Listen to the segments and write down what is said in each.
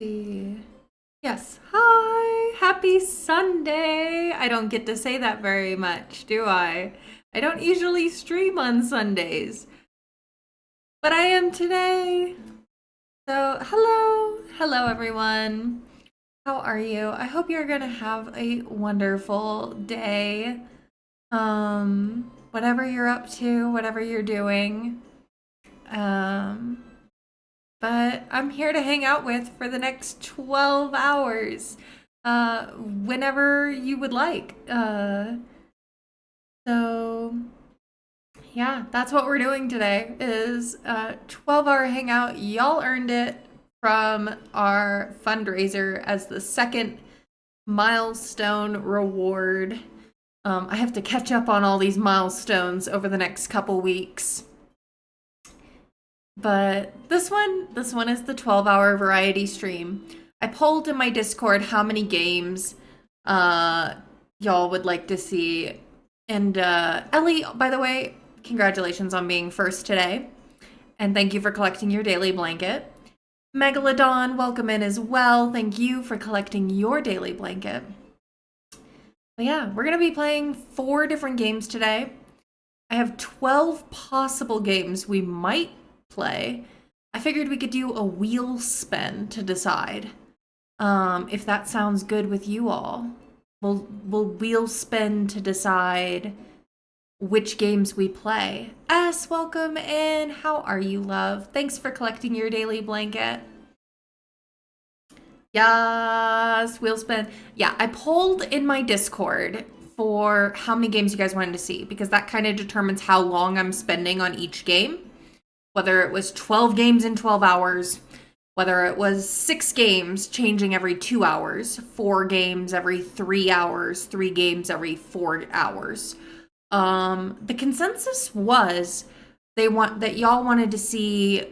See. Yes. Hi. Happy Sunday. I don't get to say that very much, do I? I don't usually stream on Sundays, but I am today. So, hello. Hello, everyone. How are you? I hope you're going to have a wonderful day. Whatever you're up to, whatever you're doing. Um, but I'm here to hang out with for the next 12 hours, whenever you would like. So yeah, that's what we're doing today is a 12-hour hangout. Y'all earned it from our fundraiser as the second milestone reward. I have to catch up on all these milestones over the next couple weeks. But this one is the 12-hour variety stream. I polled in my Discord how many games y'all would like to see. And Ellie, by the way, congratulations on being first today. And thank you for collecting your daily blanket. Megalodon, welcome in as well. Thank you for collecting your daily blanket. But yeah, we're going to be playing 4 different games today. I have 12 possible games we might play. I figured we could do a wheel spin to decide if that sounds good with you all. We'll wheel spin to decide which games we play. S, welcome in. How are you, love? Thanks for collecting your daily blanket. Yes, wheel spin. Yeah, I polled in my Discord for how many games you guys wanted to see because that kind of determines how long I'm spending on each game. Whether it was 12 games in 12 hours, whether it was 6 games changing every 2 hours, 4 games every 3 hours, 3 games every 4 hours. The consensus was that y'all wanted to see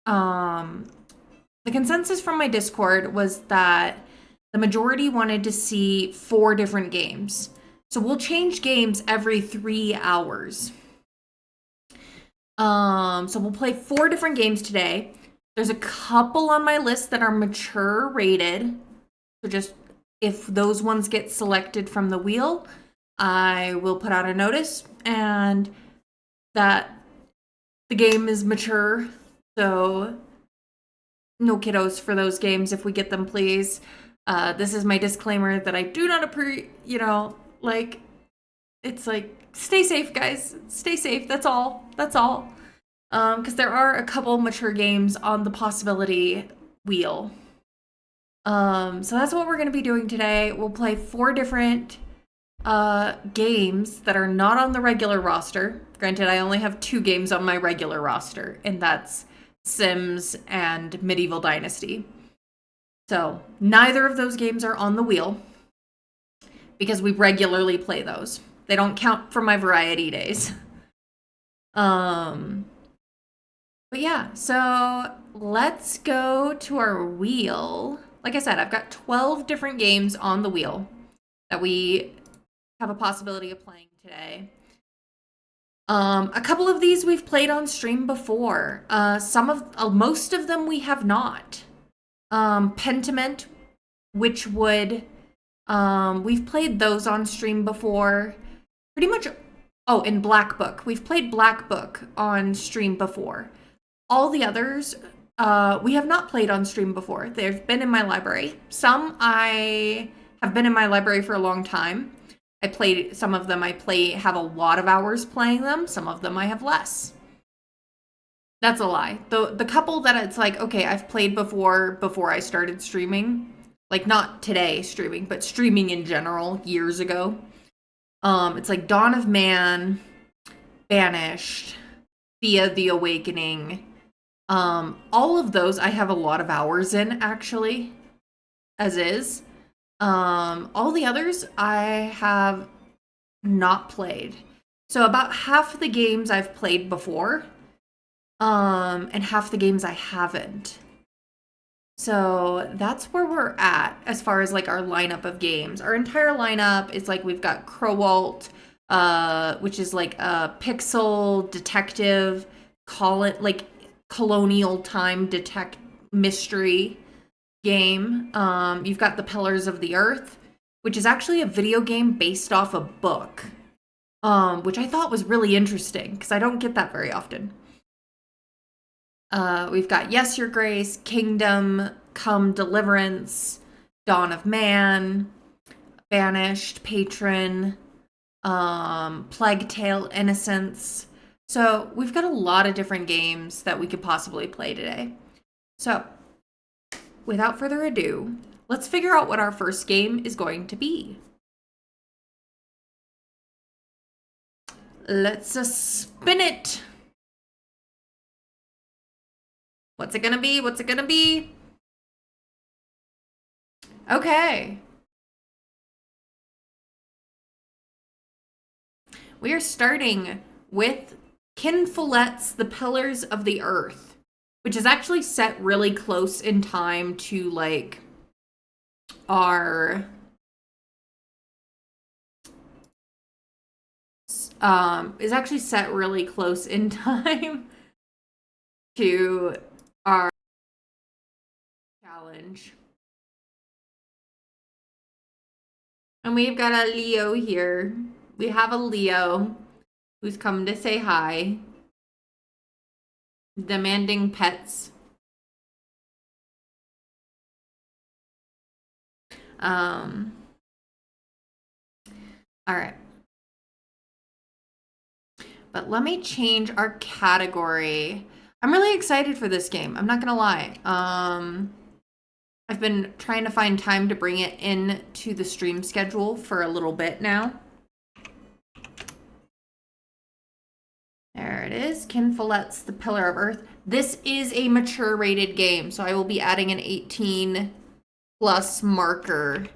the consensus from my Discord was that the majority wanted to see 4 different games. So we'll change games every 3 hours. So we'll play 4 different games today. There's a couple on my list that are mature rated. So just if those ones get selected from the wheel, I will put out a notice and that the game is mature. So no kiddos for those games if we get them, please. This is my disclaimer that I do not it's like, stay safe, guys. Stay safe. That's all. That's all. Because there are a couple mature games on the possibility wheel. So that's what we're going to be doing today. We'll play 4 different games that are not on the regular roster. Granted, I only have 2 games on my regular roster, and that's Sims and Medieval Dynasty. So neither of those games are on the wheel because we regularly play those. They don't count for my variety days. But yeah, so let's go to our wheel. Like I said, I've got 12 different games on the wheel that we have a possibility of playing today. A couple of these we've played on stream before. Most of them we have not. Pentiment, which would we've played those on stream before. Pretty much. Oh, and Black Book. We've played Black Book on stream before. All the others, we have not played on stream before. They've been in my library. Some I have been in my library for a long time. Some of them have a lot of hours playing them. Some of them I have less. That's a lie. The couple that it's like, okay, I've played before I started streaming. Like not today streaming, but streaming in general years ago. It's like Dawn of Man, Banished, Thea the Awakening. All of those I have a lot of hours in, actually, as is. All the others I have not played. So about half the games I've played before, and half the games I haven't. So that's where we're at as far as like our lineup of games. Our entire lineup is like we've got Crowalt, which is like a pixel detective, call it like colonial time mystery. game. You've got The Pillars of the Earth, which is actually a video game based off a book, which I thought was really interesting because I don't get that very often. We've got Yes, Your Grace, Kingdom Come Deliverance, Dawn of Man, Banished, Patron, Plague Tale, Innocence. So we've got a lot of different games that we could possibly play today. So without further ado, let's figure out what our first game is going to be. Let's spin it. What's it gonna be? What's it gonna be? Okay. We are starting with Ken Follet's The Pillars of the Earth, which is actually set really close in time to like our is actually set really close in time to our challenge. And we've got a Leo here. We have a Leo who's come to say hi. Demanding pets. All right. But let me change our category. I'm really excited for this game. I'm not gonna lie. I've been trying to find time to bring it in to the stream schedule for a little bit now. There it is. Ken Follet's The Pillar of Earth. This is a mature rated game, so I will be adding an 18 plus marker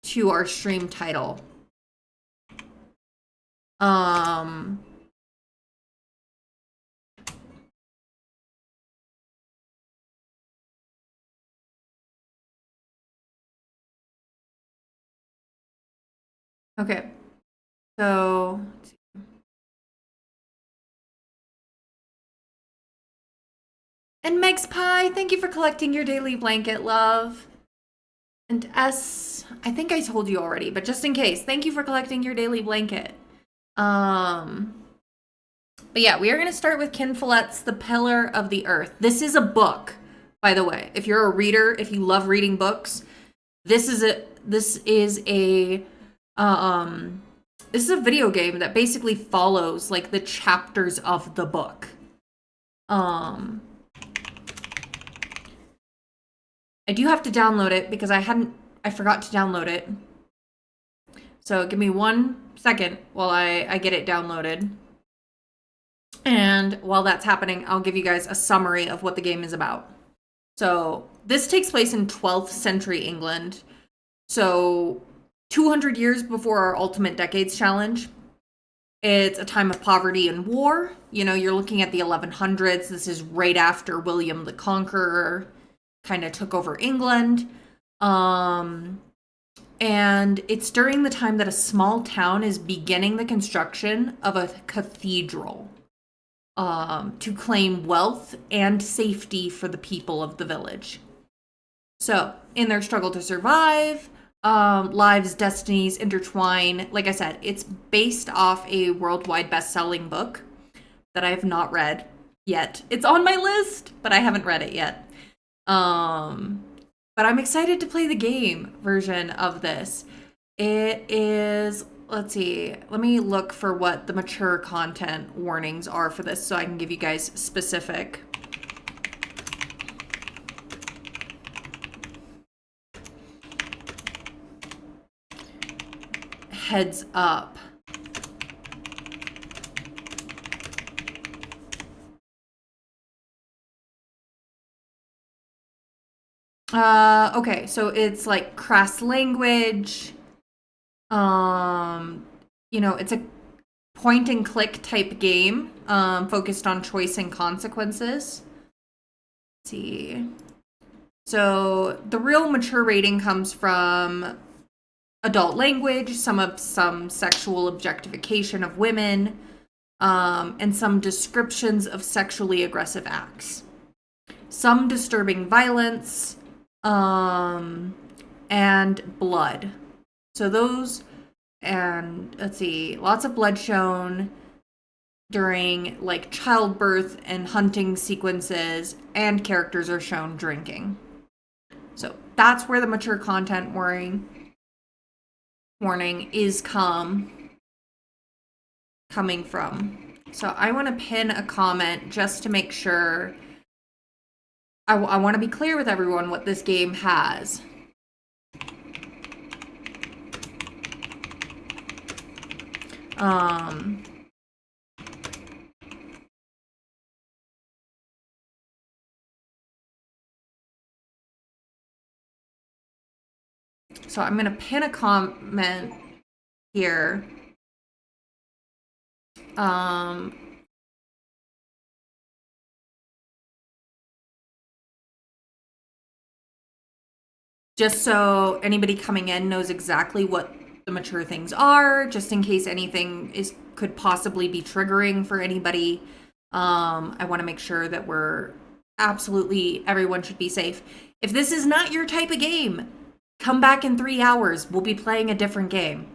to our stream title. Okay. So and Meg's Pie, thank you for collecting your daily blanket, love. And S, I think I told you already, but just in case, thank you for collecting your daily blanket. But yeah, we are going to start with Ken Follet's The Pillar of the Earth. This is a book, by the way. If you're a reader, if you love reading books, this is a video game that basically follows like the chapters of the book. I do have to download it because I forgot to download it. So give me 1 second while I get it downloaded. And while that's happening, I'll give you guys a summary of what the game is about. So this takes place in 12th century England. So 200 years before our Ultimate Decades Challenge. It's a time of poverty and war. You know, you're looking at the 1100s. This is right after William the Conqueror kind of took over England. And it's during the time that a small town is beginning the construction of a cathedral to claim wealth and safety for the people of the village. So, in their struggle to survive, lives, destinies intertwine. Like I said, it's based off a worldwide best-selling book that I have not read yet. It's on my list, but I haven't read it yet. But I'm excited to play the game version of this. It is, let's see, let me look for what the mature content warnings are for this so I can give you guys specific. Heads up. Okay, so it's like crass language. You know, it's a point and click type game, focused on choice and consequences. Let's see. So the real mature rating comes from adult language, some sexual objectification of women, and some descriptions of sexually aggressive acts, some disturbing violence, and blood. So those, and let's see, lots of blood shown during like childbirth and hunting sequences, and characters are shown drinking. So that's where the mature content warning is coming from. So I want to pin a comment just to make sure. I want to be clear with everyone what this game has. So I'm going to pin a comment here. Just so anybody coming in knows exactly what the mature things are, just in case anything could possibly be triggering for anybody. I want to make sure that everyone should be safe. If this is not your type of game, come back in 3 hours. We'll be playing a different game.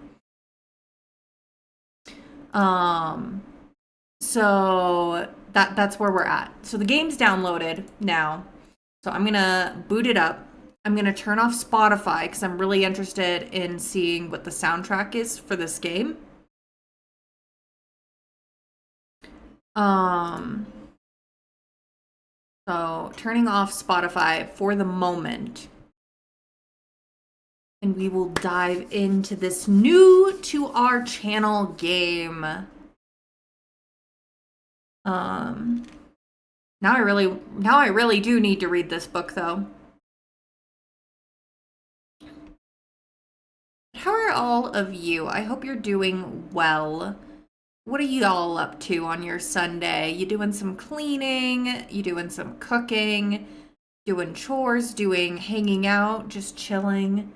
So that's where we're at. So the game's downloaded now. So I'm gonna boot it up. I'm gonna turn off Spotify because I'm really interested in seeing what the soundtrack is for this game. So turning off Spotify for the moment. And we will dive into this new to our channel game. Now I really do need to read this book though. How are all of you? I hope you're doing well. What are you all up to on your Sunday? You doing some cleaning? You doing some cooking? Doing chores? Doing hanging out? Just chilling?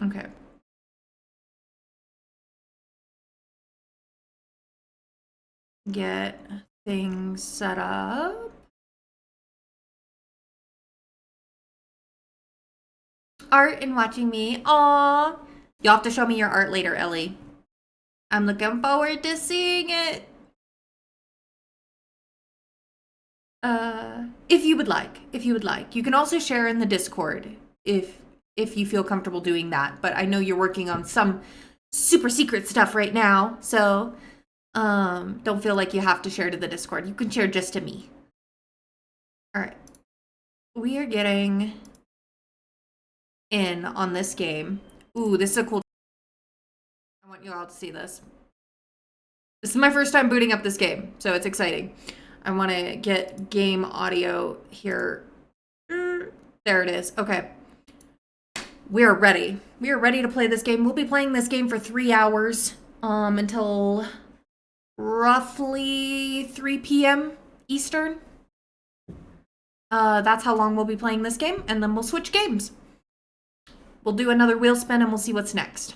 Okay. Get things set up. Art and watching me. Aw. You'll have to show me your art later, Ellie. I'm looking forward to seeing it. If you would like. You can also share in the Discord if you feel comfortable doing that. But I know you're working on some super secret stuff right now, so don't feel like you have to share to the Discord. You can share just to me. All right. We are getting in on this game. Ooh, this is a cool. I want you all to see this. This is my first time booting up this game, so it's exciting. I want to get game audio here. There it is. Okay. We are ready. We are ready to play this game. We'll be playing this game for 3 hours until roughly 3 p.m. Eastern. That's how long we'll be playing this game, and then we'll switch games. We'll do another wheel spin, and we'll see what's next.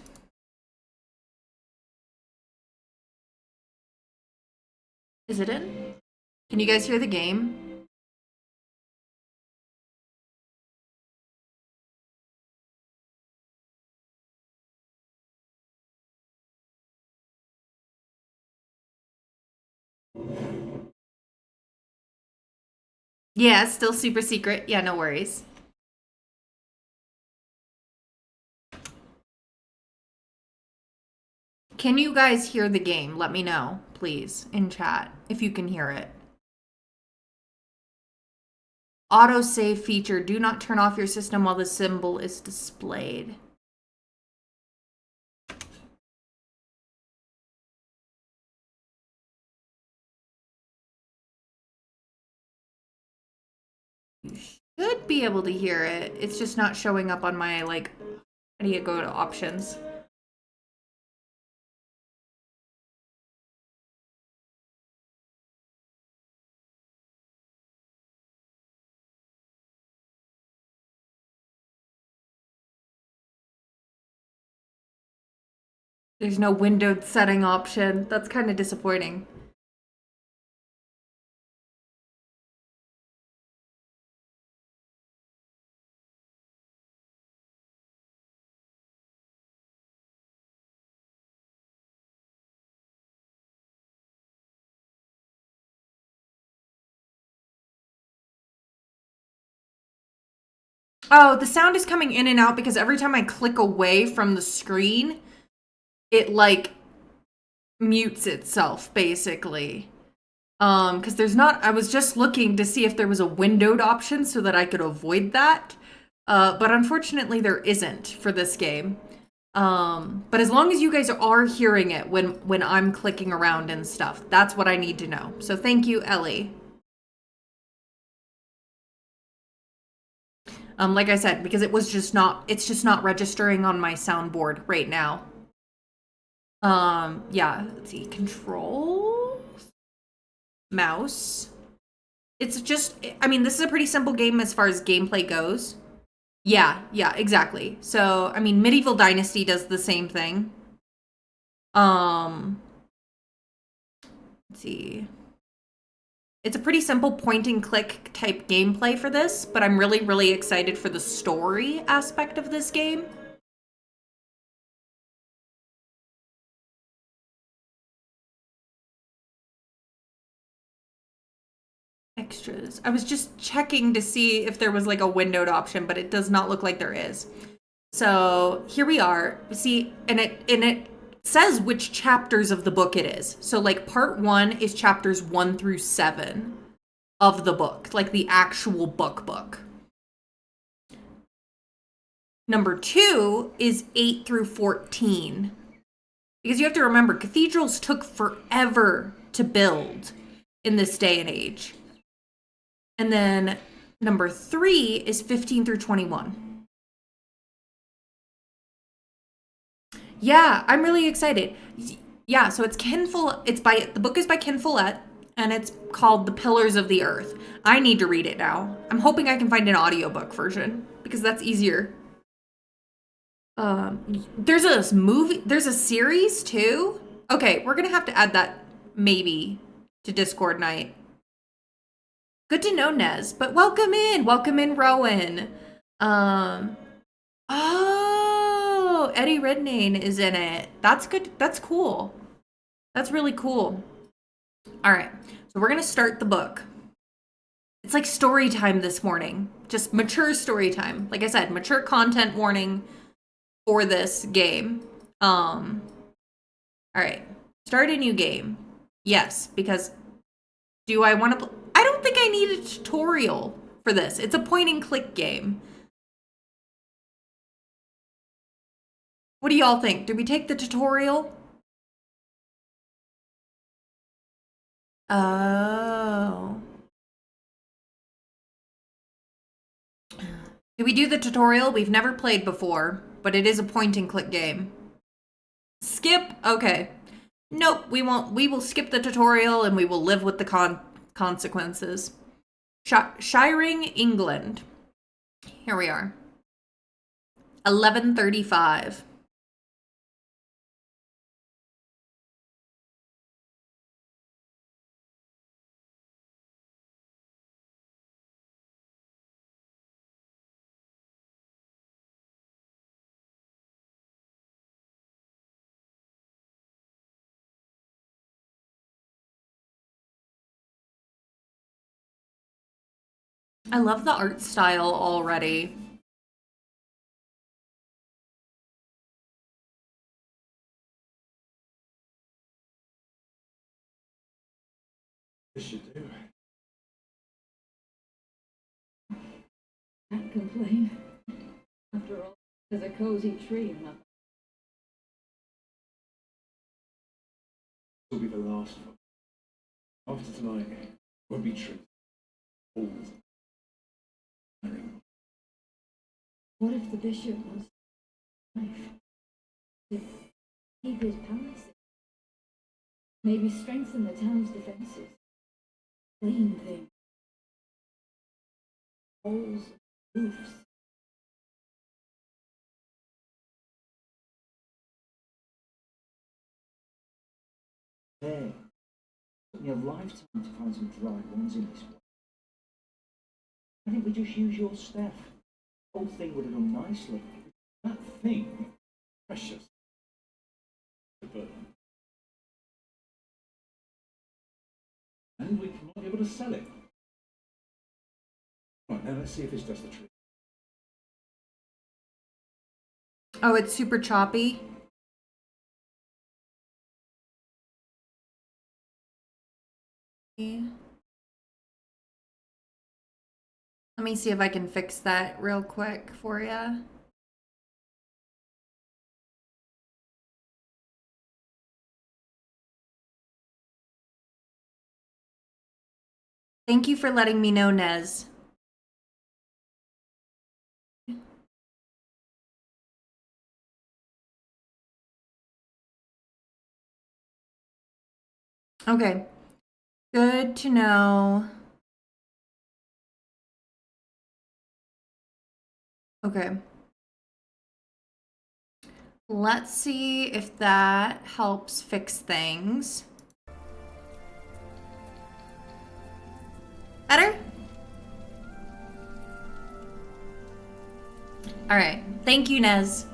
Is it in? Can you guys hear the game? Yeah, it's still super secret. Yeah, no worries. Can you guys hear the game? Let me know, please, in chat, if you can hear it. Autosave feature. Do not turn off your system while the symbol is displayed. You should be able to hear it. It's just not showing up on my, like, how do you go to options? There's no windowed setting option. That's kind of disappointing. Oh, the sound is coming in and out because every time I click away from the screen, it like mutes itself basically. Because there's not, I was just looking to see if there was a windowed option so that I could avoid that. But unfortunately there isn't for this game. But as long as you guys are hearing it when I'm clicking around and stuff, that's what I need to know. So thank you, Ellie. Like I said, because it's just not registering on my soundboard right now. Yeah, let's see, control, mouse. It's just, I mean, this is a pretty simple game as far as gameplay goes. Yeah, exactly. So, I mean, Medieval Dynasty does the same thing. Um, let's see. It's a pretty simple point and click type gameplay for this, but I'm really, really excited for the story aspect of this game. Extras. I was just checking to see if there was like a windowed option, but it does not look like there is. So here we are. See, and it says which chapters of the book it is. So like part 1 is chapters 1 through 7 of the book, like the actual book. Number 2 is 8 through 14. Because you have to remember, cathedrals took forever to build in this day and age. And then number 3 is 15 through 21. Yeah, I'm really excited. Yeah, so it's the book is by Ken Follett, and it's called The Pillars of the Earth. I need to read it now. I'm hoping I can find an audiobook version because that's easier. There's there's a series too. Okay, we're gonna have to add that maybe to Discord night. Good to know, Nez, but welcome in, Rowan. Um, oh, Eddie Redmayne is in it. That's good. That's cool. That's really cool. All right, so we're gonna start the book. It's like story time this morning, just mature story time. Like I said, mature content warning for this game. All right, start a new game. Yes, because do I want to? I don't think I need a tutorial for this. It's a point and click game. What do y'all think? Do we take the tutorial? Oh. Do we do the tutorial? We've never played before, but it is a point and click game. Skip? Okay. Nope, we won't. We will skip the tutorial and we will live with the consequences. Shiring, England. Here we are. 1135. I love the art style already. Yes, you do. Can't complain. After all, there's a cozy tree and a... This will be the last one. After tonight, won't be true. Balls. What if the bishop wants to keep his palace? Maybe strengthen the town's defenses. Clean things. Walls, roofs. Hey, it took me a lifetime to find some dried ones in this one. Why didn't we just use your staff? The whole thing would have done nicely. That thing, precious. To burn. And we might be able to sell it. Right, now let's see if this does the trick. Oh, it's super choppy. Let me see if I can fix that real quick for you. Thank you for letting me know, Nez. Okay. Good to know. Okay. Let's see if that helps fix things. Better? All right. Thank you, Nez.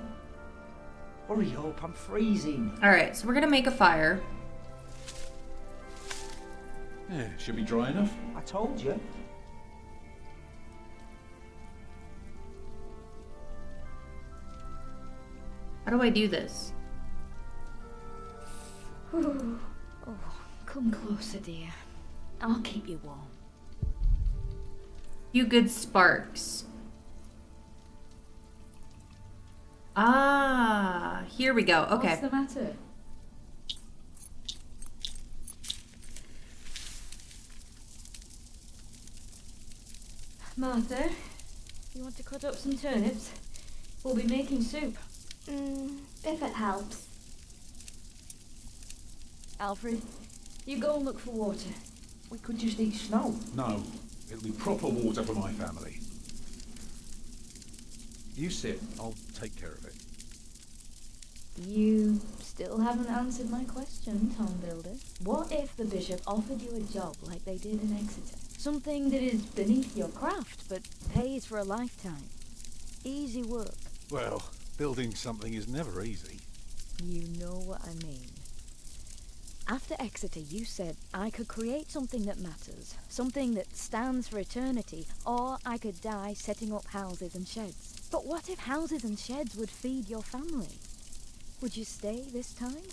Hurry up, I'm freezing. All right, so we're gonna make a fire. Yeah, should be dry enough. I told you. How do I do this? Oh, come closer, dear. I'll keep you warm. Few good sparks. Ah, here we go. Okay. What's the matter? Martha, you want to cut up some turnips? We'll be making soup. If it helps. Alfred, you go and look for water. We could just eat snow. No, it'll be proper water for my family. You sit, I'll take care of it. You still haven't answered my question, Tom Builder. What if the bishop offered you a job like they did in Exeter? Something that is beneath your craft, but pays for a lifetime. Easy work. Well, building something is never easy. You know what I mean. After Exeter, you said I could create something that matters, something that stands for eternity, or I could die setting up houses and sheds. But what if houses and sheds would feed your family? Would you stay this time,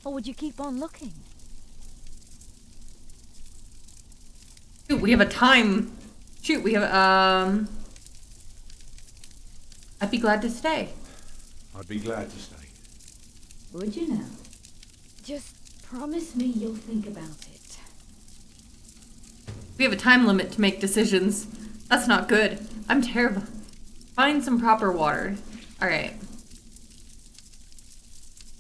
or would you keep on looking? Shoot, we have a time. Shoot, we have I'd be glad to stay. I'd be glad to stay. Would you now? Just promise me you'll think about it. We have a time limit to make decisions. That's not good. I'm terrible. Find some proper water. All right.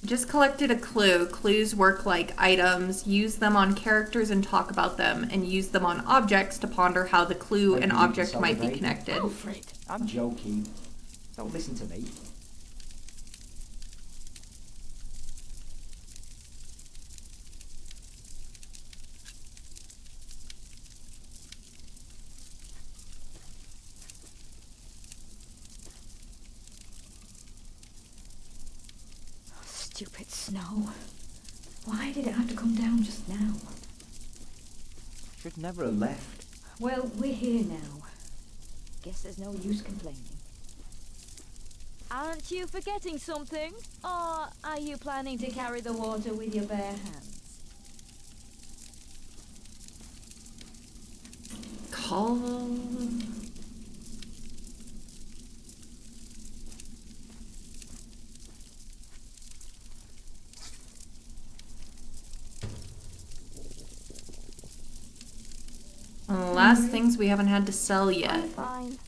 Just collected a clue. Clues work like items. Use them on characters and talk about them, and use them on objects to ponder how the clue Maybe and we can object solve might the be baby. connected. Alfred! I'm joking. Don't listen to me. Stupid snow. Why did it have to come down just now? Should never have left. Well, we're here now. Guess there's no use complaining. Aren't you forgetting something? Or are you planning to carry the water with your bare hands? Call. One of the last things we haven't had to sell yet. I'm fine.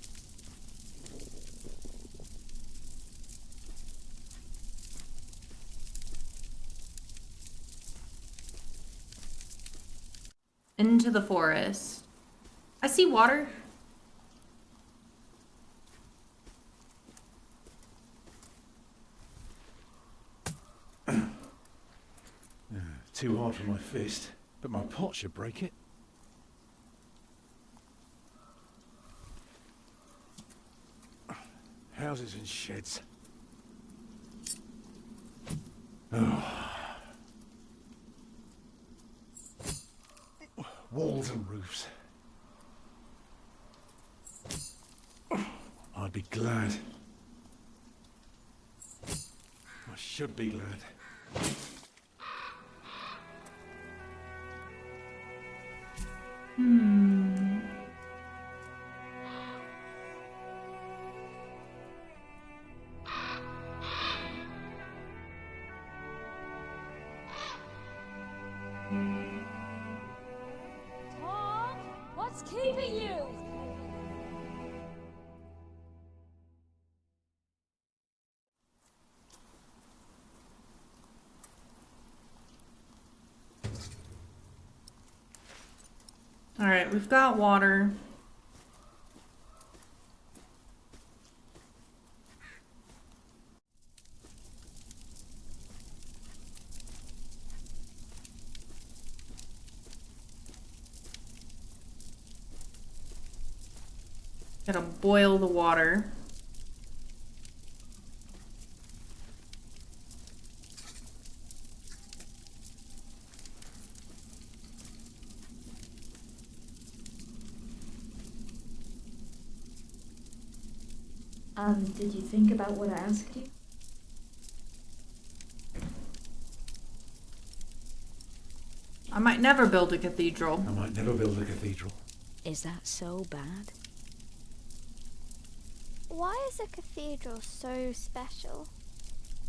Into the forest. I see water. too hard for my fist, but my pot should break it. Houses and sheds. Oh. Walls and roofs. I'd be glad. I should be glad. Tom, what's keeping you? All right, we've got water. Gotta boil the water. Did you think about what I asked you? I might never build a cathedral. I might never build a cathedral. Is that so bad? Why is a cathedral so special?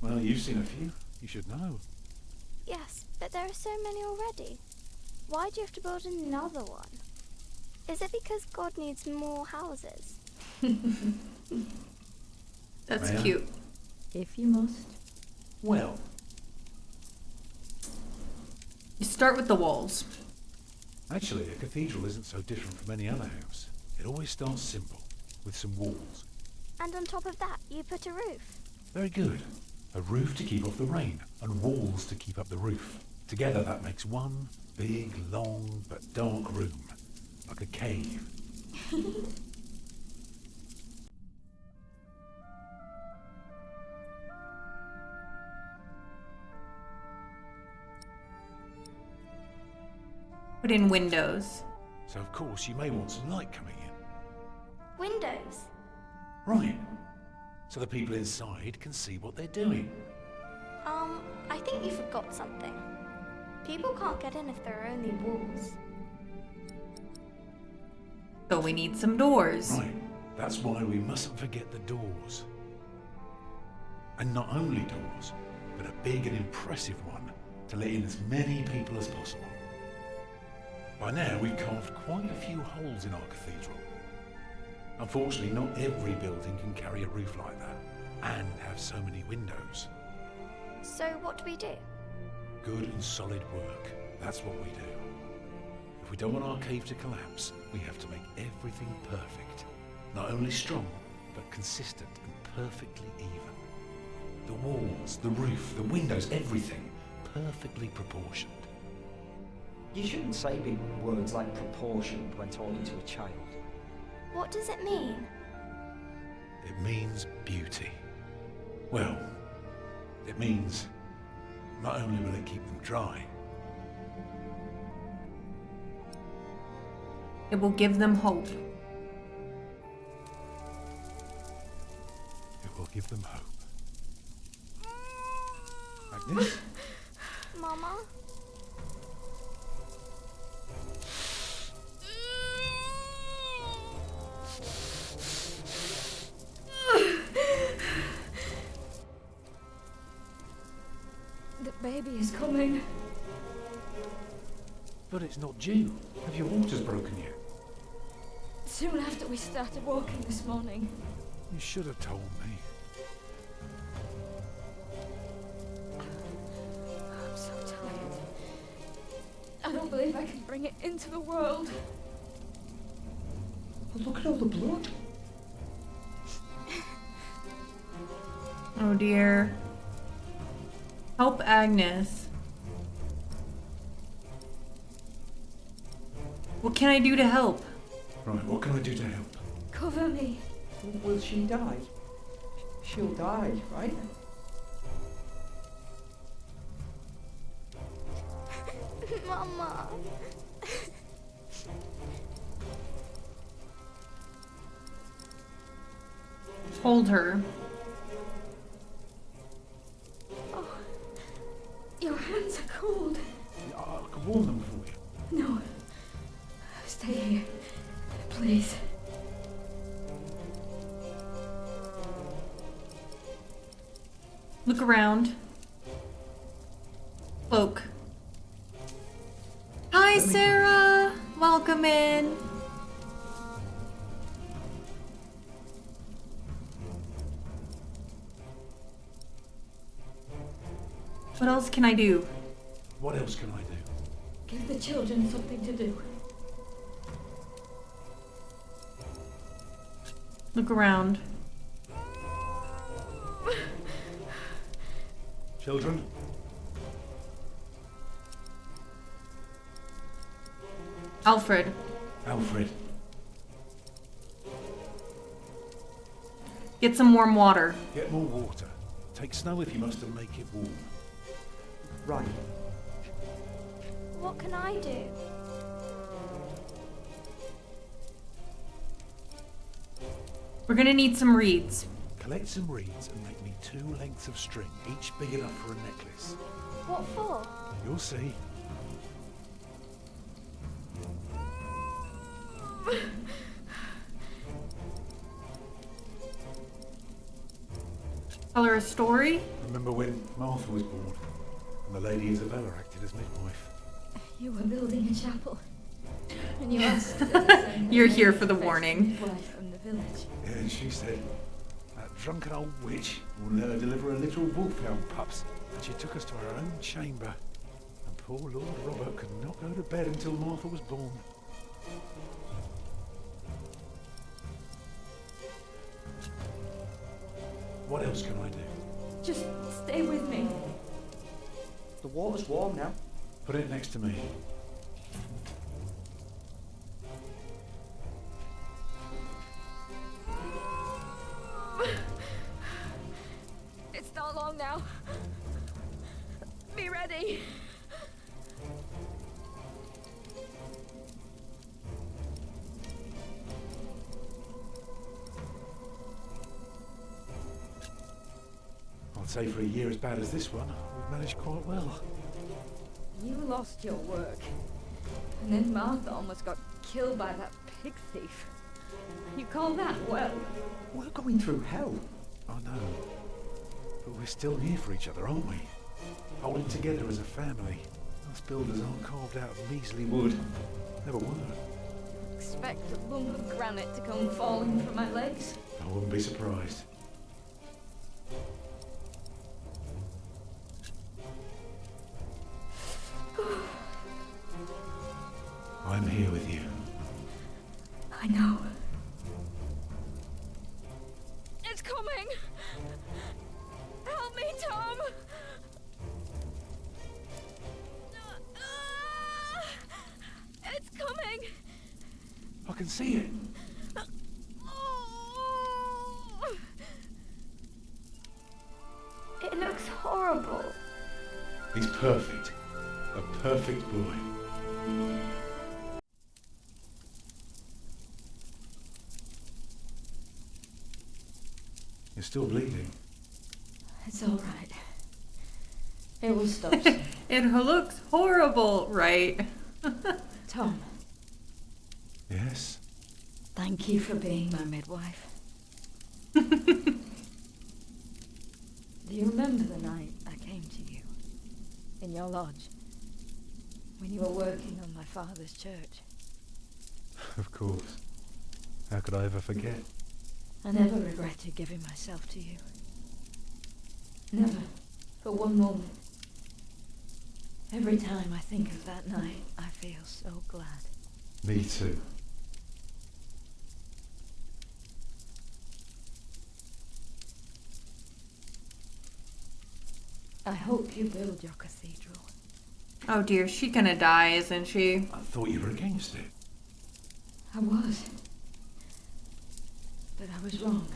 Well, you've seen a few. You should know. Yes, but there are so many already. Why do you have to build another one? Is it because God needs more houses? That's May I? cute. If you must. Well, You start with the walls. actually, a cathedral isn't so different from any other house. It always starts simple, with some walls. And on top of that, you put a roof. Very good. A roof to keep off the rain, and walls to keep up the roof. Together that makes one big, long, but dark room. Like a cave. Put in windows. So of course you may want some light coming in. Windows. Right. So the people inside can see what they're doing. I think you forgot something. People can't get in if there are only walls. So we need some doors. Right. That's why we mustn't forget the doors. And not only doors, but a big and impressive one to let in as many people as possible. By now we've carved quite a few holes in our cathedral. Unfortunately, not every building can carry a roof like that and have so many windows. So what do we do? Good and solid work. That's what we do. If we don't want our cave to collapse, we have to make everything perfect. Not only strong, but consistent and perfectly even. The walls, the roof, the windows, everything perfectly proportioned. You shouldn't say big words like proportioned when talking to a child. What does it mean? It means beauty. Well, it means not only will it keep them dry, It will give them hope. it will give them hope. Agnes? Mama? The baby is coming. But it's not due. Have your waters broken yet? Soon after we started walking this morning. You should have told me. I'm so tired. I don't believe I can bring it into the world. But look at all the blood. Oh dear. Help Agnes. What can I do to help? Right, what can I do to help? Cover me. Will she die? She'll die, right? Mama. Hold her. Your hands are cold. I can warm them for you. No. Stay here. Please. Look around. Cloak. Hi, Sarah. Welcome in. What else can I do? What else can I do? Give the children something to do. Look around. Children? Alfred. Alfred. Get some warm water. Get more water. Take snow if you must and make it warm. Right. What can I do? We're gonna need some reeds. Collect some reeds and make me 2 lengths of string, each big enough for a necklace. What for? You'll see. Tell her a story. Remember when Martha was born and the Lady Isabella acted as midwife? You were building a chapel. And you asked her to send You're a here for the fetch warning. midwife from the village. Yeah, and she said, that drunken old witch will let her deliver a little wolfhound pups. And she took us to her own chamber. And poor Lord Robert could not go to bed until Martha was born. What else can I do? Just stay with me. The water's warm now. Put it next to me. It's not long now. Be ready. I'd say for a year as bad as this one, we've managed quite well. You lost your work. And then Martha almost got killed by that pig thief. You call that well? We're going through hell. I know. But we're still here for each other, aren't we? Holding together as a family. Us builders aren't carved out of measly wood. Never were. Expect a lump of granite to come falling from my legs? I wouldn't be surprised. I'm here with you. I know. It's coming. Help me, Tom. It's coming. I can see it. It looks horrible. He's perfect. A perfect boy. You're still bleeding. It's all right. It will stop soon. It looks horrible, right? Tom, Yes? thank you for being my midwife. Do you remember the night I came to you? In your lodge? When you were working on my father's church? Of course. How could I ever forget? I never regretted giving myself to you. Never. For one moment. Every time I think of that night, I feel so glad. Me too. I hope you build your cathedral. Oh dear, she's gonna die, isn't she? I thought you were against it. I was. But I was wrong.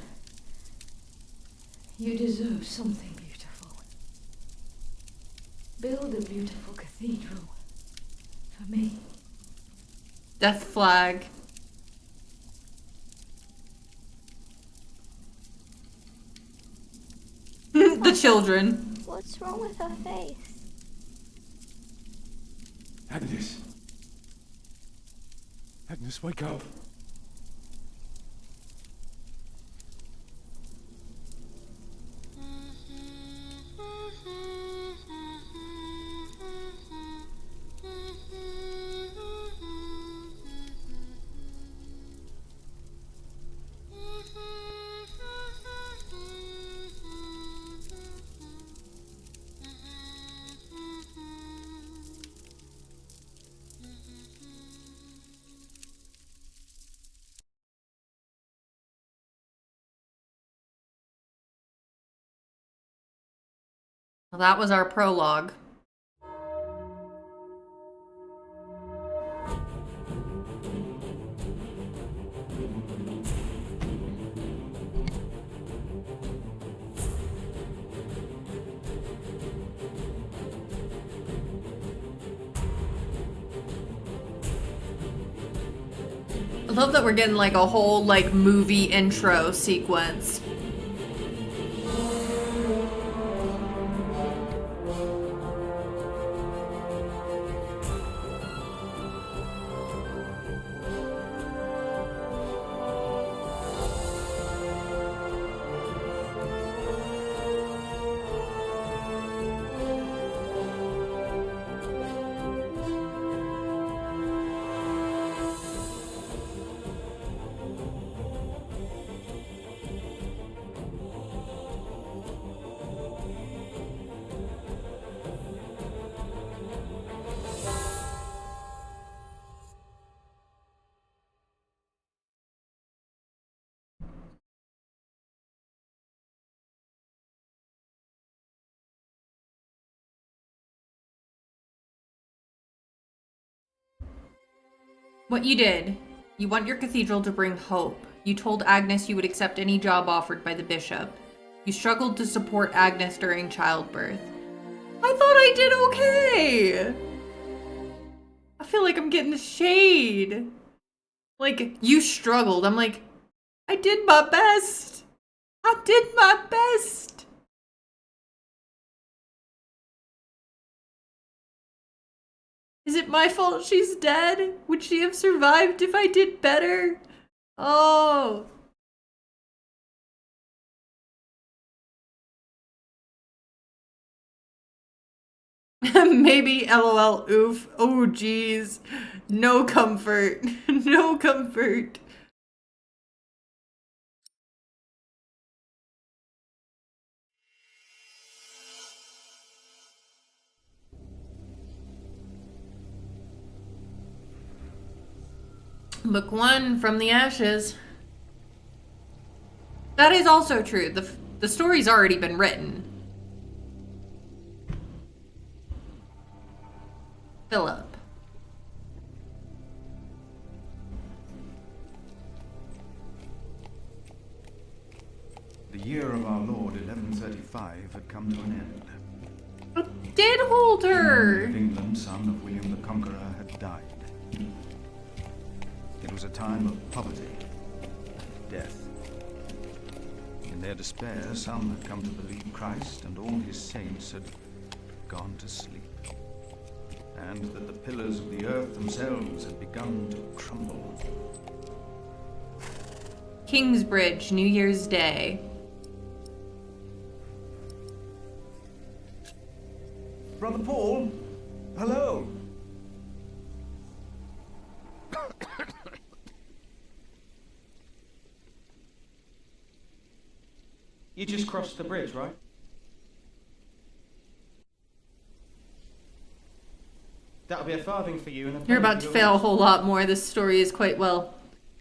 You deserve something beautiful. Build a beautiful cathedral. For me. Death flag. The children. What's wrong with her face? Agnes. Agnes, wake up. Well, that was our prologue. I love that we're getting like a whole like movie intro sequence. What you did. You want your cathedral to bring hope. You told Agnes you would accept any job offered by the bishop. You struggled to support Agnes during childbirth. I thought I did okay! I feel like I'm getting shade. Like, you struggled. I'm like, I did my best. I did my best. Is it my fault she's dead? Would she have survived if I did better? Oh. Maybe LOL oof. Oh geez. No comfort. No comfort. Book 1 from the ashes. That is also true. The story's already been written. Philip. The year of our Lord 1135 had come to an end. It did hold her. King of England, son of William the Conqueror, had died. It was a time of poverty, death. In their despair, some had come to believe Christ and all his saints had gone to sleep, and that the pillars of the earth themselves had begun to crumble. Kingsbridge, New Year's Day. Brother Paul, hello. You just crossed the bridge, right? That'll be a farthing for you and a penny You're about for to your fail a loss. whole lot more. This story is quite well.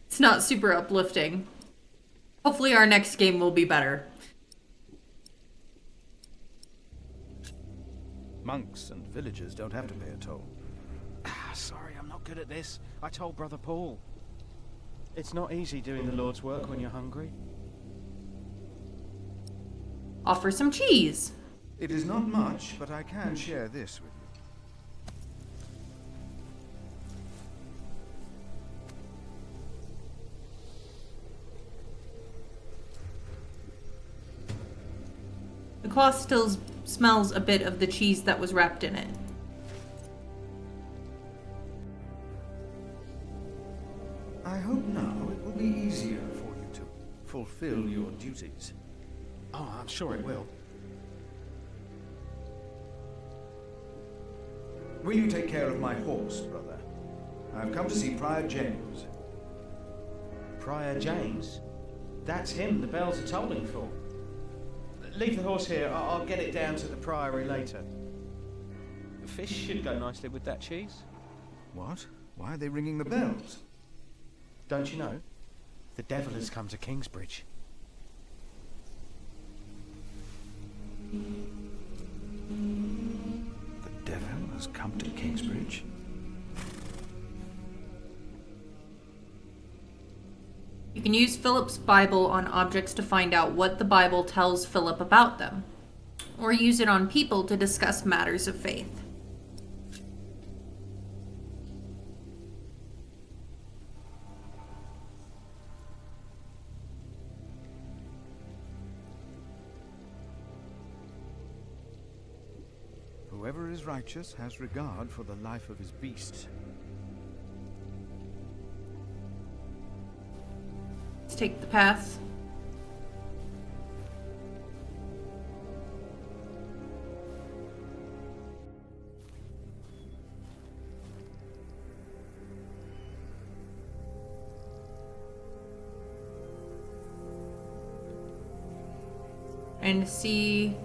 It's not super uplifting. Hopefully our next game will be better. Monks and villagers don't have to pay a toll. Sorry, I'm not good at this. I told Brother Paul. It's not easy doing the Lord's work when you're hungry. Offer some cheese. It is not much, but I can share this with you. The cloth still smells a bit of the cheese that was wrapped in it. I hope now it will be easier for you to fulfill your duties. Oh, I'm sure it will. Will you take care of my horse, brother? I've come to see Prior James. Prior James? That's him the bells are tolling for. Leave the horse here. I'll get it down to the priory later. Fish should go nicely with that cheese. What? Why are they ringing the bells? Don't you know? The devil has come to Kingsbridge. The devil has come to Kingsbridge? You can use Philip's Bible on objects to find out what the Bible tells Philip about them, or use it on people to discuss matters of faith. Whoever is righteous has regard for the life of his beast. Let's take the path. And see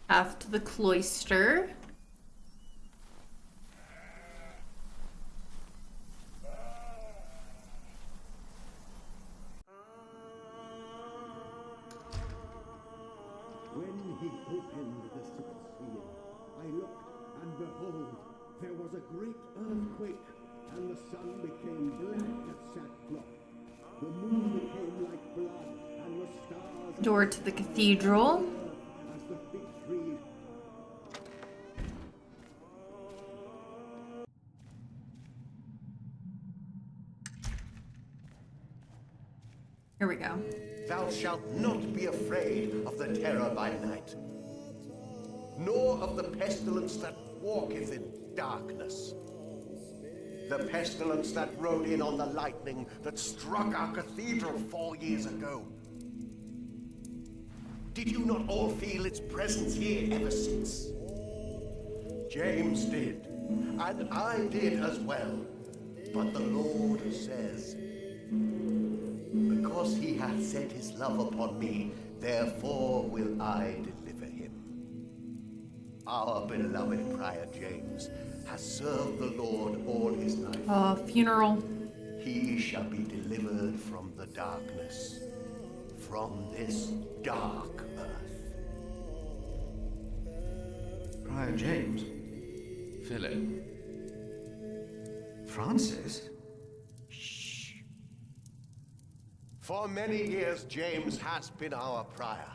path to the cloister. When he opened the sixth seal, I looked, and behold, there was a great earthquake, and the sun became black as sackcloth. The moon became like blood, and the stars... Door to the cathedral. As the fig tree... Here we go. Thou shalt not be afraid of the terror by night, nor of the pestilence that walketh in darkness. The pestilence that rode in on the lightning that struck our cathedral 4 years ago. Did you not all feel its presence here ever since? James did, and I did as well. But the Lord says, because he hath set his love upon me, therefore will I deliver him. Our beloved Prior James has served the Lord all his life. Funeral. He shall be delivered from the darkness, from this dark earth. Prior James? Philip. Francis? For many years, James has been our prior.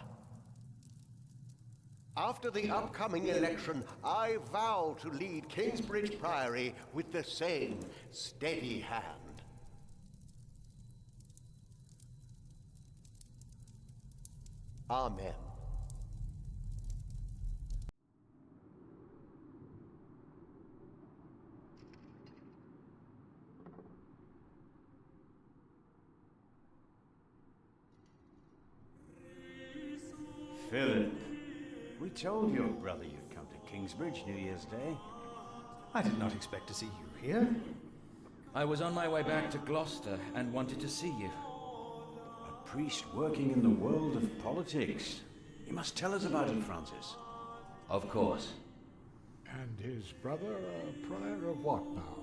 After the upcoming election, I vow to lead Kingsbridge Priory with the same steady hand. Amen. Philip, we told your brother you'd come to Kingsbridge New Year's Day. I did not expect to see you here. I was on my way back to Gloucester and wanted to see you. A priest working in the world of politics. You must tell us about it, Francis. Of course. And his brother a prior of what now?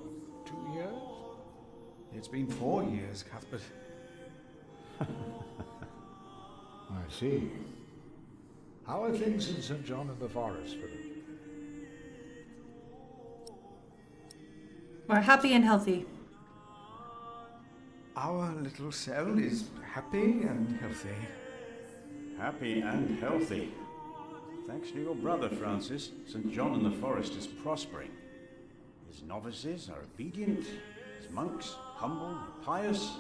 2 years? It's been 4 years, Cuthbert. I see. How are things in St. John in the Forest, Philip? We're happy and healthy. Our little cell is happy and healthy. Happy and healthy. Thanks to your brother, Francis, St. John in the Forest is prospering. His novices are obedient, his monks humble and pious,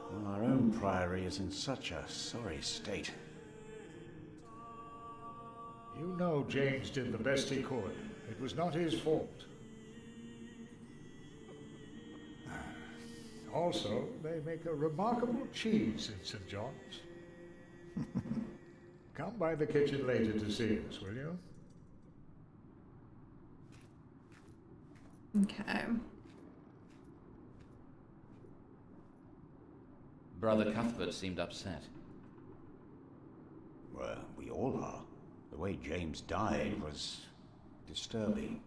while our own priory is in such a sorry state. You know James did the best he could. It was not his fault. Also, they make a remarkable cheese in St. John's. Come by the kitchen later to see us, will you? Okay. Brother Cuthbert seemed upset. Well, we all are. The way James died was disturbing.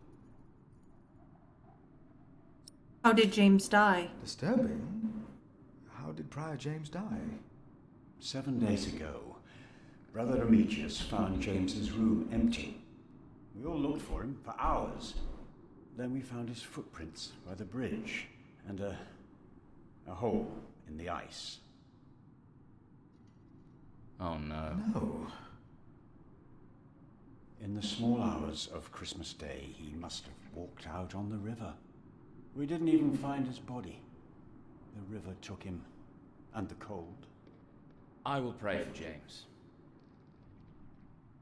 How did James die? Disturbing? How did Prior James die? 7 days ago, Brother Remigius found James's room empty. We all looked for him for hours. Then we found his footprints by the bridge and a hole in the ice. Oh no. No. In the small hours of Christmas Day, he must have walked out on the river. We didn't even find his body. The river took him, and the cold. I will pray for James.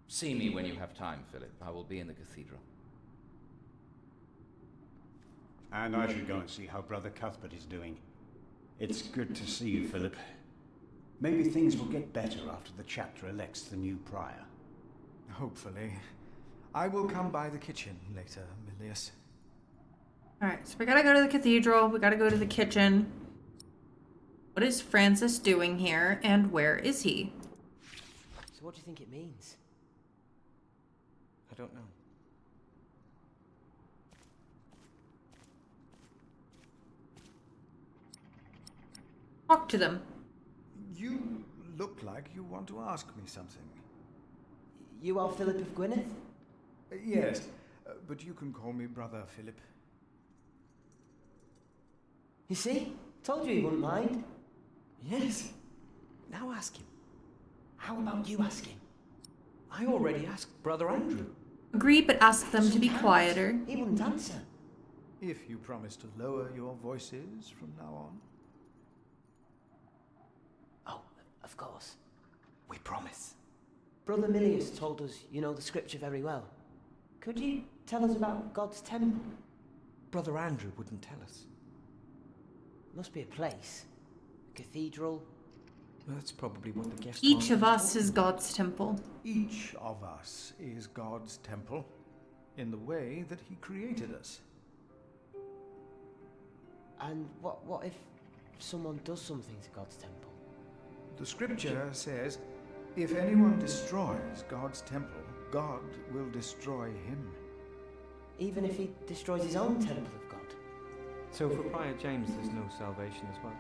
See me when you have time, Philip. I will be in the cathedral. And I should go and see how Brother Cuthbert is doing. It's good to see you, Philip. Maybe things will get better after the chapter elects the new prior. Hopefully. I will come by the kitchen later, Milius. Alright, so we gotta go to the cathedral, we gotta go to the kitchen. What is Francis doing here, and where is he? So what do you think it means? I don't know. Talk to them. You look like you want to ask me something. You are Philip of Gwynedd? Yes, but you can call me Brother Philip. You see? Told you he wouldn't mind. Yes. Now ask him. How about you ask him? I already asked Brother Andrew. Agree, but ask them to be quieter. He wouldn't answer. If you promise to lower your voices from now on. Oh, of course. We promise. Brother Milius told us you know the scripture very well. Could you tell us about God's temple? Brother Andrew wouldn't tell us. Must be a place. A cathedral. That's probably what the guest. Each of us is God's temple. Each of us is God's temple in the way that he created us. And what if someone does something to God's temple? The scripture says, if anyone destroys God's temple, God will destroy him. Even if he destroys his own temple of God? So for Prior James there's no salvation as well?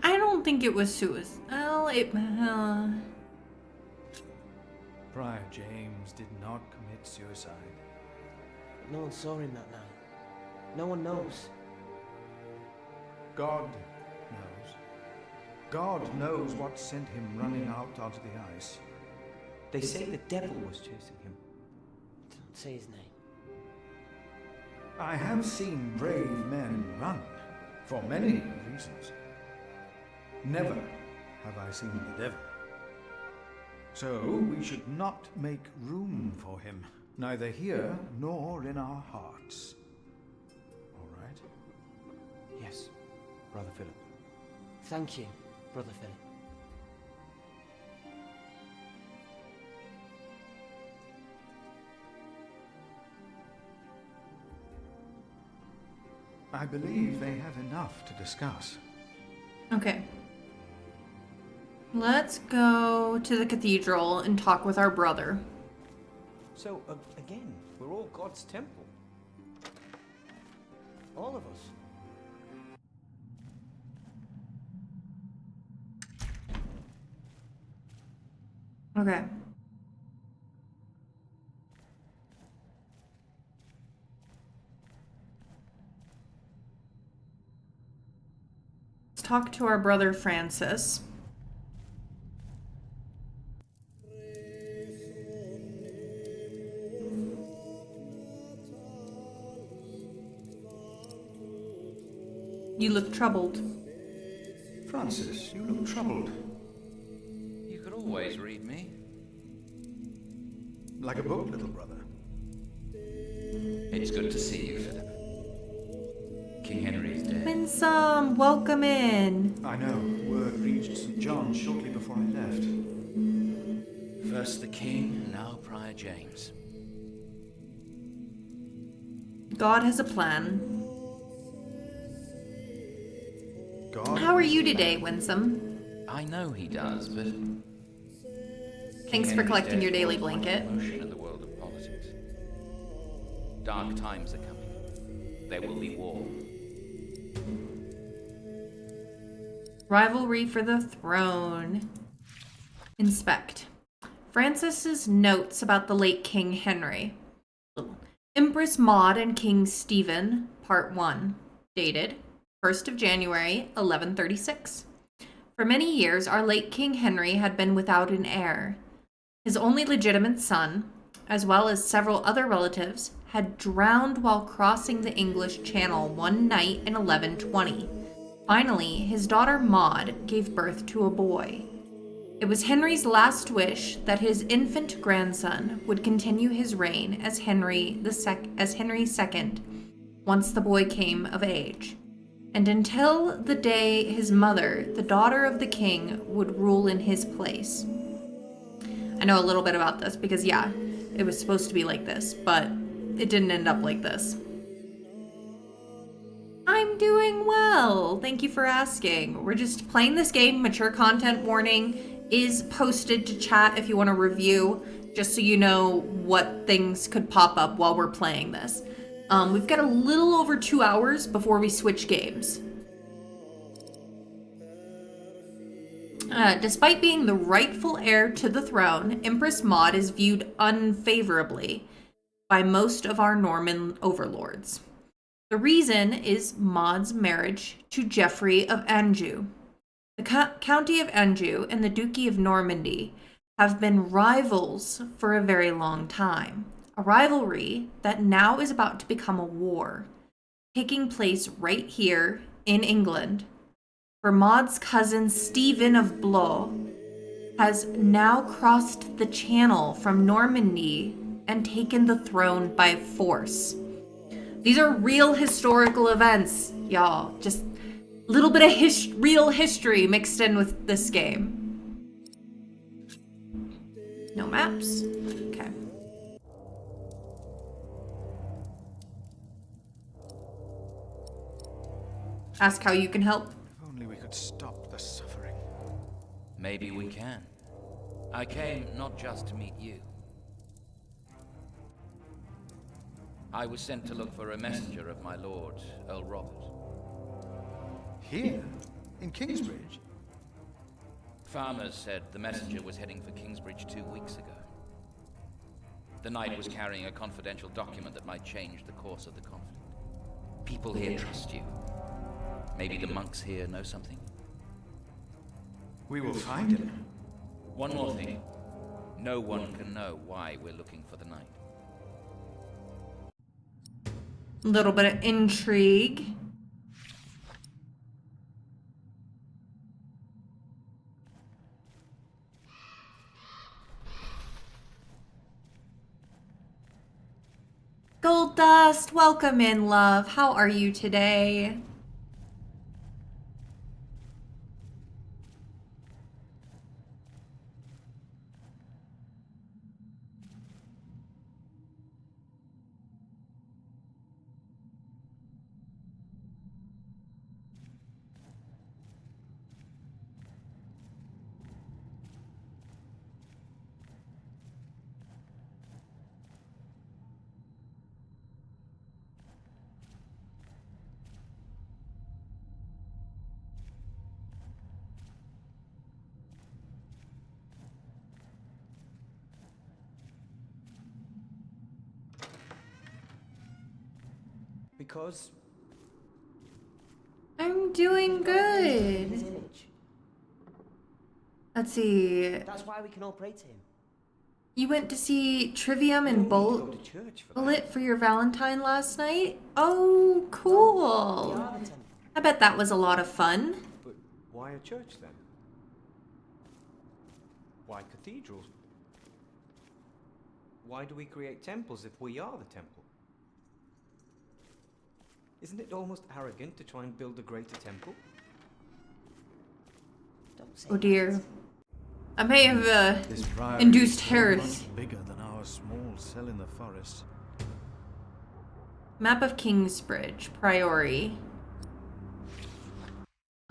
I don't think it was suicide. Well, Prior James did not commit suicide. No one saw him that night. No one knows. God knows. God knows what sent him running out onto the ice. They say the devil was chasing him. Don't say his name. I have seen brave men run, for many reasons. Never have I seen the devil. So we should not make room for him, neither here nor in our hearts. All right? Yes, Brother Philip. Thank you, Brother Philip. I believe they have enough to discuss. okay. Let's go to the cathedral and talk with our brother. So, again, we're all God's temple. All of us. Okay. Let's talk to our brother Francis. You look troubled. Francis, you look troubled. You could always read me. Like a book, little brother. It's good to see you, Philip. King Henry is dead. Winsome, welcome in. I know. Word reached St. John's shortly before I left. First the king, now Prior James. God has a plan. God. How are you today, Winsome? I know he does, but Thanks for collecting your daily blanket. Emotion in the world of politics. Dark times are coming. There will be war. Rivalry for the throne. Inspect. Francis's notes about the late King Henry. Empress Maud and King Stephen, Part 1. Dated 1st of January, 1136. For many years, our late King Henry had been without an heir. His only legitimate son, as well as several other relatives, had drowned while crossing the English Channel one night in 1120. Finally, his daughter Maud gave birth to a boy. It was Henry's last wish that his infant grandson would continue his reign as Henry II once the boy came of age, and until the day his mother, the daughter of the king, would rule in his place. I know a little bit about this because, yeah, it was supposed to be like this, but it didn't end up like this. I'm doing well. Thank you for asking. We're just playing this game. Mature content warning is posted to chat if you want to review, just so you know what things could pop up while we're playing this. We've got a little over 2 hours before we switch games. Despite being the rightful heir to the throne, Empress Maud is viewed unfavorably by most of our Norman overlords. The reason is Maud's marriage to Geoffrey of Anjou. The County of Anjou and the Duchy of Normandy have been rivals for a very long time. A rivalry that now is about to become a war, taking place right here in England. For Maud's cousin Stephen of Blois has now crossed the channel from Normandy and taken the throne by force. These are real historical events, y'all. Just a little bit of real history mixed in with this game. No maps? Okay. Ask how you can help. If only we could stop the suffering. Maybe we can. I came not just to meet you. I was sent to look for a messenger of my lord, Earl Robert. Here? In Kingsbridge? Farmers said the messenger was heading for Kingsbridge 2 weeks ago. The knight was carrying a confidential document that might change the course of the conflict. People here trust you. Maybe the monks here know something? We will find him. One more thing. No one can know why we're looking for the knight. Little bit of intrigue. Gold Dust, welcome in, love. How are you today? Because I'm doing his good. image. Let's see. That's why we can all pray to him. You went to see Trivium and Go to church for Bullet for your Valentine last night? Oh, cool. We are the temple. I bet that was a lot of fun. But why a church then? Why cathedrals? Why do we create temples if we are the temple? Isn't it almost arrogant to try and build a greater temple? Don't say Oh dear. I may have This priory induced is heresy. much bigger than our small cell in the forest. Map of Kingsbridge, Priori.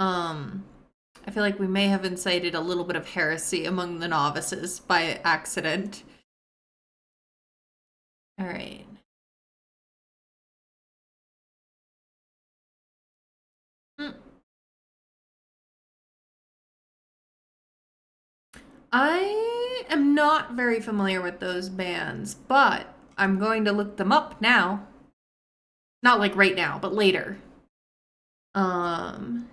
I feel like we may have incited a little bit of heresy among the novices by accident. All right. I am not very familiar with those bands, but I'm going to look them up now. Not like right now, but later. And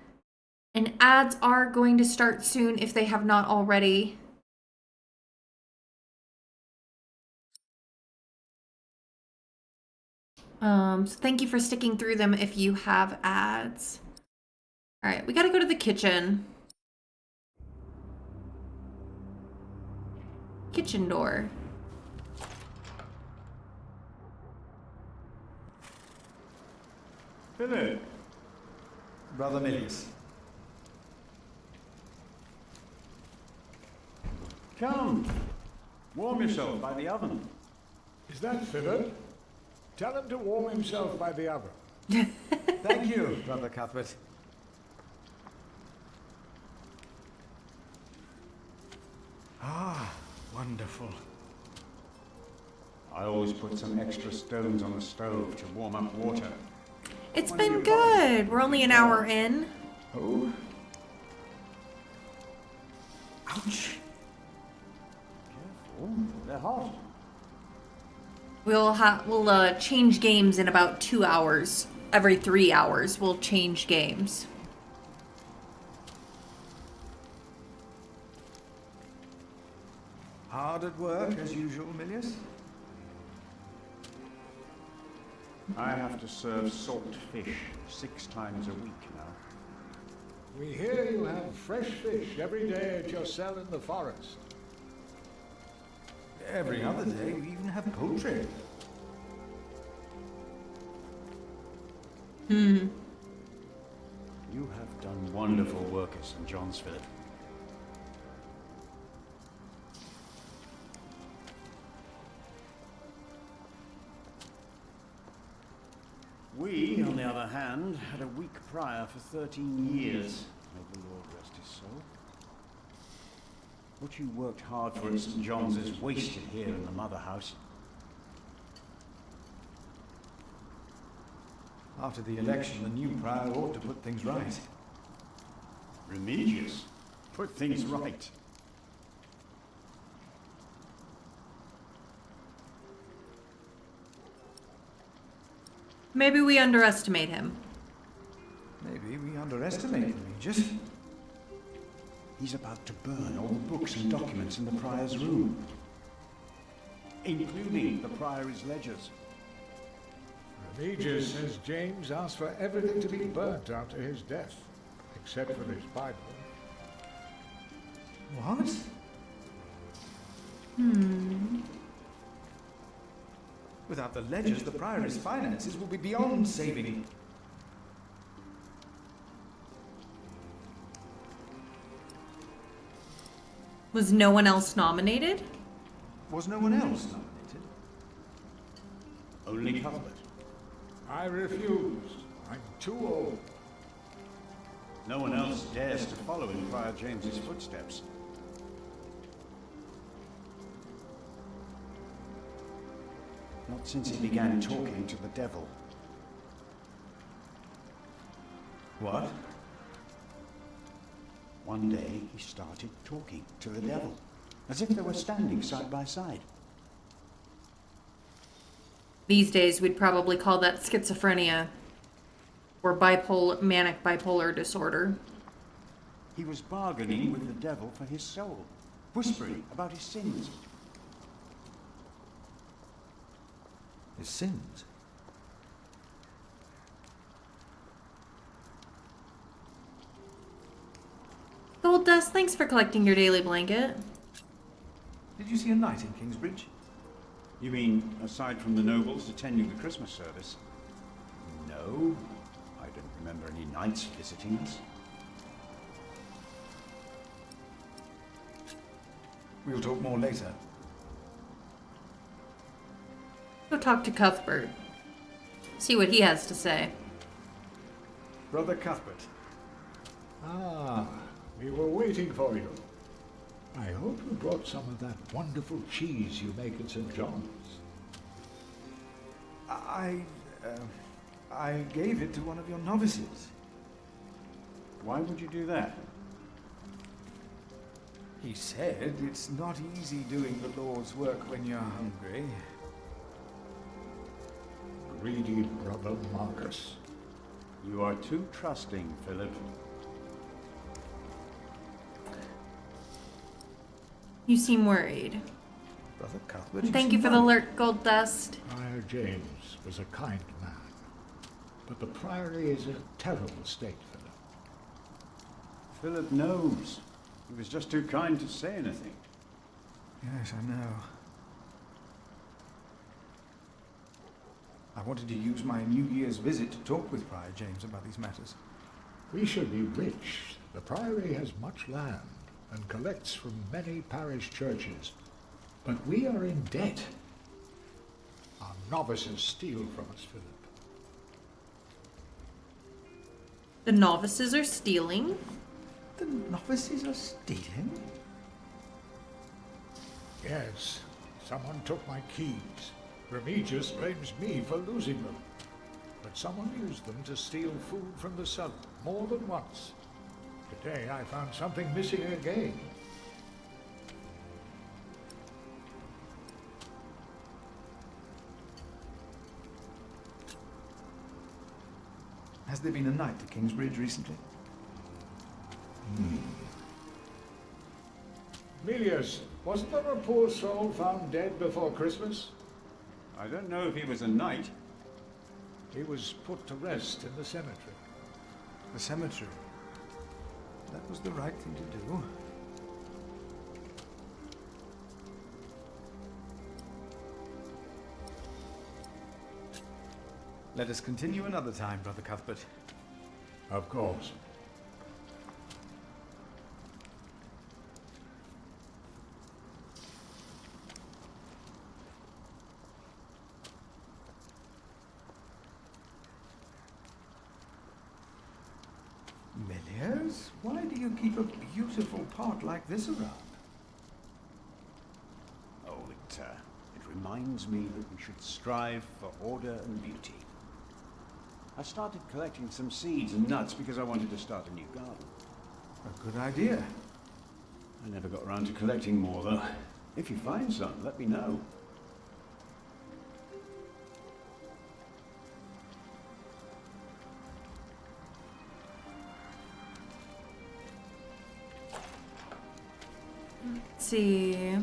ads are going to start soon if they have not already. So thank you for sticking through them if you have ads. All right, we got to go to the kitchen. Kitchen door. Philip. Brother Milius. Come. Warm yourself by the oven. Is that Philip? Tell him to warm himself by the oven. Thank you, Brother Cuthbert. Ah, wonderful. I always put some extra stones on the stove to warm up water. It's been good. We're only an hour in. Oh. Ouch. Careful, they're hot. We'll change games in about 2 hours. Every 3 hours, we'll change games. Hard at work, as usual, Milius? I have to serve salt fish 6 times a week now. We hear you have fresh fish every day at your cell in the forest. Every other day, we even have poultry. You have done wonderful work at St. John's, Philip. We, on the other hand, had a weak prior for 13 years. May the Lord rest his soul. What you worked hard for at St. John's is wasted here in the mother house. After the election, the new prior ought to put things right. Remigius, put things right. Maybe we underestimate him. Maybe we underestimate Regis. He's about to burn all the books and documents in the prior's room, including the priory's ledgers. Remigius says James asked for everything to be burnt after his death, except for his Bible. What? Without the ledgers, the priory's finances will be beyond saving. Was no one else nominated? Was no one else nominated? Only Cuthbert. I refused. I'm too old. No one else dares to follow in Prior James's footsteps. Not since he began talking to the devil. What? One day he started talking to the devil, as if they were standing side by side. These days, we'd probably call that schizophrenia or manic bipolar disorder. He was bargaining with the devil for his soul, whispering about his sins. His sins? Gold Dust, thanks for collecting your daily blanket. Did you see a knight in Kingsbridge? You mean, aside from the nobles attending the Christmas service? No, I don't remember any knights visiting us. We'll talk more later. Go talk to Cuthbert. See what he has to say. Brother Cuthbert. Ah, we were waiting for you. I hope you brought some of that wonderful cheese you make at St. John's. I gave it to one of your novices. Why would you do that? He said it's not easy doing the Lord's work when you're hungry. Greedy brother Marcus. You are too trusting, Philip. You seem worried. Brother Cuthbert, Thank you for the alert, Gold Dust. Friar James was a kind man, but the priory is a terrible state, Philip. Philip knows. He was just too kind to say anything. Yes, I know. I wanted to use my New Year's visit to talk with Prior James about these matters. We should be rich. The priory has much land and collects from many parish churches. But we are in debt. Our novices steal from us, Philip. The novices are stealing? The novices are stealing? Yes, someone took my keys. Remigius blames me for losing them. But someone used them to steal food from the cellar more than once. Today I found something missing again. Has there been a night to Kingsbridge recently? Milius, wasn't there a poor soul found dead before Christmas? I don't know if he was a knight. He was put to rest in the cemetery. The cemetery? That was the right thing to do. Let us continue another time, Brother Cuthbert. Of course. Milius, why do you keep a beautiful pot like this around? Oh, it reminds me that we should strive for order and beauty. I started collecting some seeds and nuts because I wanted to start a new garden. A good idea. I never got around to collecting more, though. If you find some, let me know. Let's see.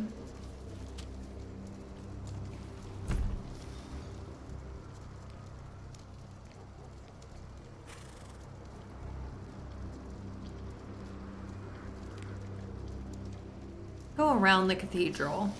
Go around the cathedral.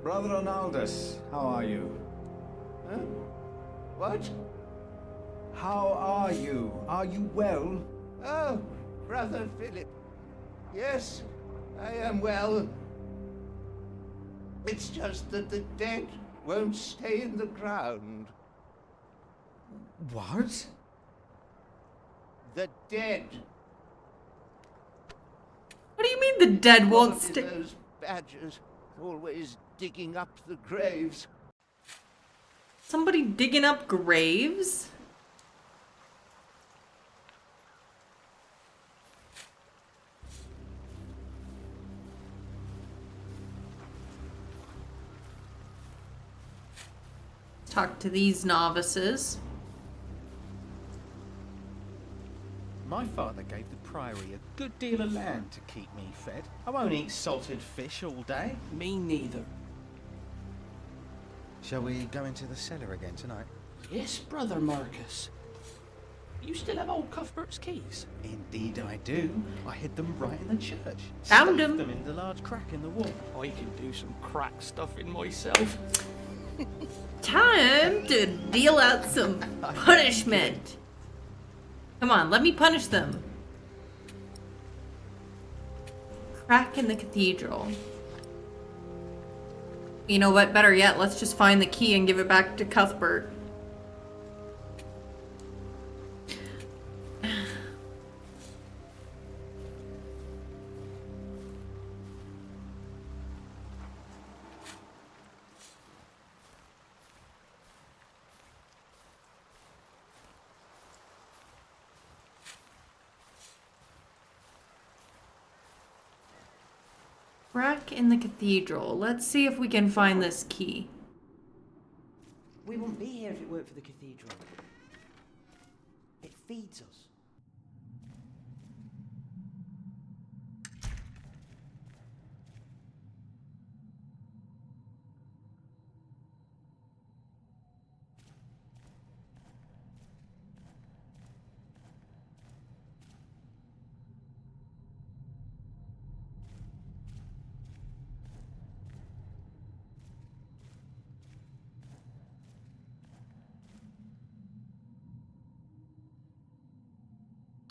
Brother Ronaldus, how are you? Huh? What? How are you? Are you well? Oh, Brother Philip. Yes, I am well. It's just that the debt won't stay in the ground. What? The dead. What do you mean the dead won't Probably stay? those badgers always digging up the graves. Somebody digging up graves? Talk to these novices. My father gave the priory a good deal of land to keep me fed. I won't eat salted fish all day. Me neither. Shall we go into the cellar again tonight? Yes, Brother Marcus. You still have old Cuthbert's keys? Indeed I do. I hid them right in the church. Found Stuffed them. them in the large crack in the wall. I can do some crack stuffing myself. Time to deal out some punishment. Come on, let me punish them. Crack in the cathedral. You know what? Better yet, let's just find the key and give it back to Cuthbert. Crack in the cathedral. Let's see if we can find this key. We wouldn't be here if it weren't for the cathedral. It feeds us.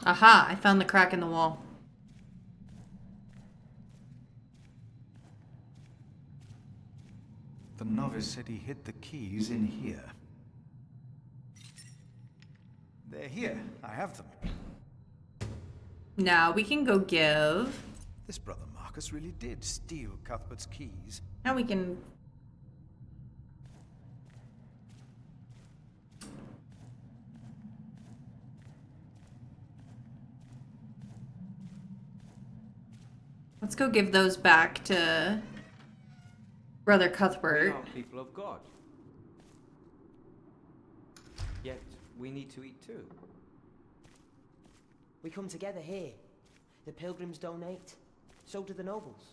Aha, I found the crack in the wall. The novice said he hid the keys in here. They're here. I have them. Now we can go give. This brother Marcus really did steal Cuthbert's keys. Now we can. Let's go give those back to Brother We Cuthbert. are people of God. Yet we need to eat too. We come together here. The pilgrims donate. So do the nobles.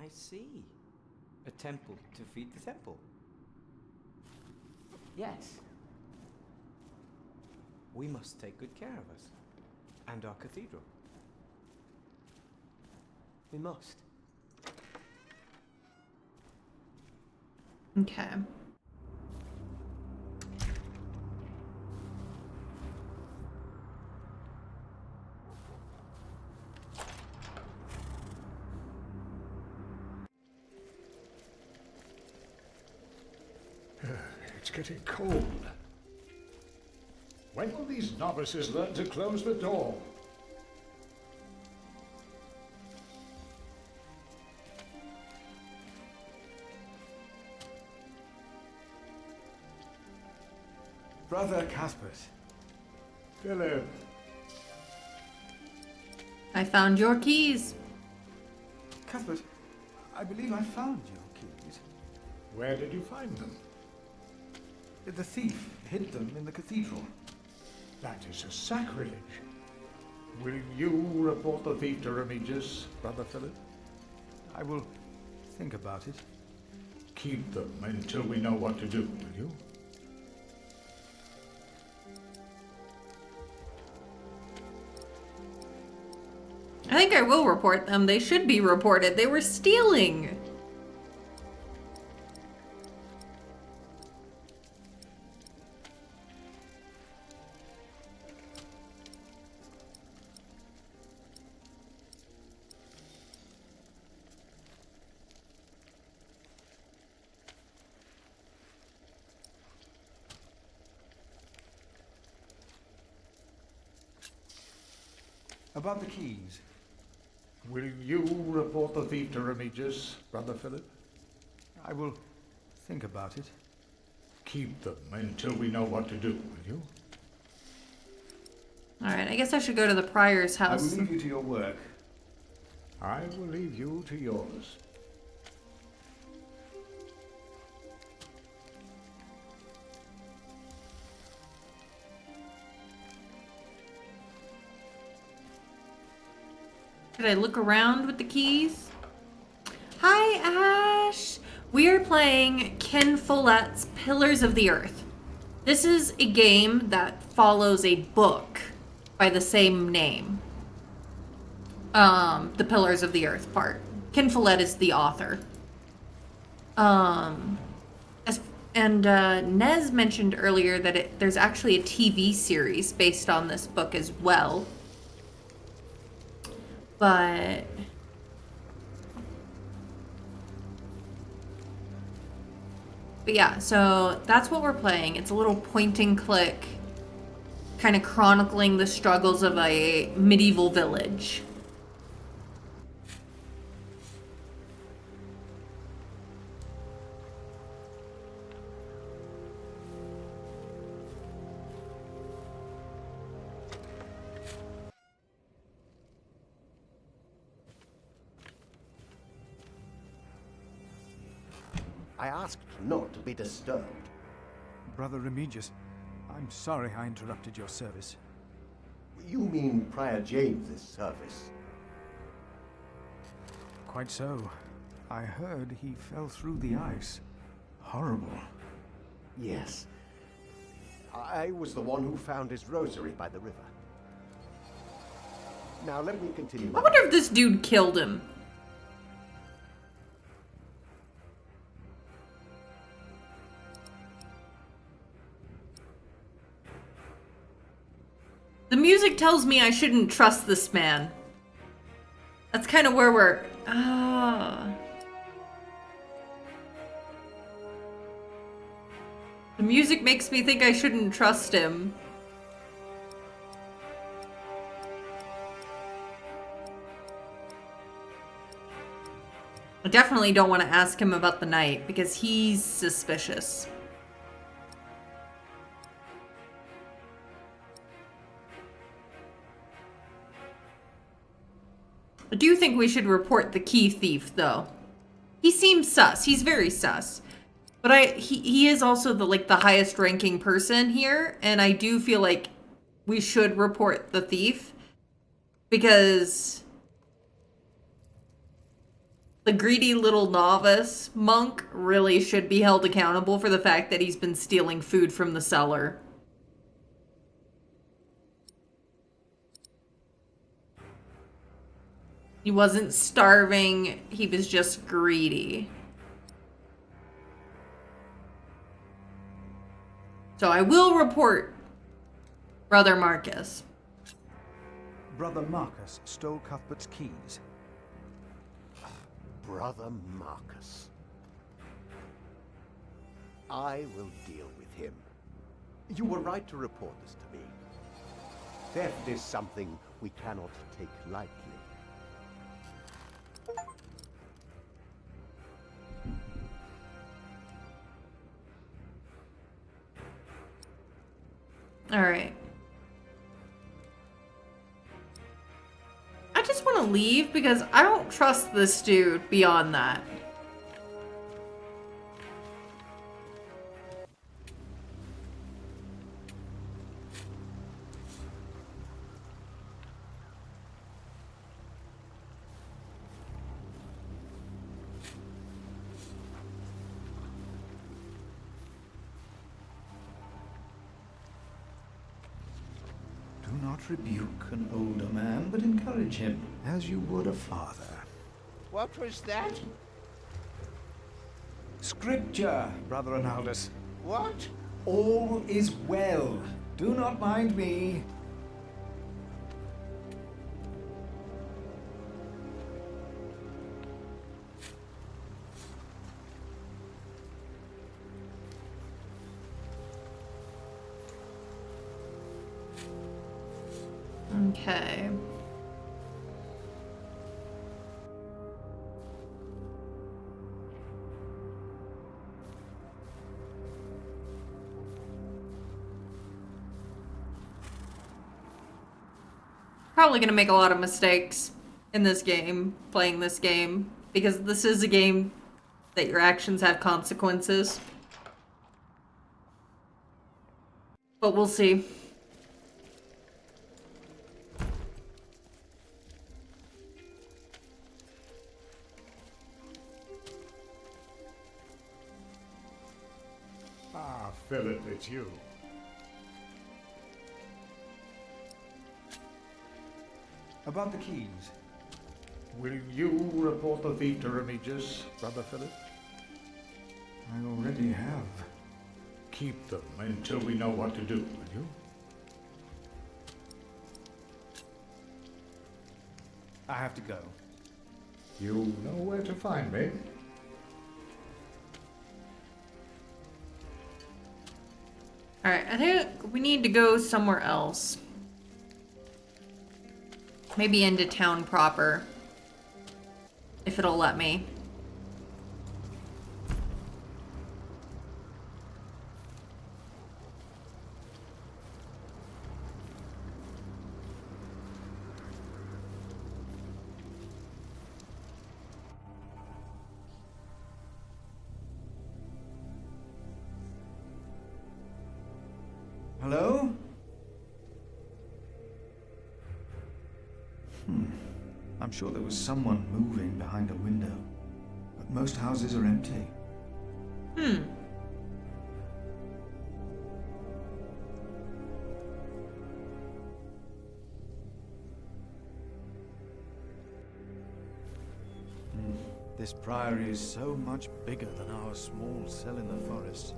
I see. A temple to feed the temple. Yes. We must take good care of us. And our cathedral. We must. Okay. It's getting cold. When will these novices learn to close the door? Brother Cuthbert. Philip. I found your keys. Cuthbert, I believe I found your keys. Where did you find them? The thief hid them in the cathedral. That is a sacrilege. Will you report the thief to Remigius, Brother Philip? I will think about it. Keep them until we know what to do, will you? I think I will report them. They should be reported. They were stealing. About the keys. Will you report the thief to Remigius, Brother Philip? I will think about it. Keep them until we know what to do, will you? Alright, I guess I should go to the prior's I will house. leave you to your work. I will leave you to yours. Should I look around with the keys? Hi, Ash! We are playing Ken Follett's Pillars of the Earth. This is a game that follows a book by the same name. The Pillars of the Earth part. Ken Follett is the author. Nez mentioned earlier that there's actually a TV series based on this book as well. But yeah, so that's what we're playing. It's a little point and click, kind of chronicling the struggles of a medieval village. I asked not to be disturbed. Brother Remigius, I'm sorry I interrupted your service. You mean Prior James's service? Quite so. I heard he fell through the ice. Horrible. Yes. I was the one who found his rosary by the river. Now let me continue. I wonder if this dude killed him. The music tells me I shouldn't trust this man. That's kind of where we're... The music makes me think I shouldn't trust him. I definitely don't want to ask him about the night because he's suspicious. I do think we should report the key thief, though. He seems sus. He's very sus. But he is also the highest ranking person here, and I do feel like we should report the thief because the greedy little novice monk really should be held accountable for the fact that he's been stealing food from the cellar. He wasn't starving, he was just greedy. So I will report Brother Marcus. Brother Marcus stole Cuthbert's keys. Brother Marcus. I will deal with him. You were right to report this to me. Theft is something we cannot take lightly. All right. I just want to leave because I don't trust this dude beyond that. Do not rebuke an older man, but encourage him, as you would a father. What was that? Scripture, Brother Arnaldus. What? All is well. Do not mind me. Okay. probably going to make a lot of mistakes in this game, playing this game, because this is a game that your actions have consequences. But we'll see. Ah, Philip, it's you. About the keys. Will you report the thief to Remigius, Brother Philip? I already have. Keep them until we know what to do, will you? I have to go. You know where to find me. Alright, I think we need to go somewhere else. Maybe into town proper. If it'll let me. Hello? I'm sure there was someone moving behind a window, but most houses are empty. This priory is so much bigger than our small cell in the forest.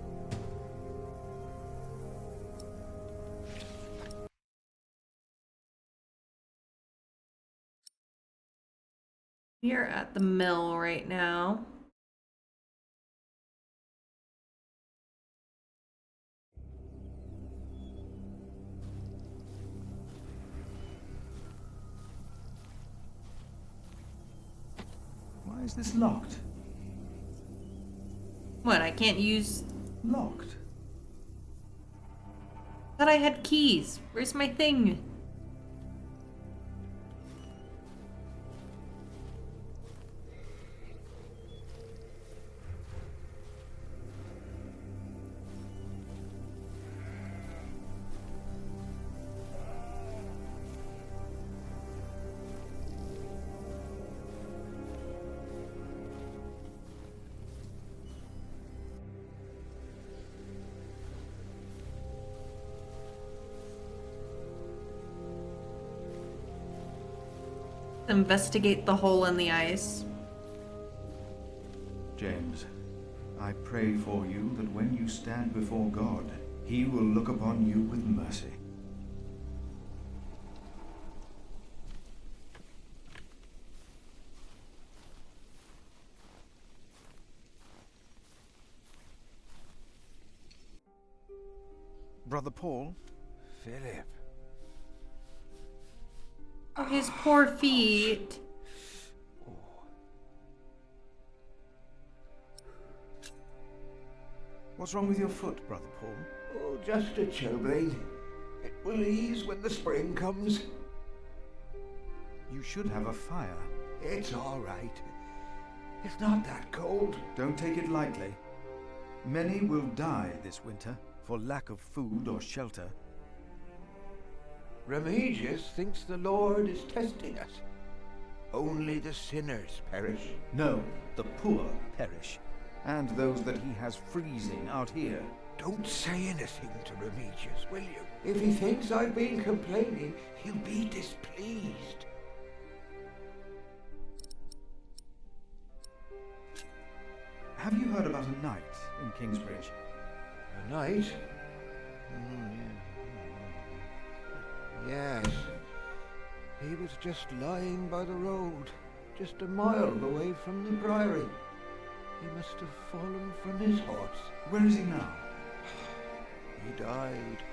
We're at the mill right now. Why is this locked? What, I can't use... Locked? Thought I had keys. Where's my thing? Investigate the hole in the ice. James, I pray for you that when you stand before God, He will look upon you with mercy. Brother Paul? Philip. Oh, his poor feet. What's wrong with your foot, Brother Paul? Oh, just a chilblain. It will ease when the spring comes. You should have a fire. It's all right. It's not that cold. Don't take it lightly. Many will die this winter for lack of food or shelter. Remigius thinks the Lord is testing us. Only the sinners perish. No, the poor perish. And those that he has freezing out here. Don't say anything to Remigius, will you? If he thinks I've been complaining, he'll be displeased. Have you heard about a knight in Kingsbridge? A knight? Yes. He was just lying by the road, just a mile away from the priory. He must have fallen from his horse. Where is he now? He died.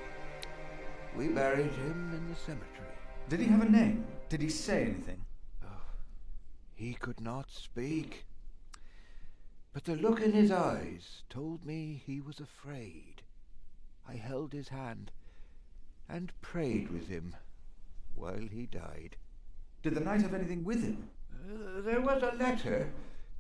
We buried him in the cemetery. Did he have a name? Did he say anything? Oh, he could not speak. But the look in his eyes told me he was afraid. I held his hand and prayed with him. while he died. Did the knight have anything with him? There was a letter.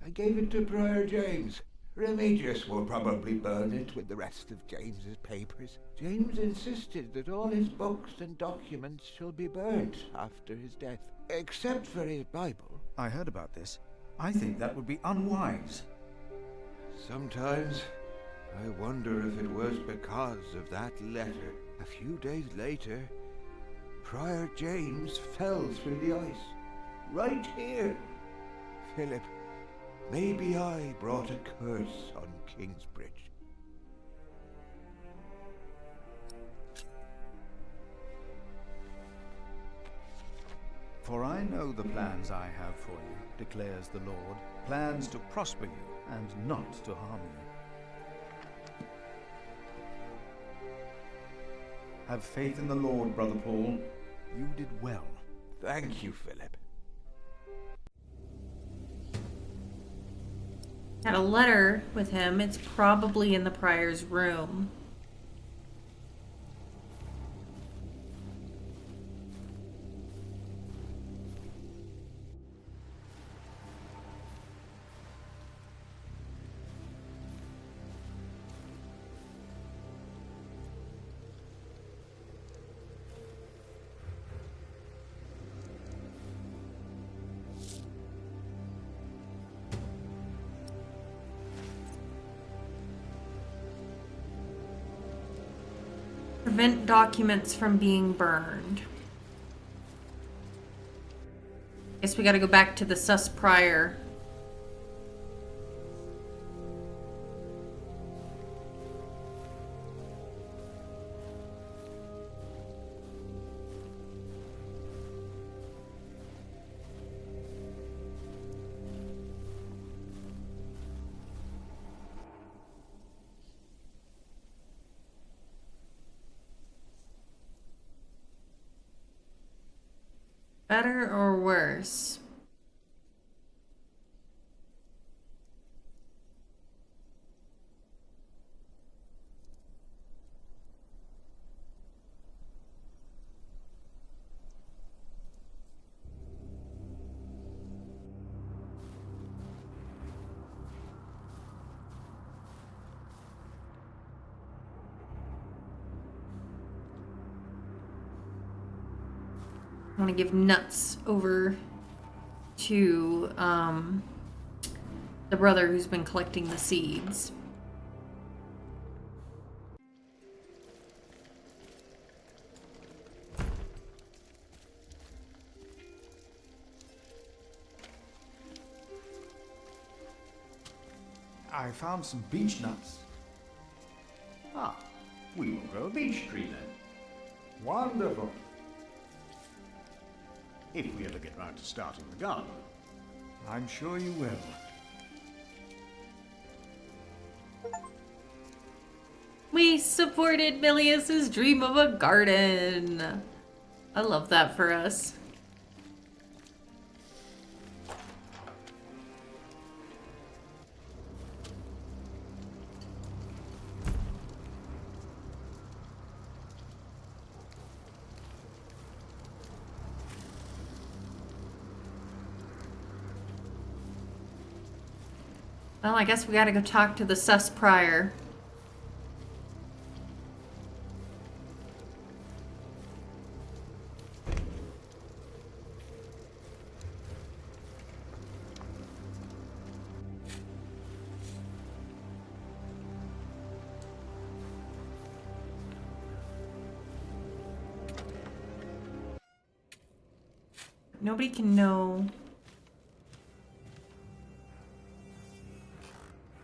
I gave it to Prior James. Remigius will probably burn it with the rest of James's papers. James insisted that all his books and documents shall be burnt after his death, except for his Bible. I heard about this. I think that would be unwise. Sometimes I wonder if it was because of that letter. A few days later, Prior James fell through the ice. Right here. Philip, maybe I brought a curse on Kingsbridge. For I know the plans I have for you, declares the Lord. Plans to prosper you and not to harm you. Have faith in the Lord, Brother Paul. You did well. Thank you, Philip. Had a letter with him. It's probably in the prior's room. Prevent documents from being burned. Guess we gotta go back to the sus prior. Better or worse? I want to give nuts over to the brother who's been collecting the seeds. I found some beech nuts. Ah, we will grow a beech tree then. Wonderful. If we ever get round to starting the garden. I'm sure you will. We supported Milius's dream of a garden. I love that for us. Well, I guess we gotta go talk to the sus prior. Nobody can know.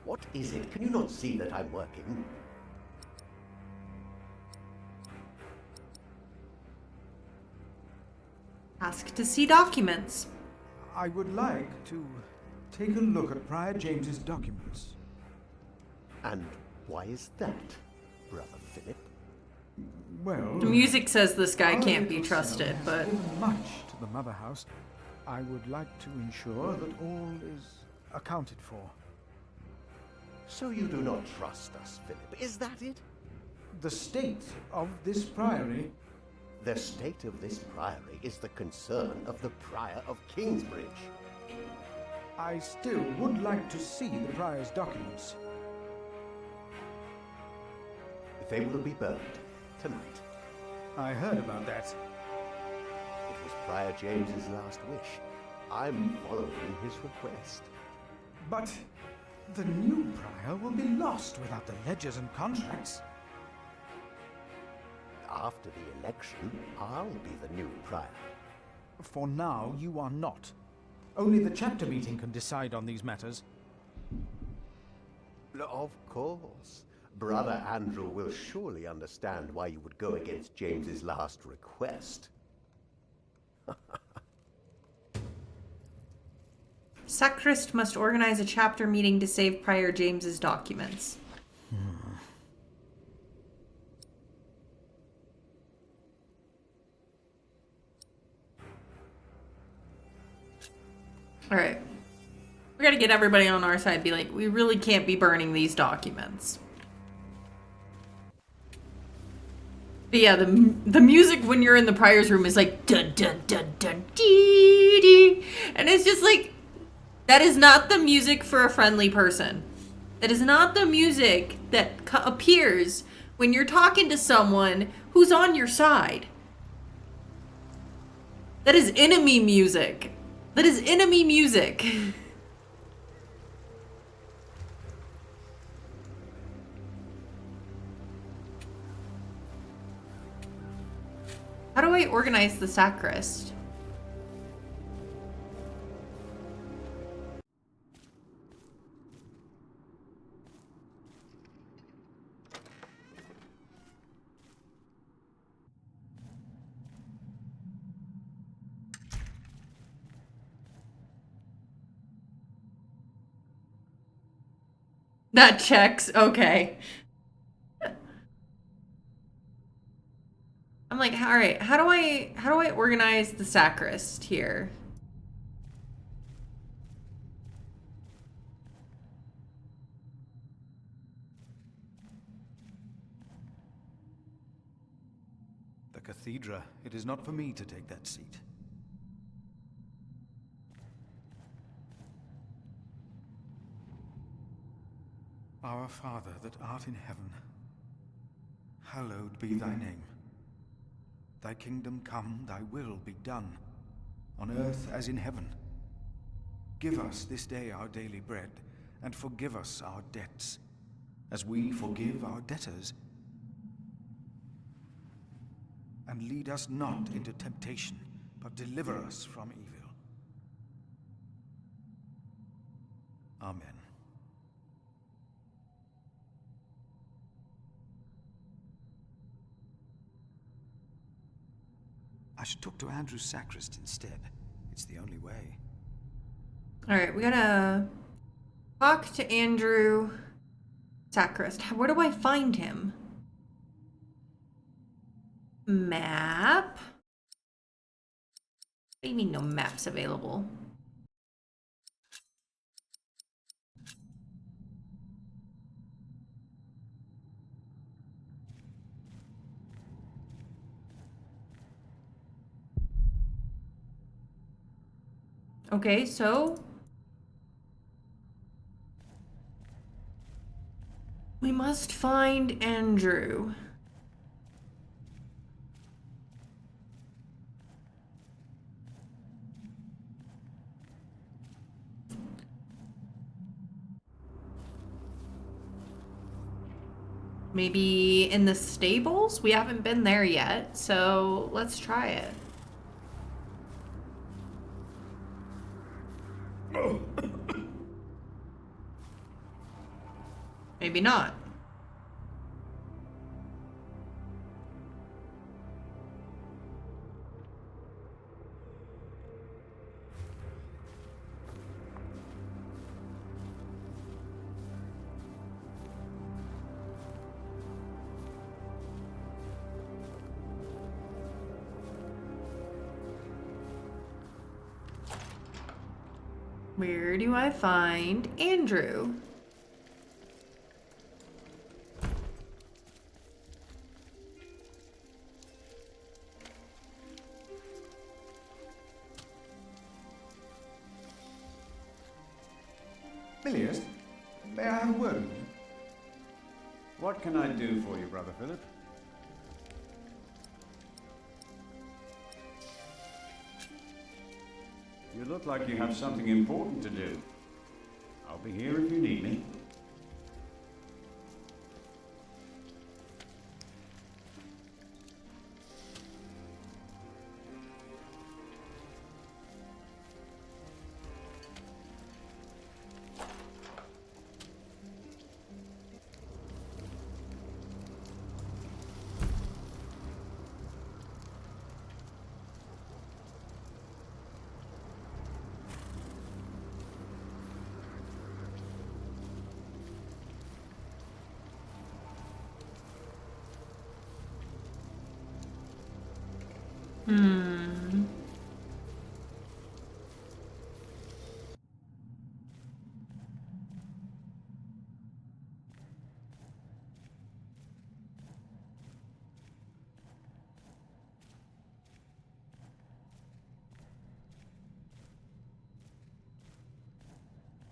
What is it? Can you not see that I'm working? Ask to see documents. I would like to take a look at Prior James's documents. And why is that, Brother Philip? Well, The music says this guy our can't be little trusted, cell has but given much to the Mother House. I would like to ensure that all is accounted for. So you do not trust us, Philip, is that it? The state of this priory The state of this priory is the concern of the Prior of Kingsbridge. I still would like to see the Prior's documents. They will be burned tonight. I heard about that. It was Prior James's last wish. I'm following his request. But the new Prior will be lost without the ledgers and contracts. After the election, I'll be the new Prior. For now, you are not. Only the chapter meeting can decide on these matters. Of course. Brother Andrew will surely understand why you would go against James's last request. Sacrist must organize a chapter meeting to save Prior James's documents. Alright. We gotta get everybody on our side, be like, we really can't be burning these documents. But yeah, the music when you're in the Prior's room is like dun dun dun dun dee dee. And it's just like, that is not the music for a friendly person. That is not the music that appears when you're talking to someone who's on your side. That is enemy music. That is enemy music. How do I organize the sacrist? That checks. Okay. I'm like, all right, how do I organize the sacrist here? The cathedra. It is not for me to take that seat. Our Father that art in heaven, hallowed be thy name. Thy kingdom come, thy will be done, on earth as in heaven. Give us this day our daily bread, and forgive us our debts, as we forgive our debtors. And lead us not into temptation, but deliver us from evil. Amen. I should talk to Andrew Sacrist instead. It's the only way. Alright, we gotta talk to Andrew Sacrist. Where do I find him? Map? What do you mean no maps available? Okay, so we must find Andrew. Maybe in the stables? We haven't been there yet, so let's try it. Maybe not. Where do I find Andrew? Milius, may I have a word with you? What can I do for you, Brother Philip? You look like you have something important to do. I'll be here if you need me.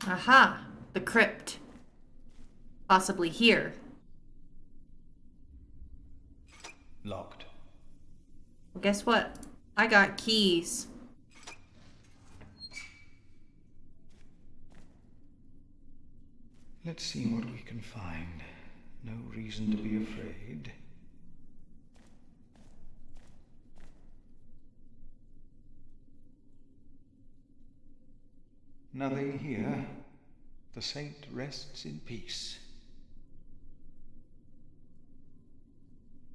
Aha! The crypt. Possibly here. Locked. Well, guess what? I got keys. Let's see what we can find. No reason to be afraid. Nothing here. The saint rests in peace.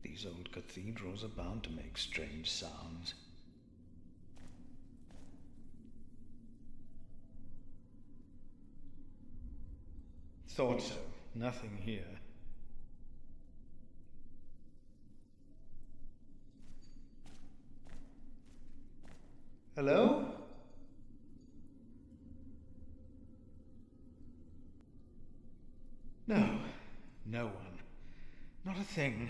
These old cathedrals are bound to make strange sounds. Thought so. Nothing here. Hello? No. No one. Not a thing.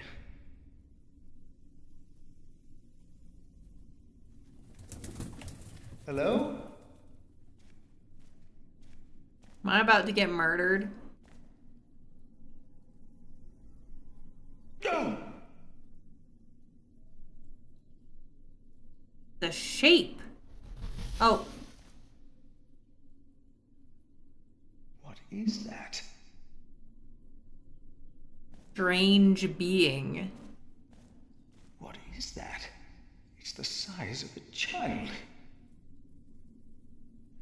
Hello? Am I about to get murdered? Go! The shape. Oh. What is that? Strange being. What is that? It's the size of a child.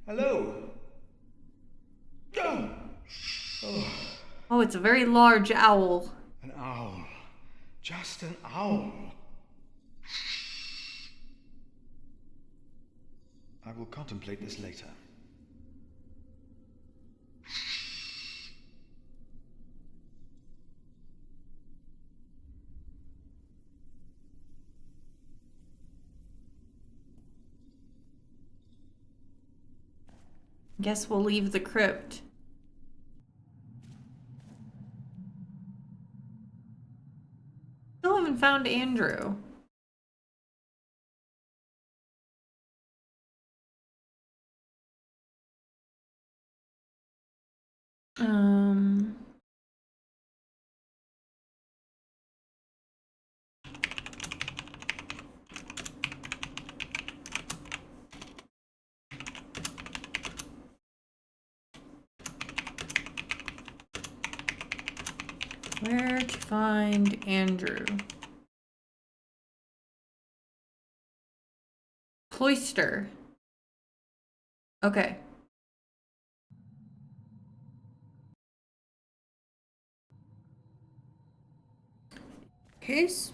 Hello? Go! Oh. Oh, it's a very large owl. An owl. Just an owl. I will contemplate this later. Guess we'll leave the crypt. Still haven't found Andrew. Where to find Andrew? Cloister. Okay. Case.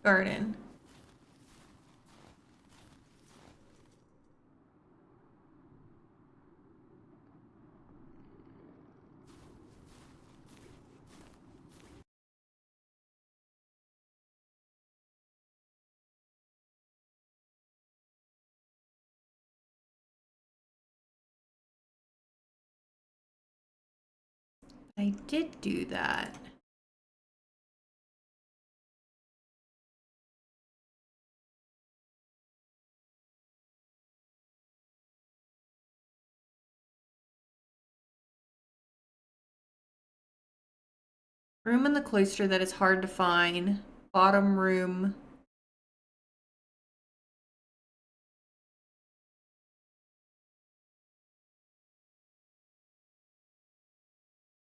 Garden. I did do that. Room in the cloister that is hard to find. Bottom room.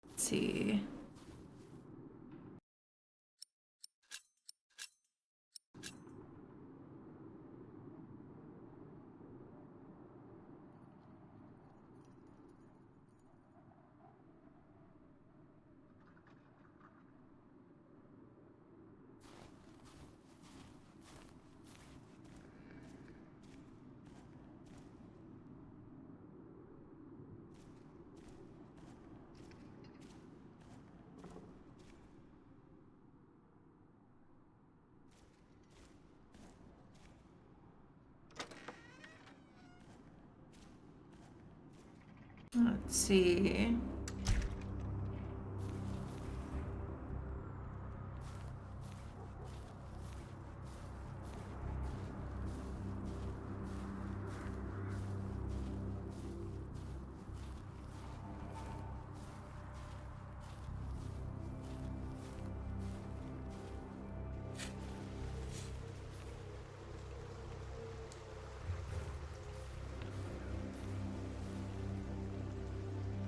Let's see. Let's see.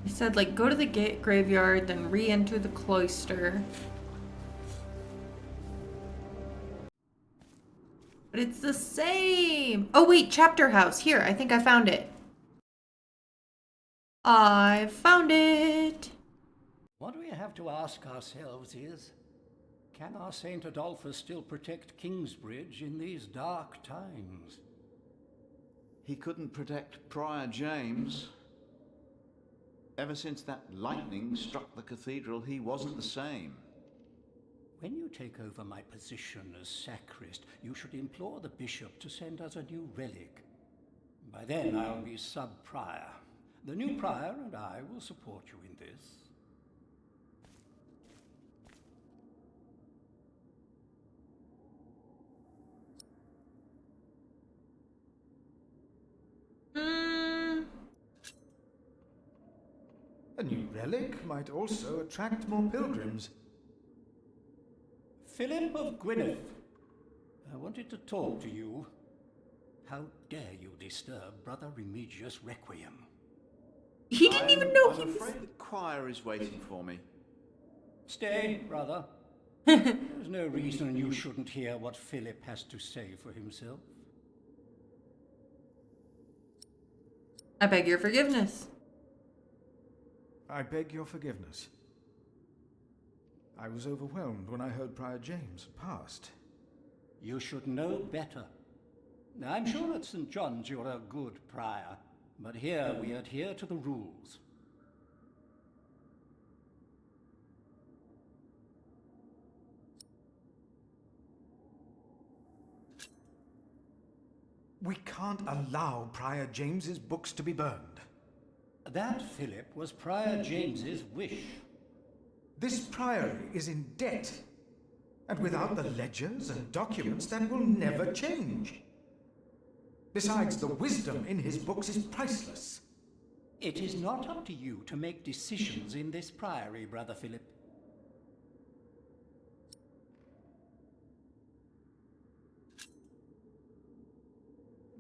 He said, like, go to the graveyard, then re-enter the cloister. But it's the same. Oh, wait, chapter house. Here, I think I found it. I found it. What we have to ask ourselves is, can our Saint Adolphus still protect Kingsbridge in these dark times? He couldn't protect Prior James. Ever since that lightning struck the cathedral, he wasn't the same. When you take over my position as sacrist, you should implore the bishop to send us a new relic. By then I'll be sub-prior. The new prior and I will support you in this. A new relic might also attract more pilgrims. Philip of Gwynedd, I wanted to talk to you. How dare you disturb Brother Remigius' requiem? He didn't even know I'm afraid the choir is waiting for me. Stay, brother. There's no reason you shouldn't hear what Philip has to say for himself. I beg your forgiveness. I beg your forgiveness. I was overwhelmed when I heard Prior James passed. You should know better. I'm sure at St. John's you're a good prior, but here we adhere to the rules. We can't allow Prior James's books to be burned. That, Philip, was Prior James's wish. This priory is in debt. And without the ledgers and documents, that will never change. Besides, the wisdom in his books is priceless. It is not up to you to make decisions in this priory, Brother Philip.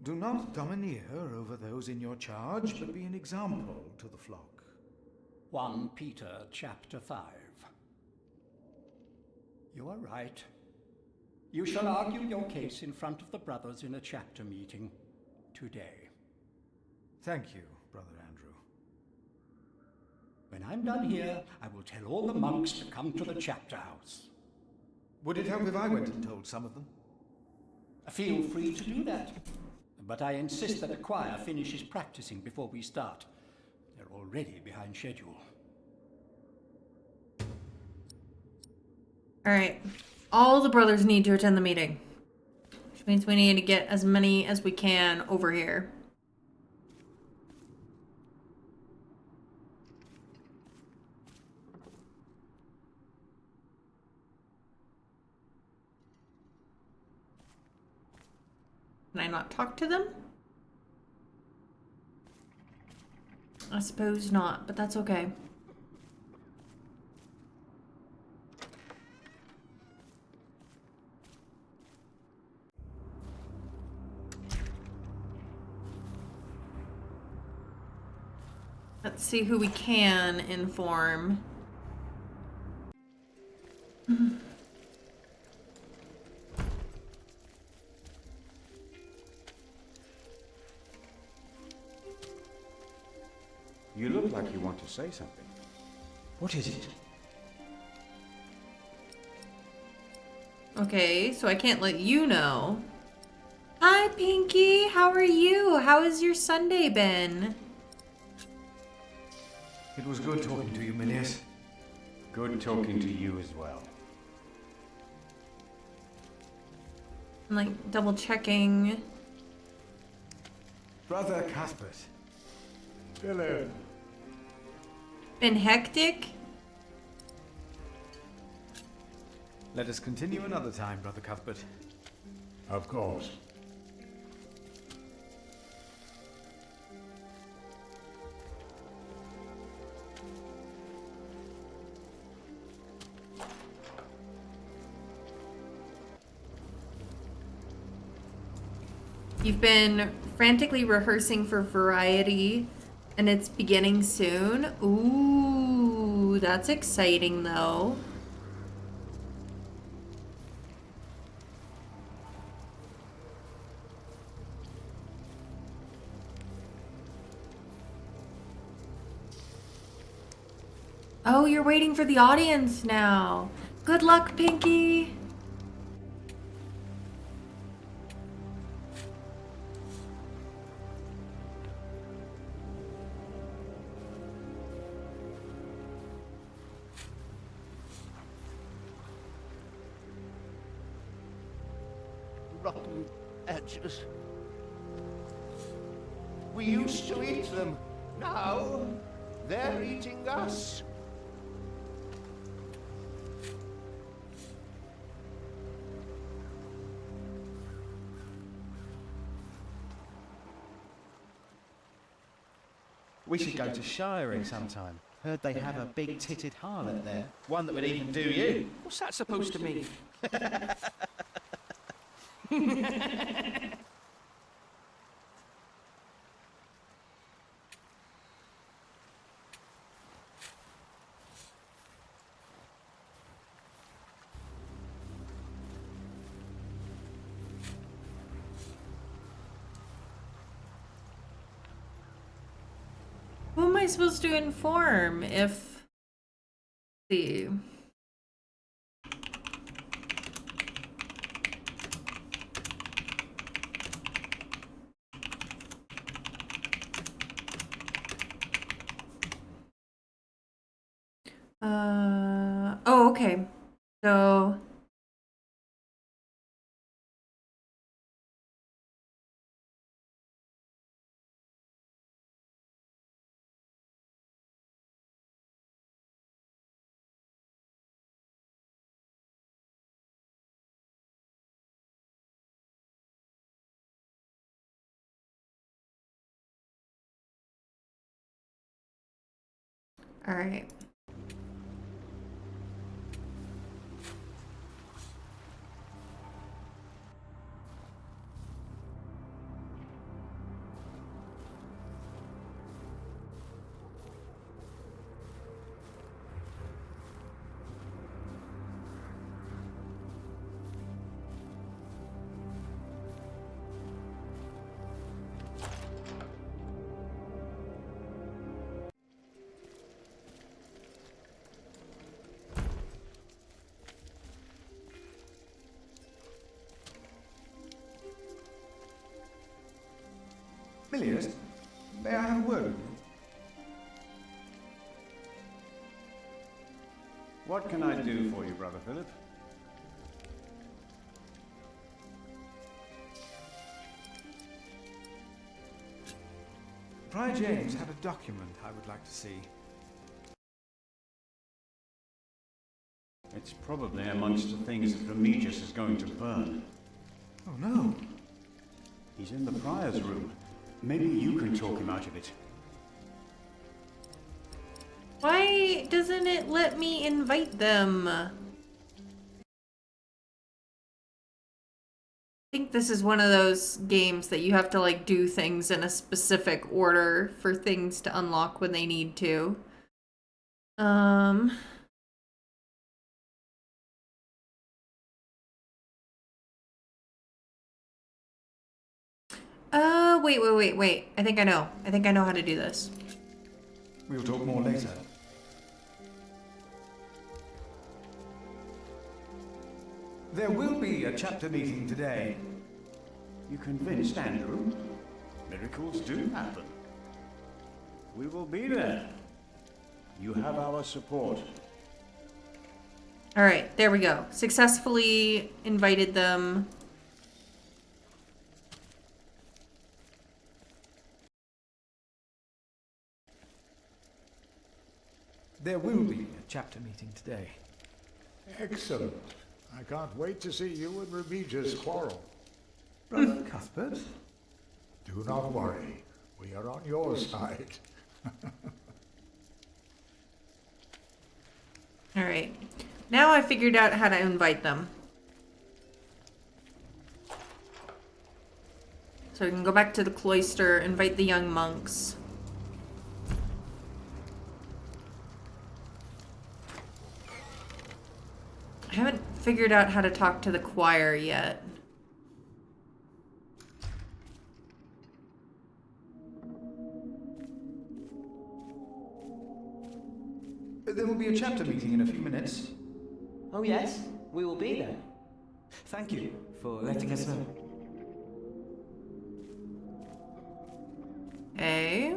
Do not domineer over those in your charge, but be an example to the flock. 1 Peter chapter 5. You are right. You shall argue your case in front of the brothers in a chapter meeting today. Thank you, Brother Andrew. When I'm done here, I will tell all the monks to come to the chapter house. Would it help if I went and told some of them? Feel free to do that. But I insist that the choir finishes practicing before we start. They're already behind schedule. All right. All the brothers need to attend the meeting. Which means we need to get as many as we can over here. Can I not talk to them? I suppose not, but that's okay. Let's see who we can inform. You look like you want to say something. What is it? Okay, so I can't let you know. Hi, Pinky. How are you? How has your Sunday been? It was good talking to you, Milius. Good talking to you as well. I'm like double checking. Brother Cuthbert. Philip. Been hectic? Let us continue another time, Brother Cuthbert. Of course. You've been frantically rehearsing for Variety, and it's beginning soon. Ooh, that's exciting though. Oh, you're waiting for the audience now. Good luck, Pinky. Rotten edges. We used to eat them. Now, they're eating us. We should go to Shirey sometime. Heard they have a big-titted harlot there. One that would even do you. What's that supposed to mean? Who am I supposed to inform if... Let's see. Oh, okay. So... All right. Milius, may I have a word with you? What can I do for you, Brother Philip? Prior James had a document I would like to see. It's probably amongst the things that Remigius is going to burn. Oh no. He's in the prior's room. Maybe you can talk him out of it. Why doesn't it let me invite them? I think this is one of those games that you have to like do things in a specific order for things to unlock when they need to. Wait. I think I know. I think I know how to do this. We'll talk more later. There will be a chapter meeting today. You convinced Andrew? Miracles do happen. We will be there. You have our support. All right, there we go. Successfully invited them. There will be a chapter meeting today. Excellent. I can't wait to see you and Remigius quarrel. Brother Cuthbert? Do not worry. We are on your side. All right. Now I figured out how to invite them. So we can go back to the cloister, invite the young monks. I haven't figured out how to talk to the choir yet. There will be a chapter meeting in a few minutes. Oh yes, we will be there. Thank you for letting us know. Okay.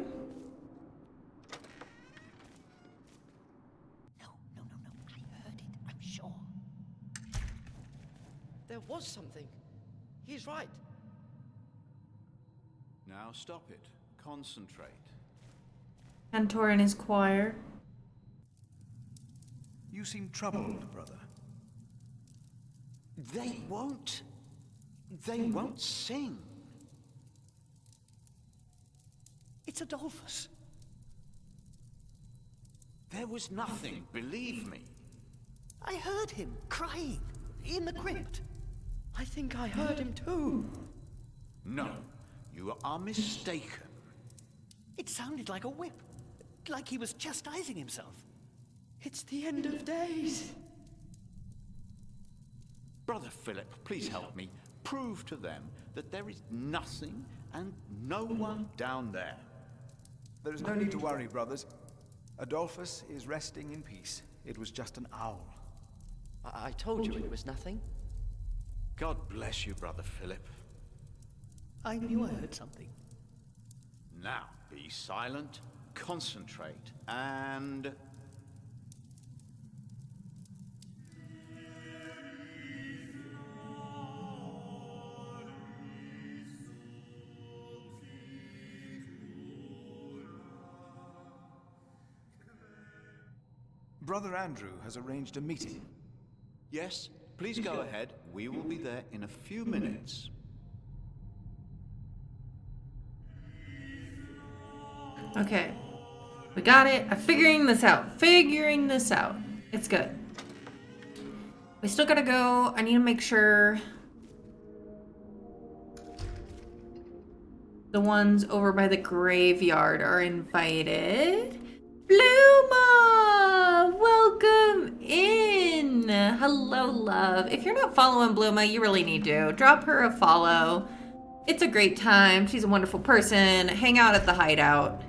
There was something. He's right. Now stop it. Concentrate. Cantor and his choir. You seem troubled, brother. They won't sing. It's Adolphus. There was nothing, believe me. I heard him crying in the crypt. I think I heard him too. No, you are mistaken. It sounded like a whip, like he was chastising himself. It's the end of days. Brother Philip, please help me. Prove to them that there is nothing and no one down there. There is no need to worry, brothers. Adolphus is resting in peace. It was just an owl. I told you it was nothing. God bless you, Brother Philip. I knew I heard something. Now, be silent, concentrate, and... Brother Andrew has arranged a meeting. Yes, please go ahead. We will be there in a few minutes. Okay. We got it. I'm figuring this out. It's good. We still gotta go. I need to make sure the ones over by the graveyard are invited. Bluma! Welcome in! Hello, love. If you're not following Bluma, you really need to. Drop her a follow. It's a great time. She's a wonderful person. Hang out at the hideout.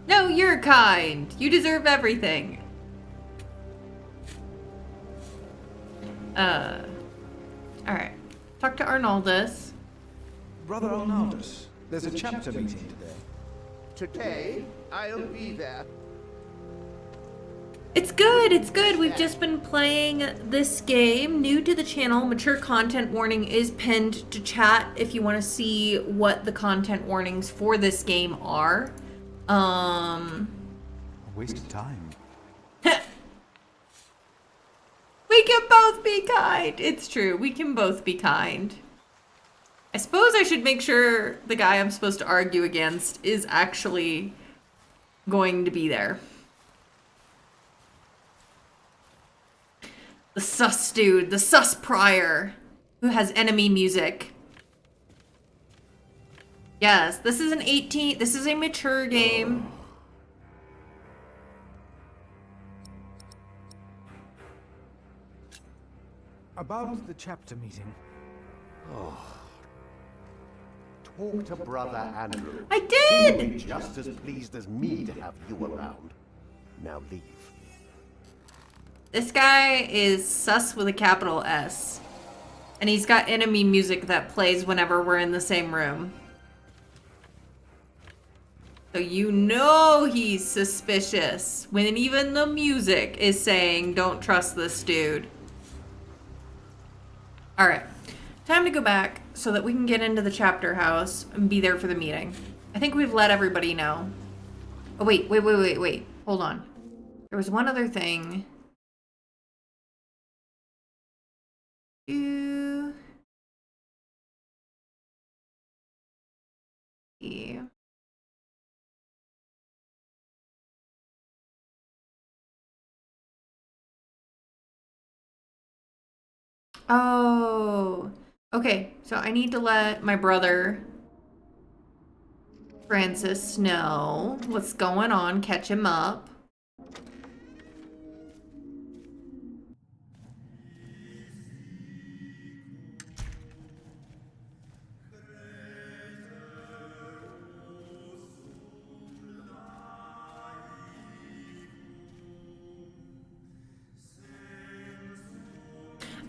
No, you're kind. You deserve everything. Alright. Talk to Arnoldus. Brother Arnoldus, There's a chapter meeting today. Today, I'll be there. It's good, it's good. We've just been playing this game. New to the channel, mature content warning is pinned to chat if you want to see what the content warnings for this game are. A waste of time. We can both be kind. It's true, we can both be kind. I suppose I should make sure the guy I'm supposed to argue against is actually going to be there. The sus dude, the sus prior, who has enemy music. Yes, this is this is a mature game. About the chapter meeting. Oh. Talk to Brother Andrew. I did! He'll be just as pleased as me to have you around. Now leave. This guy is sus with a capital S. And he's got enemy music that plays whenever we're in the same room. So you know he's suspicious when even the music is saying, don't trust this dude. Alright, time to go back so that we can get into the chapter house and be there for the meeting. I think we've let everybody know. Oh, wait. Hold on. There was one other thing. Yeah. Oh, okay. So I need to let my brother Francis know what's going on, catch him up.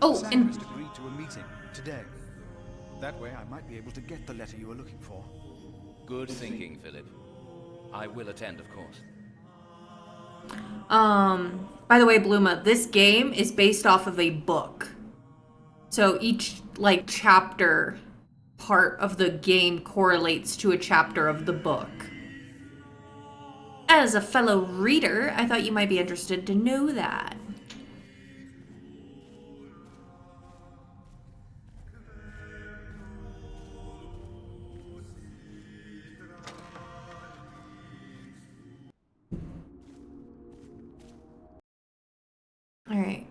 Oh, and Sacrist agreed to a meeting today. That way I might be able to get the letter you were looking for. Good thinking, Philip. I will attend, of course. By the way, Bluma, this game is based off of a book. So each, like, chapter part of the game correlates to a chapter of the book. As a fellow reader, I thought you might be interested to know that. All right.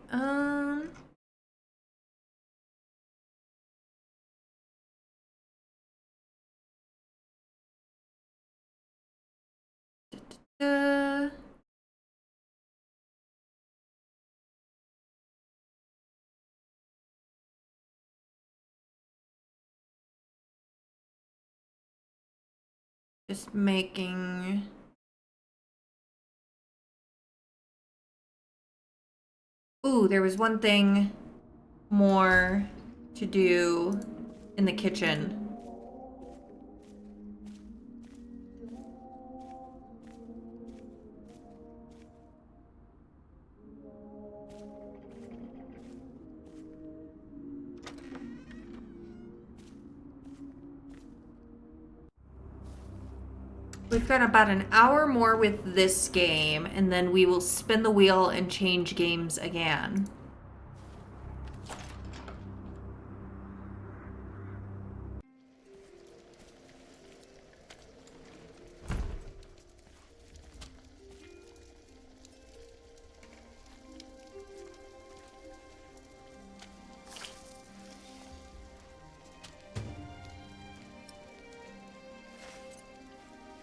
Just making... Ooh, there was one thing more to do in the kitchen. We've got about an hour more with this game, and then we will spin the wheel and change games again.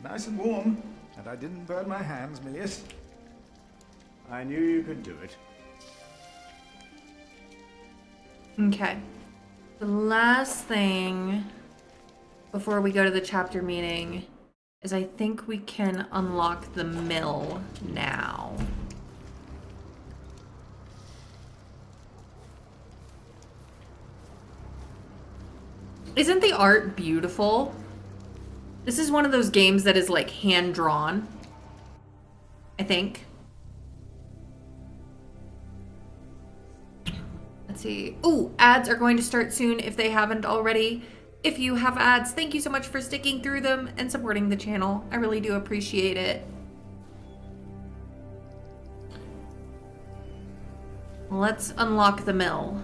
Nice and warm, and I didn't burn my hands, Milius. I knew you could do it. Okay. The last thing before we go to the chapter meeting is I think we can unlock the mill now. Isn't the art beautiful? This is one of those games that is like hand-drawn, I think. Let's see. Oh, ads are going to start soon if they haven't already. If you have ads, thank you so much for sticking through them and supporting the channel. I really do appreciate it. Let's unlock the mill.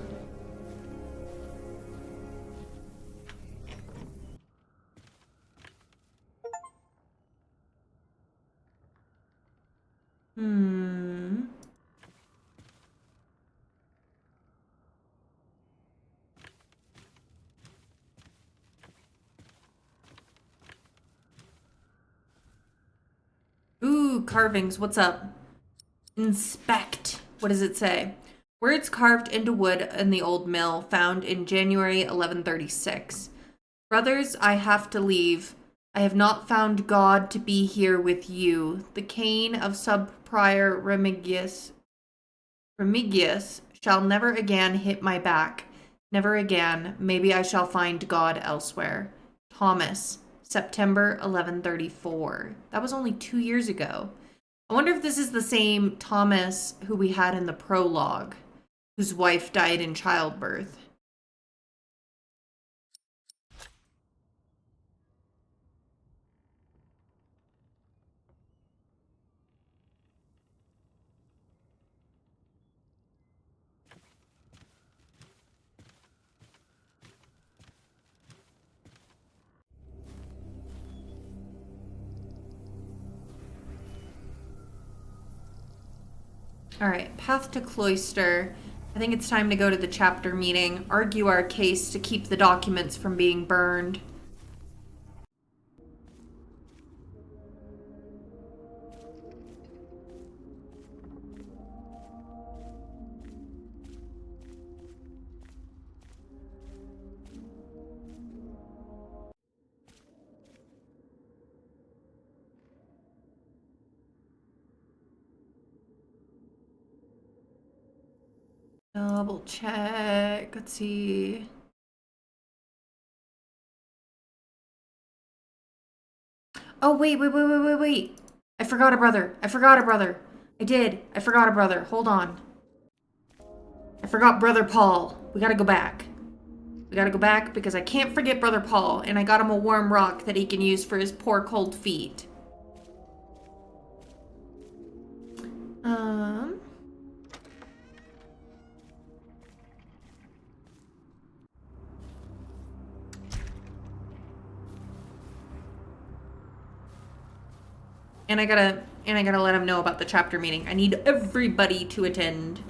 Ooh, carvings. What's up? Inspect. What does it say? Words carved into wood in the old mill, found in January 1136. Brothers, I have to leave. I have not found God to be here with you. The cane of sub-prior Remigius shall never again hit my back. Never again. Maybe I shall find God elsewhere. Thomas, September 1134. That was only 2 years ago. I wonder if this is the same Thomas who we had in the prologue, whose wife died in childbirth. All right, path to cloister. I think it's time to go to the chapter meeting, argue our case to keep the documents from being burned. Double check. Let's see. Oh, wait. I forgot a brother. I did. I forgot a brother. Hold on. I forgot Brother Paul. We gotta go back. We gotta go back because I can't forget Brother Paul, and I got him a warm rock that he can use for his poor cold feet. And I gotta let him know about the chapter meeting. I need everybody to attend.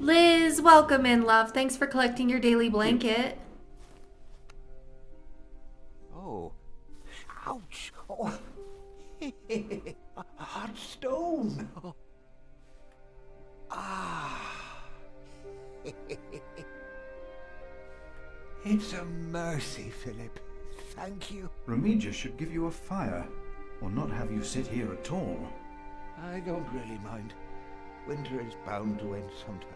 Liz, welcome in, love. Thanks for collecting your daily blanket. Oh. Ouch. Oh. A hot stone. Oh. Ah. It's a mercy, Philip. Thank you. Remigius should give you a fire, or not have you sit here at all. I don't really mind. Winter is bound to end sometime.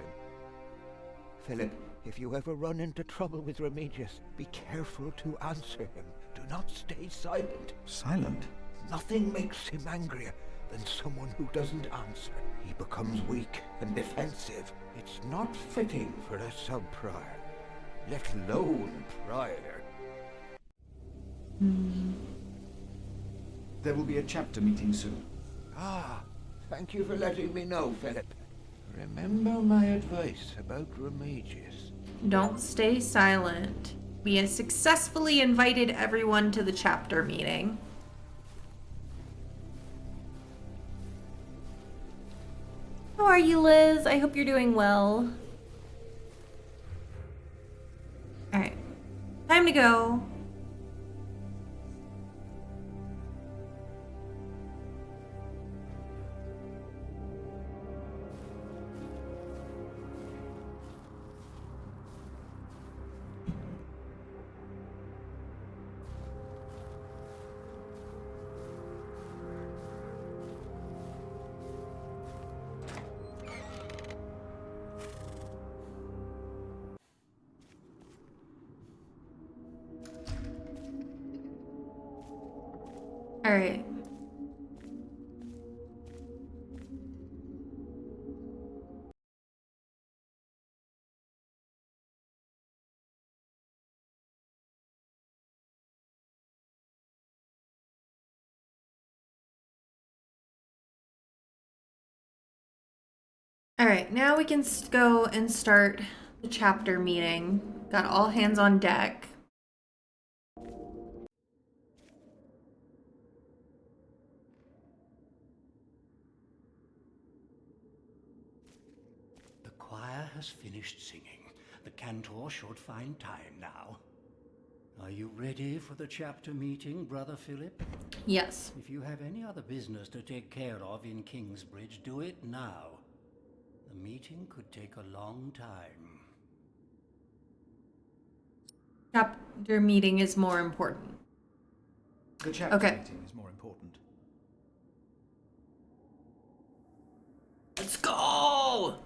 Philip, if you ever run into trouble with Remigius, be careful to answer him. Do not stay silent. Silent? Nothing makes him angrier than someone who doesn't answer. He becomes weak and defensive. It's not fitting for a sub-prior, let alone prior. There will be a chapter meeting soon. Ah, thank you for letting me know, Philip. Remember my advice about Remigius. Don't stay silent. We have successfully invited everyone to the chapter meeting. How are you, Liz? I hope you're doing well. All right, time to go. Alright. Alright, now we can go and start the chapter meeting. Got all hands on deck. The choir has finished singing. The cantor should find time now. Are you ready for the chapter meeting, Brother Philip? Yes. If you have any other business to take care of in Kingsbridge, do it now. The meeting could take a long time. Chapter meeting is more important. The chapter Okay. meeting is more important. Let's go!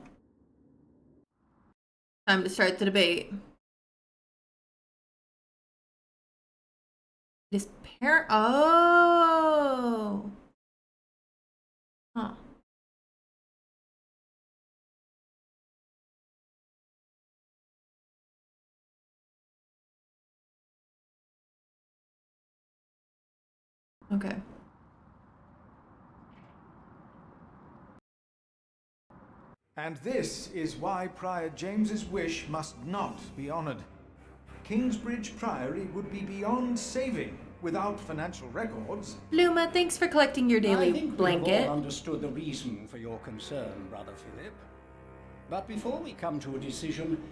Time to start the debate. This pair. Oh! Huh. Okay. And this is why Prior James's wish must not be honoured. Kingsbridge Priory would be beyond saving without financial records. Luma, thanks for collecting your I daily think we blanket. have all understood the reason for your concern, Brother Philip. But before we come to a decision,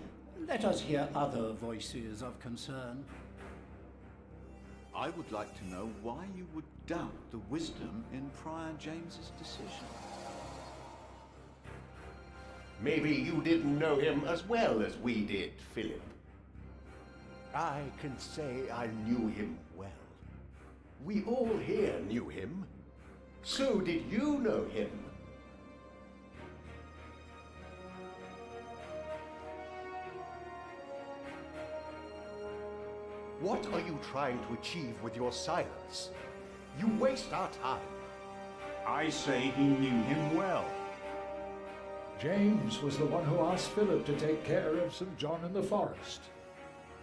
let us hear other voices of concern. I would like to know why you would doubt the wisdom in Prior James's decision. Maybe you didn't know him as well as we did, Philip. I can say I knew him well. We all here knew him. So did you know him? What are you trying to achieve with your silence? You waste our time. I say he knew him well. James was the one who asked Philip to take care of St. John in the Forest.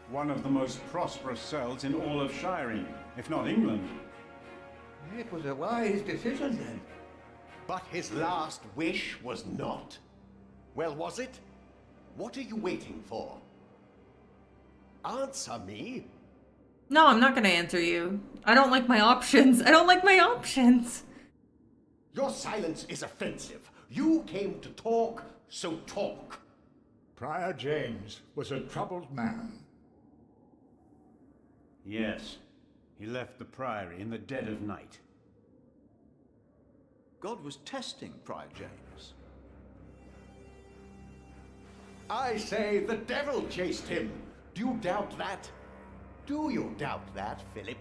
One of the most prosperous cells in all of Shiring, if not England. It was a wise decision then. But his last wish was not. Well, was it? What are you waiting for? Answer me. No, I'm not gonna answer you. I don't like my options. I don't like my options. Your silence is offensive. You came to talk, so talk. Prior James was a troubled man. Yes, he left the priory in the dead of night. God was testing Prior James. I say the devil chased him. Do you doubt that? Do you doubt that, Philip?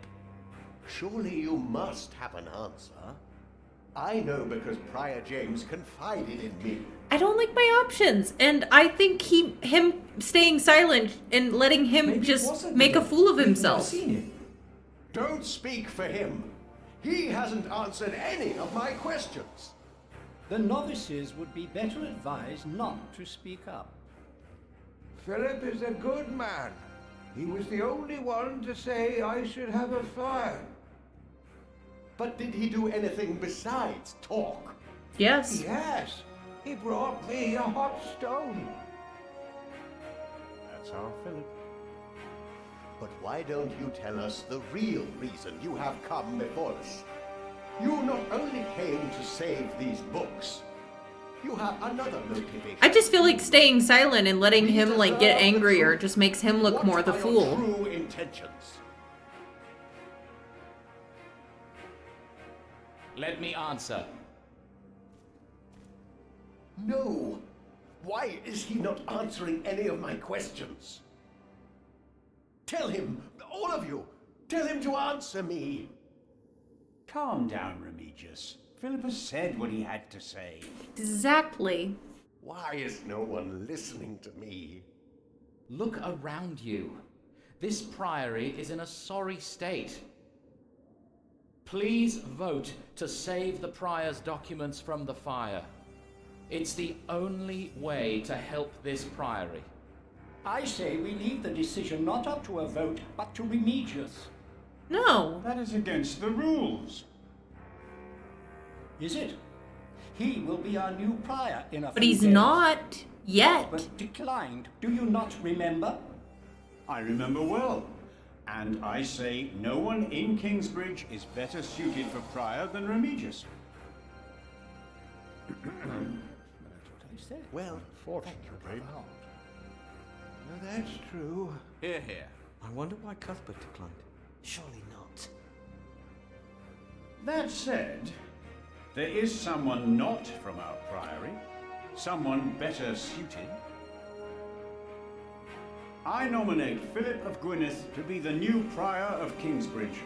Surely you must have an answer. I know because Prior James confided in me. I don't like my options, and I think him staying silent and letting him just make a fool of himself. Don't speak for him. He hasn't answered any of my questions. The novices would be better advised not to speak up. Philip is a good man. He was the only one to say I should have a fire. But did he do anything besides talk? Yes. Yes. He brought me a hot stone. That's our Philip. But why don't you tell us the real reason you have come before us? You not only came to save these books, you have another motivation. I just feel like staying silent and letting him like get angrier just makes him look more the fool. True intentions. Let me answer. No. Why is he not answering any of my questions? Tell him, all of you, tell him to answer me. Calm down, Remigius. Philip has said what he had to say. Exactly. Why is no one listening to me? Look around you. This priory is in a sorry state. Please vote to save the prior's documents from the fire. It's the only way to help this priory. I say we leave the decision not up to a vote, but to Remigius. No. That is against the rules. Is it? He will be our new prior in a few But he's days. not yet. But declined. Do you not remember? I remember well. And I say no one in Kingsbridge is better suited for prior than Remigius. That's what I said. Well, Fortunately not. no, that's true. Hear, hear. I wonder why Cuthbert declined. Surely not. That said, there is someone not from our priory, someone better suited. I nominate Philip of Gwynedd to be the new prior of Kingsbridge.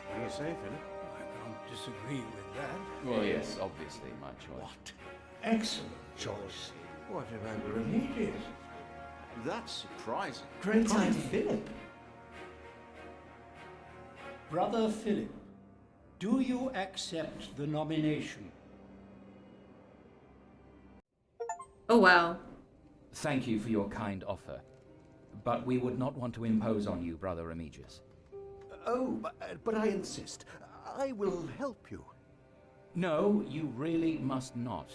What do you say, Philip? I can't disagree with that. Well, yes, obviously, my choice. What? Excellent choice. What about Remigius? That's surprising. Great idea. Philip. Brother Philip, do you accept the nomination? Oh, wow. Thank you for your kind offer, but we would not want to impose on you, Brother Remigius. Oh, but I insist. I will help you. No, you really must not.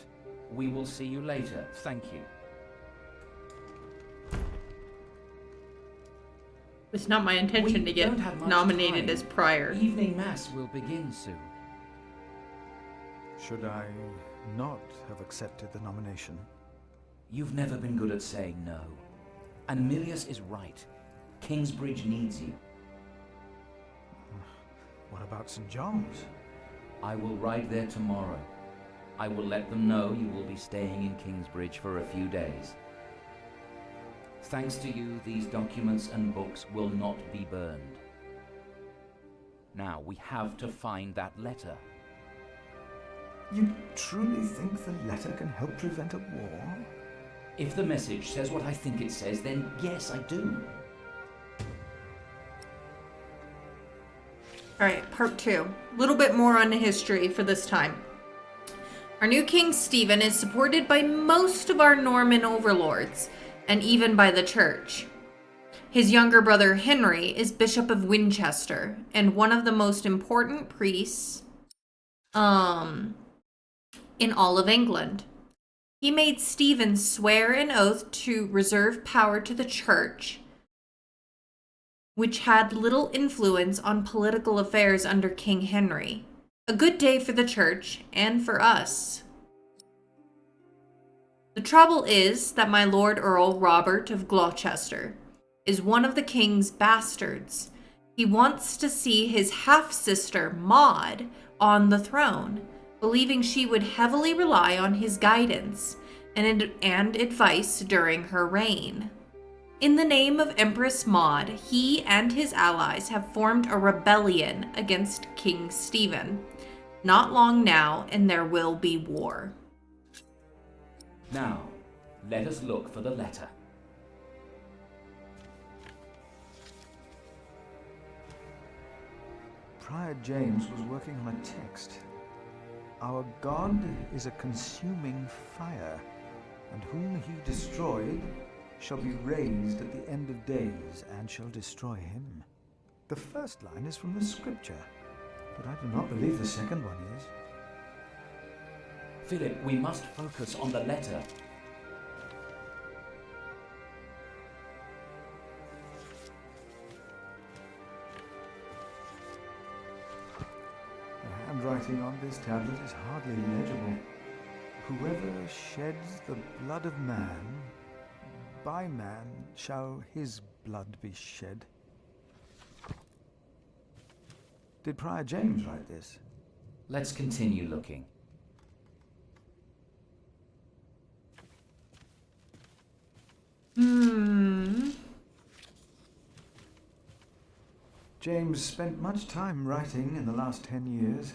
We will see you later. Thank you. It's not my intention to get nominated as prior. Evening Mass will begin soon. Should I not have accepted the nomination? You've never been good at saying no. And Milius is right. Kingsbridge needs you. What about St. John's? I will ride there tomorrow. I will let them know you will be staying in Kingsbridge for a few days. Thanks to you, these documents and books will not be burned. Now, we have to find that letter. You truly think the letter can help prevent a war? If the message says what I think it says, then yes, I do. Alright, part 2. A little bit more on history for this time. Our new king, Stephen, is supported by most of our Norman overlords, and even by the church. His younger brother, Henry, is Bishop of Winchester, and one of the most important priests in all of England. He made Stephen swear an oath to reserve power to the church, which had little influence on political affairs under King Henry. A good day for the church and for us. The trouble is that my Lord Earl Robert of Gloucester is one of the king's bastards. He wants to see his half-sister, Maud, on the throne, believing she would heavily rely on his guidance and advice during her reign. In the name of Empress Maud, he and his allies have formed a rebellion against King Stephen. Not long now, and there will be war. Now, let us look for the letter. Prior James was working on a text. Our God is a consuming fire, and whom he destroyed shall be raised at the end of days and shall destroy him. The first line is from the scripture, but I do not believe the second one is. Philip, we must focus on the letter. The handwriting on this tablet is hardly legible. Whoever sheds the blood of man, by man shall his blood be shed. Did Prior James write this? Let's continue looking. James spent much time writing in the last 10 years.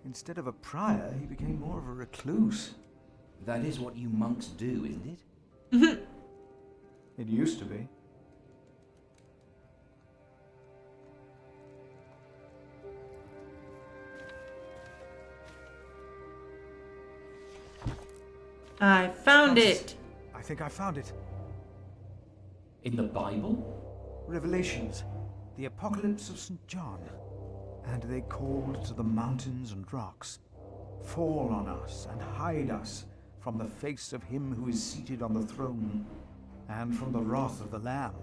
Instead of a prior, he became more of a recluse. That is what you monks do, isn't it? It used to be. I found Francis, it. I think I found it. In the Bible? Revelations, the Apocalypse of St. John. And they called to the mountains and rocks, fall on us and hide us from the face of him who is seated on the throne, and from the wrath of the Lamb.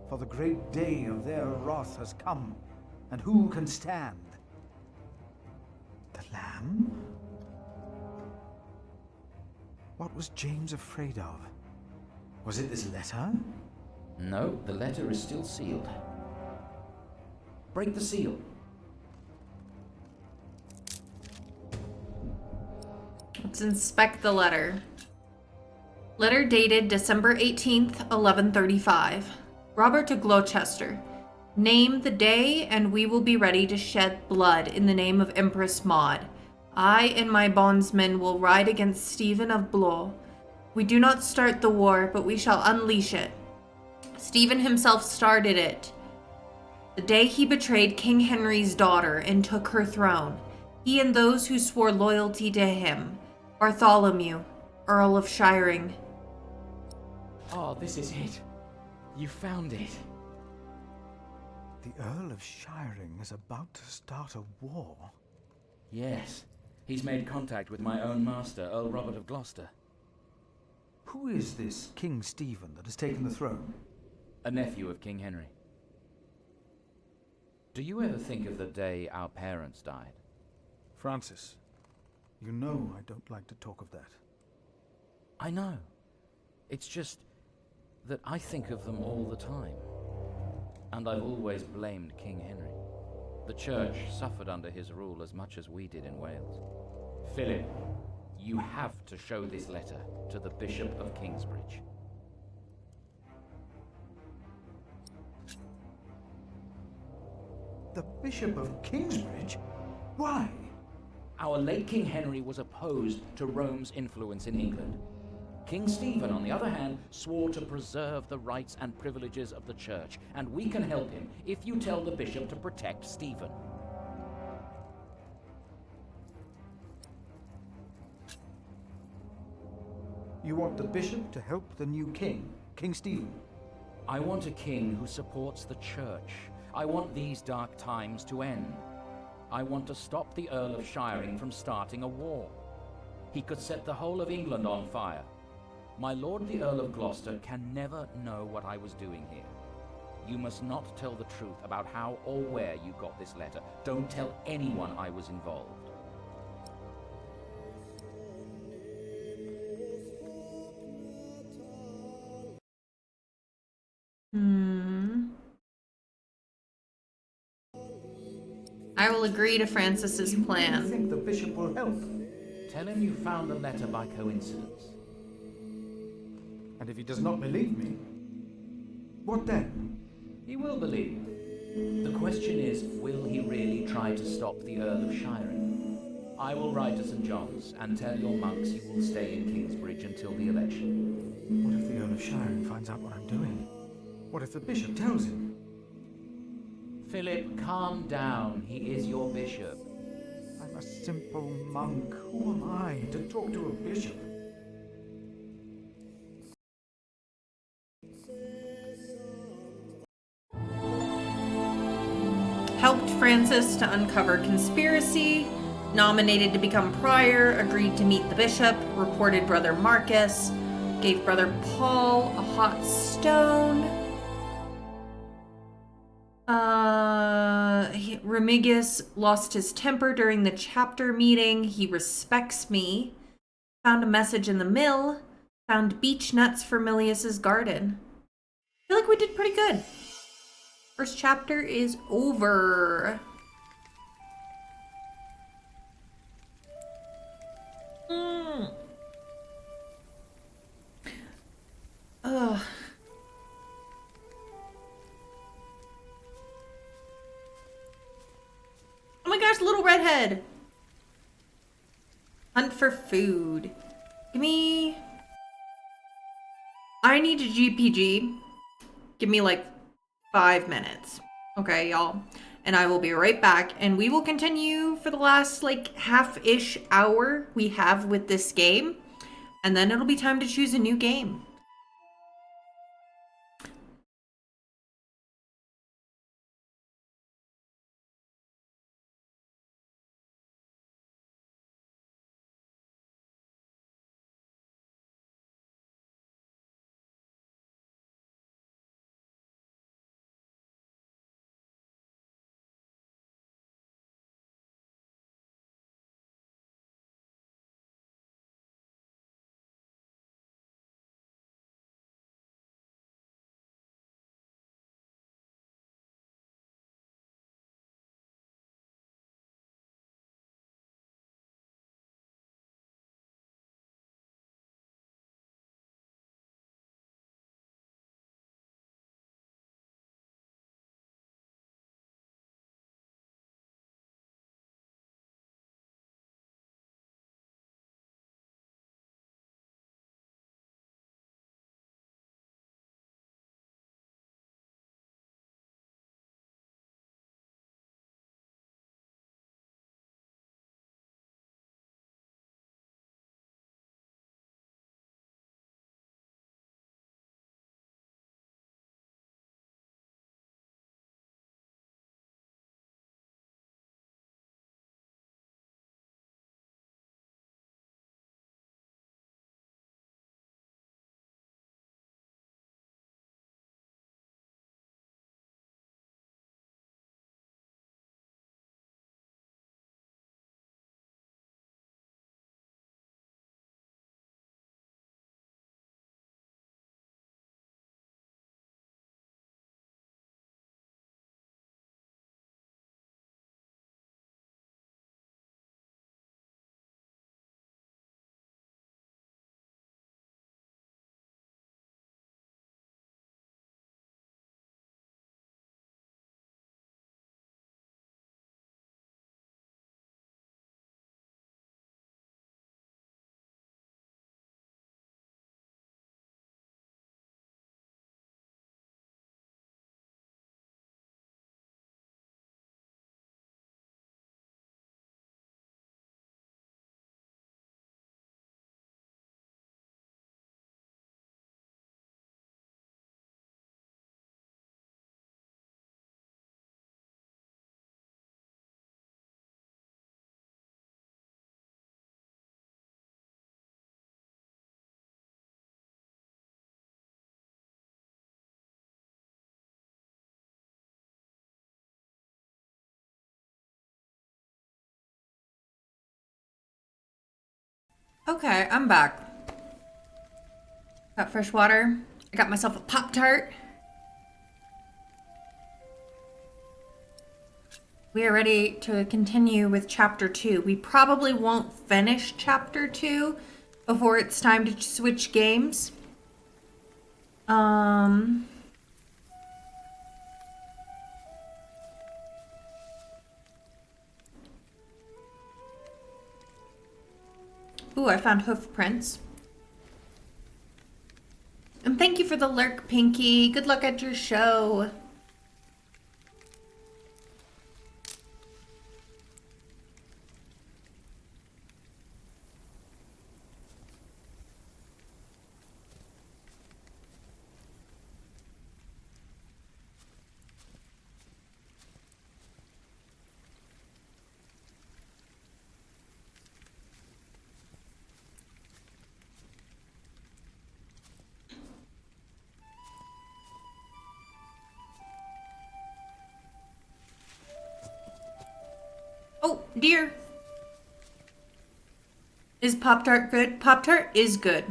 For the great day of their wrath has come, and who can stand? The Lamb? What was James afraid of? Was it this letter? No, the letter is still sealed. Break the seal. Let's inspect the letter. Letter dated December 18th, 1135. Robert to Gloucester. Name the day and we will be ready to shed blood in the name of Empress Maud. I and my bondsmen will ride against Stephen of Blois. We do not start the war, but we shall unleash it. Stephen himself started it. The day he betrayed King Henry's daughter and took her throne, he and those who swore loyalty to him. Bartholomew, Earl of Shiring. Oh, this is it. You found it. The Earl of Shiring is about to start a war. Yes. He's made contact with my own master, Earl Robert of Gloucester. Who is this King Stephen that has taken the throne? A nephew of King Henry. Do you ever think of the day our parents died? Francis, you know I don't like to talk of that. I know. It's just that I think of them all the time. And I've always blamed King Henry. The church suffered under his rule as much as we did in Wales. Philip, you have to show this letter to the Bishop of Kingsbridge. The Bishop of Kingsbridge? Why? Our late King Henry was opposed to Rome's influence in England. King Stephen, on the other hand, swore to preserve the rights and privileges of the church, and we can help him if you tell the bishop to protect Stephen. You want the bishop to help the new king, King Stephen? I want a king who supports the church. I want these dark times to end. I want to stop the Earl of Shiring from starting a war. He could set the whole of England on fire. My lord the Earl of Gloucester can never know what I was doing here. You must not tell the truth about how or where you got this letter. Don't tell anyone I was involved. I will agree to Francis's plan. I think the bishop will help. Tell him you found the letter by coincidence. And if he does not believe me, what then? He will believe. The question is, will he really try to stop the Earl of Shiring? I will ride to St. John's and tell your monks you will stay in Kingsbridge until the election. What if the Earl of Shiring finds out what I'm doing? What if the bishop tells him? Philip, calm down. He is your bishop. I'm a simple monk. Who am I to talk to a bishop? Helped Francis to uncover conspiracy, nominated to become prior, agreed to meet the bishop, reported Brother Marcus, gave Brother Paul a hot stone. Remigius lost his temper during the chapter meeting. He respects me. Found a message in the mill. Found beech nuts for Milius's garden. I feel like we did pretty good. First chapter is over. Ugh. Oh my gosh, little redhead. Hunt for food. Give me... I need a GPG. Give me like 5 minutes. Okay, y'all. And I will be right back. And we will continue for the last like half-ish hour we have with this game. And then it'll be time to choose a new game. Okay, I'm back. Got fresh water. I got myself a Pop-Tart. We are ready to continue with chapter 2. We probably won't finish chapter 2 before it's time to switch games. Ooh, I found hoof prints. And thank you for the lurk, Pinky. Good luck at your show. Oh, dear. Is Pop-Tart good? Pop-Tart is good.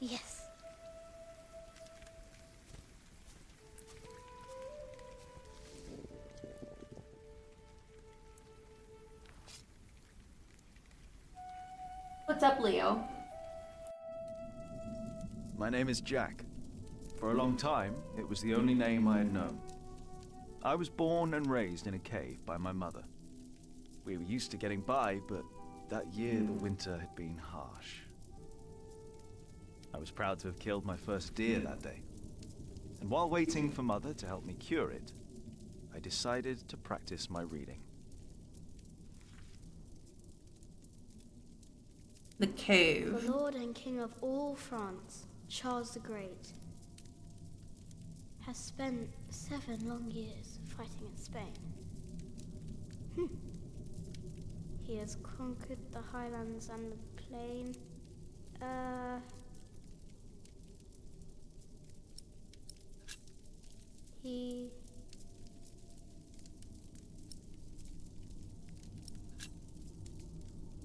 Yes. What's up, Leo? My name is Jack. For a long time, it was the only name I had known. I was born and raised in a cave by my mother. We were used to getting by, but that year the winter had been harsh. I was proud to have killed my first deer that day. And while waiting for Mother to help me cure it, I decided to practice my reading. The cave. The Lord and King of all France, Charles the Great, has spent 7 long years fighting in Spain. He has conquered the highlands and the plain.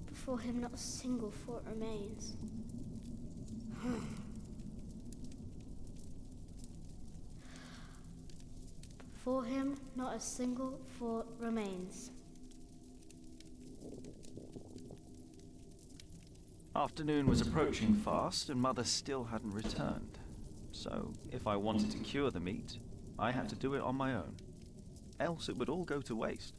Before him not a single fort remains. Before him not a single fort remains. Afternoon was approaching fast, and Mother still hadn't returned. So, if I wanted to cure the meat, I had to do it on my own. Else it would all go to waste.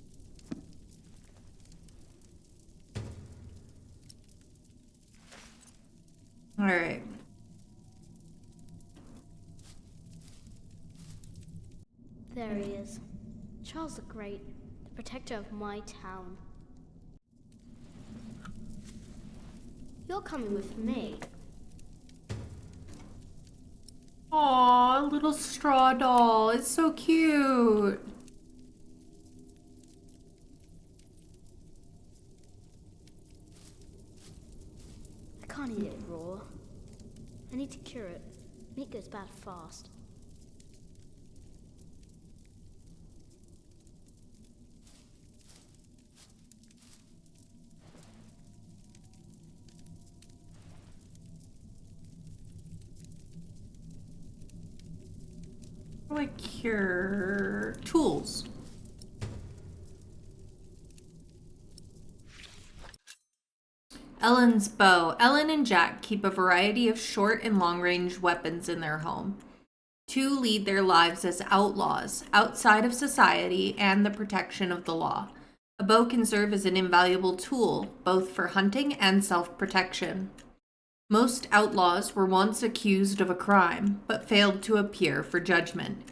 All right. There he is. Charles the Great, the protector of my town. You're coming with me. Aw, little straw doll. It's so cute. I can't eat it raw. I need to cure it. Meat goes bad fast. How do I cure tools? Ellen's bow. Ellen and Jack keep a variety of short and long-range weapons in their home. 2 lead their lives as outlaws, outside of society and the protection of the law. A bow can serve as an invaluable tool, both for hunting and self-protection. Most outlaws were once accused of a crime, but failed to appear for judgment.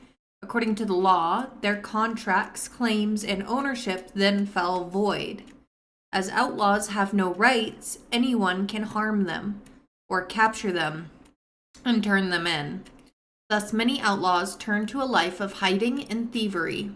According to the law, their contracts, claims, and ownership then fell void. As outlaws have no rights, anyone can harm them, or capture them, and turn them in. Thus, many outlaws turn to a life of hiding and thievery.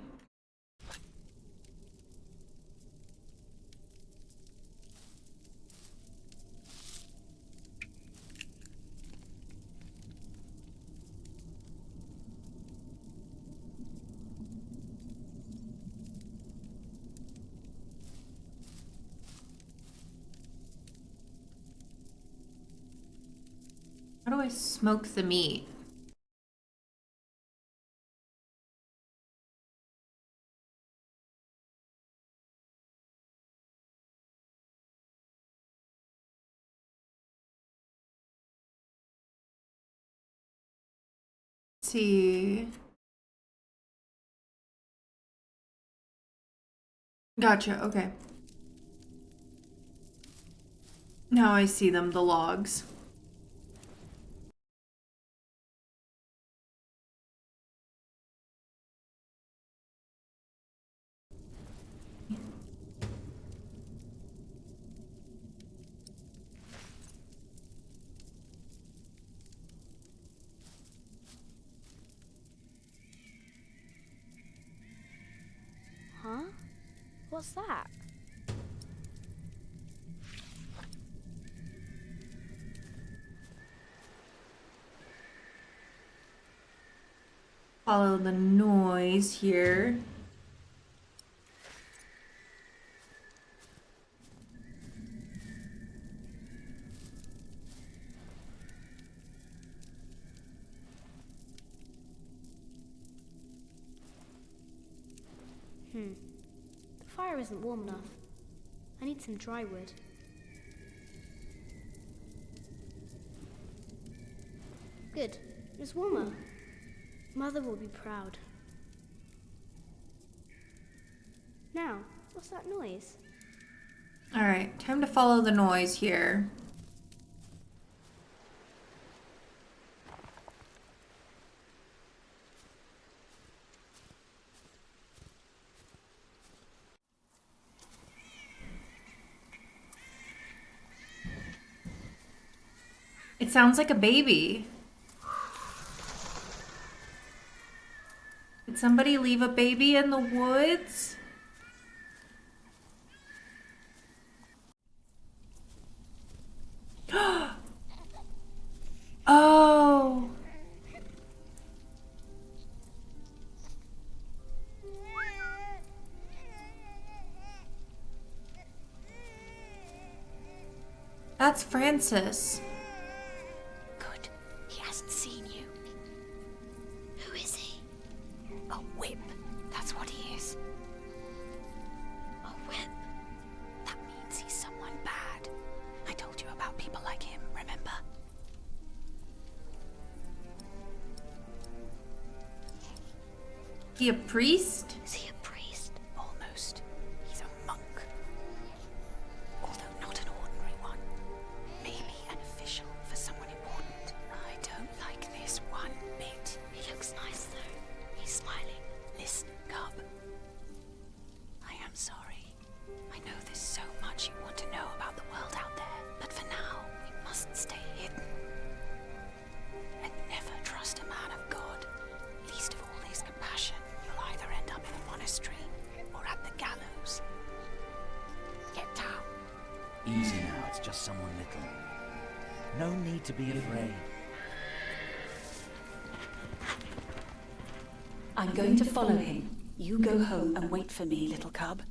How do I smoke the meat? Let's see. Gotcha, okay. Now I see them, the logs. Huh? What's that? Follow the noise here. The fire isn't warm enough. I need some dry wood. Good. It's warmer. Mother will be proud. Now, what's that noise? Alright, time to follow the noise here. It sounds like a baby. Did somebody leave a baby in the woods? Oh. That's Francis. Good. He hasn't seen you. Who is he? A whip. That's what he is. A whip. That means he's someone bad. I told you about people like him, remember? He a priest? Is he a priest? Almost. He's a monk. Although not an ordinary one. Maybe an official for someone important. I don't like this one bit. He looks nice though. He's smiling. Listen, Cub. I am sorry. I know there's so much you want to know about the world out there, but for now, we must stay hidden. And never trust a man of God. Least of all his compassion. You'll either end up in a monastery or at the gallows. Get down. Easy now, it's just someone little. No need to be afraid. I'm going to follow him. You go home and wait for me, little cub.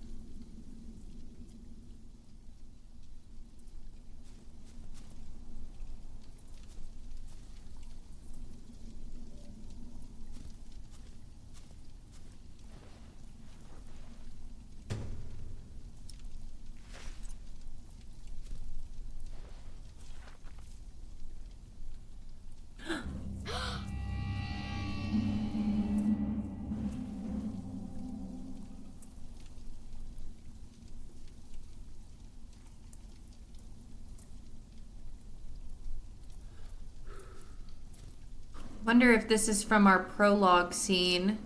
Wonder if this is from our prologue scene.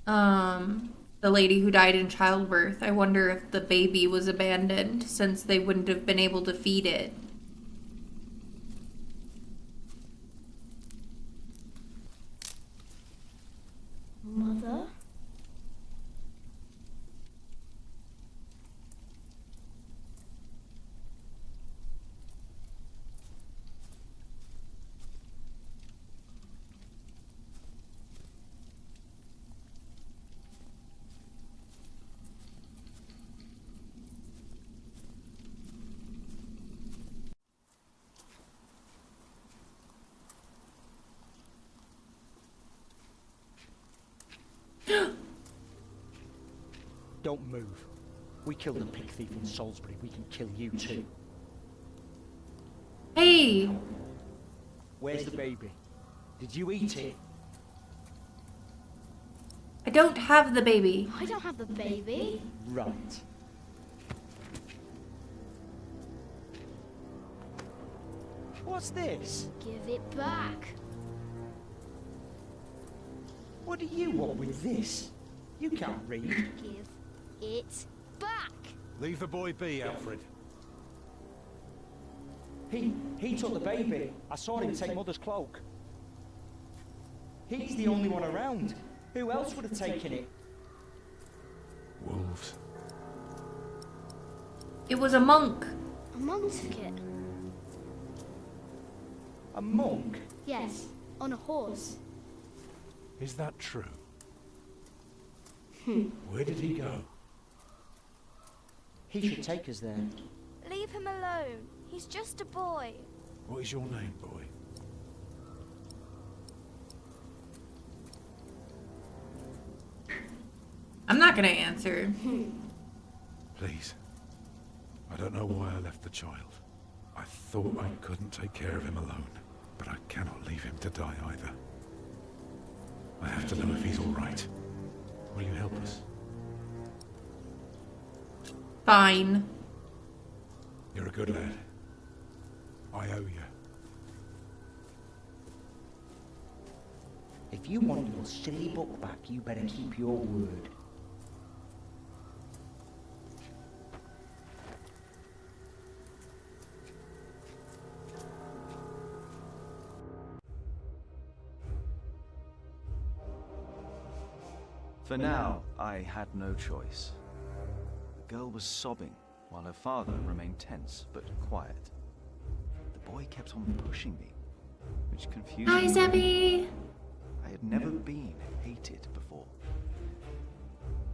The lady who died in childbirth. I wonder if the baby was abandoned since they wouldn't have been able to feed it. Mother? Don't move. We killed a pig thief in Salisbury. We can kill you too. Hey! Where's the baby? Did you eat it? I don't have the baby. I don't have the baby. Right. What's this? Give it back. What do you want with this? You can't read. Give it back. Leave the boy be, Alfred. He took the baby. I saw him take Mother's cloak. He's the only one around. Who else would have taken it? Wolves. It was a monk. A monk took it. A monk? Yes, on a horse. Is that true? Where did he go? He should take us there. Leave him alone. He's just a boy. What is your name, boy? I'm not gonna answer. Please. I don't know why I left the child. I thought I couldn't take care of him alone. But I cannot leave him to die either. I have to know if he's all right. Will you help us? Fine. You're a good lad. I owe you. If you want your silly book back, you better keep your word. For now, I had no choice. The girl was sobbing, while her father remained tense but quiet. The boy kept on pushing me, which confused me. Hi, Zebby! I had never been hated before.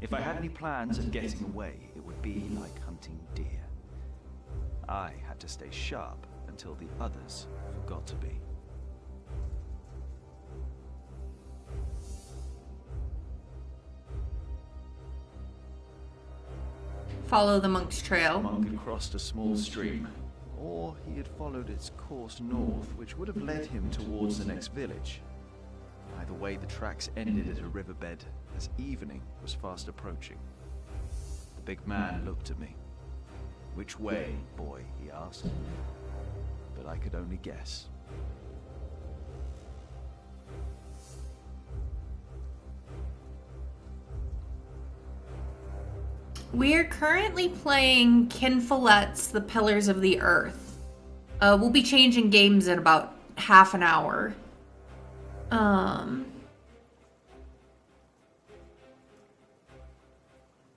If I had any plans of getting away, it would be like hunting deer. I had to stay sharp until the others forgot to be. Follow the monk's trail. The monk had crossed a small stream, or he had followed its course north, which would have led him towards the next village. Either way, the tracks ended at a riverbed as evening was fast approaching. The big man looked at me. "Which way, boy?" he asked. But I could only guess. We're currently playing Kin Follet's The Pillars of the Earth. We'll be changing games in about half an hour.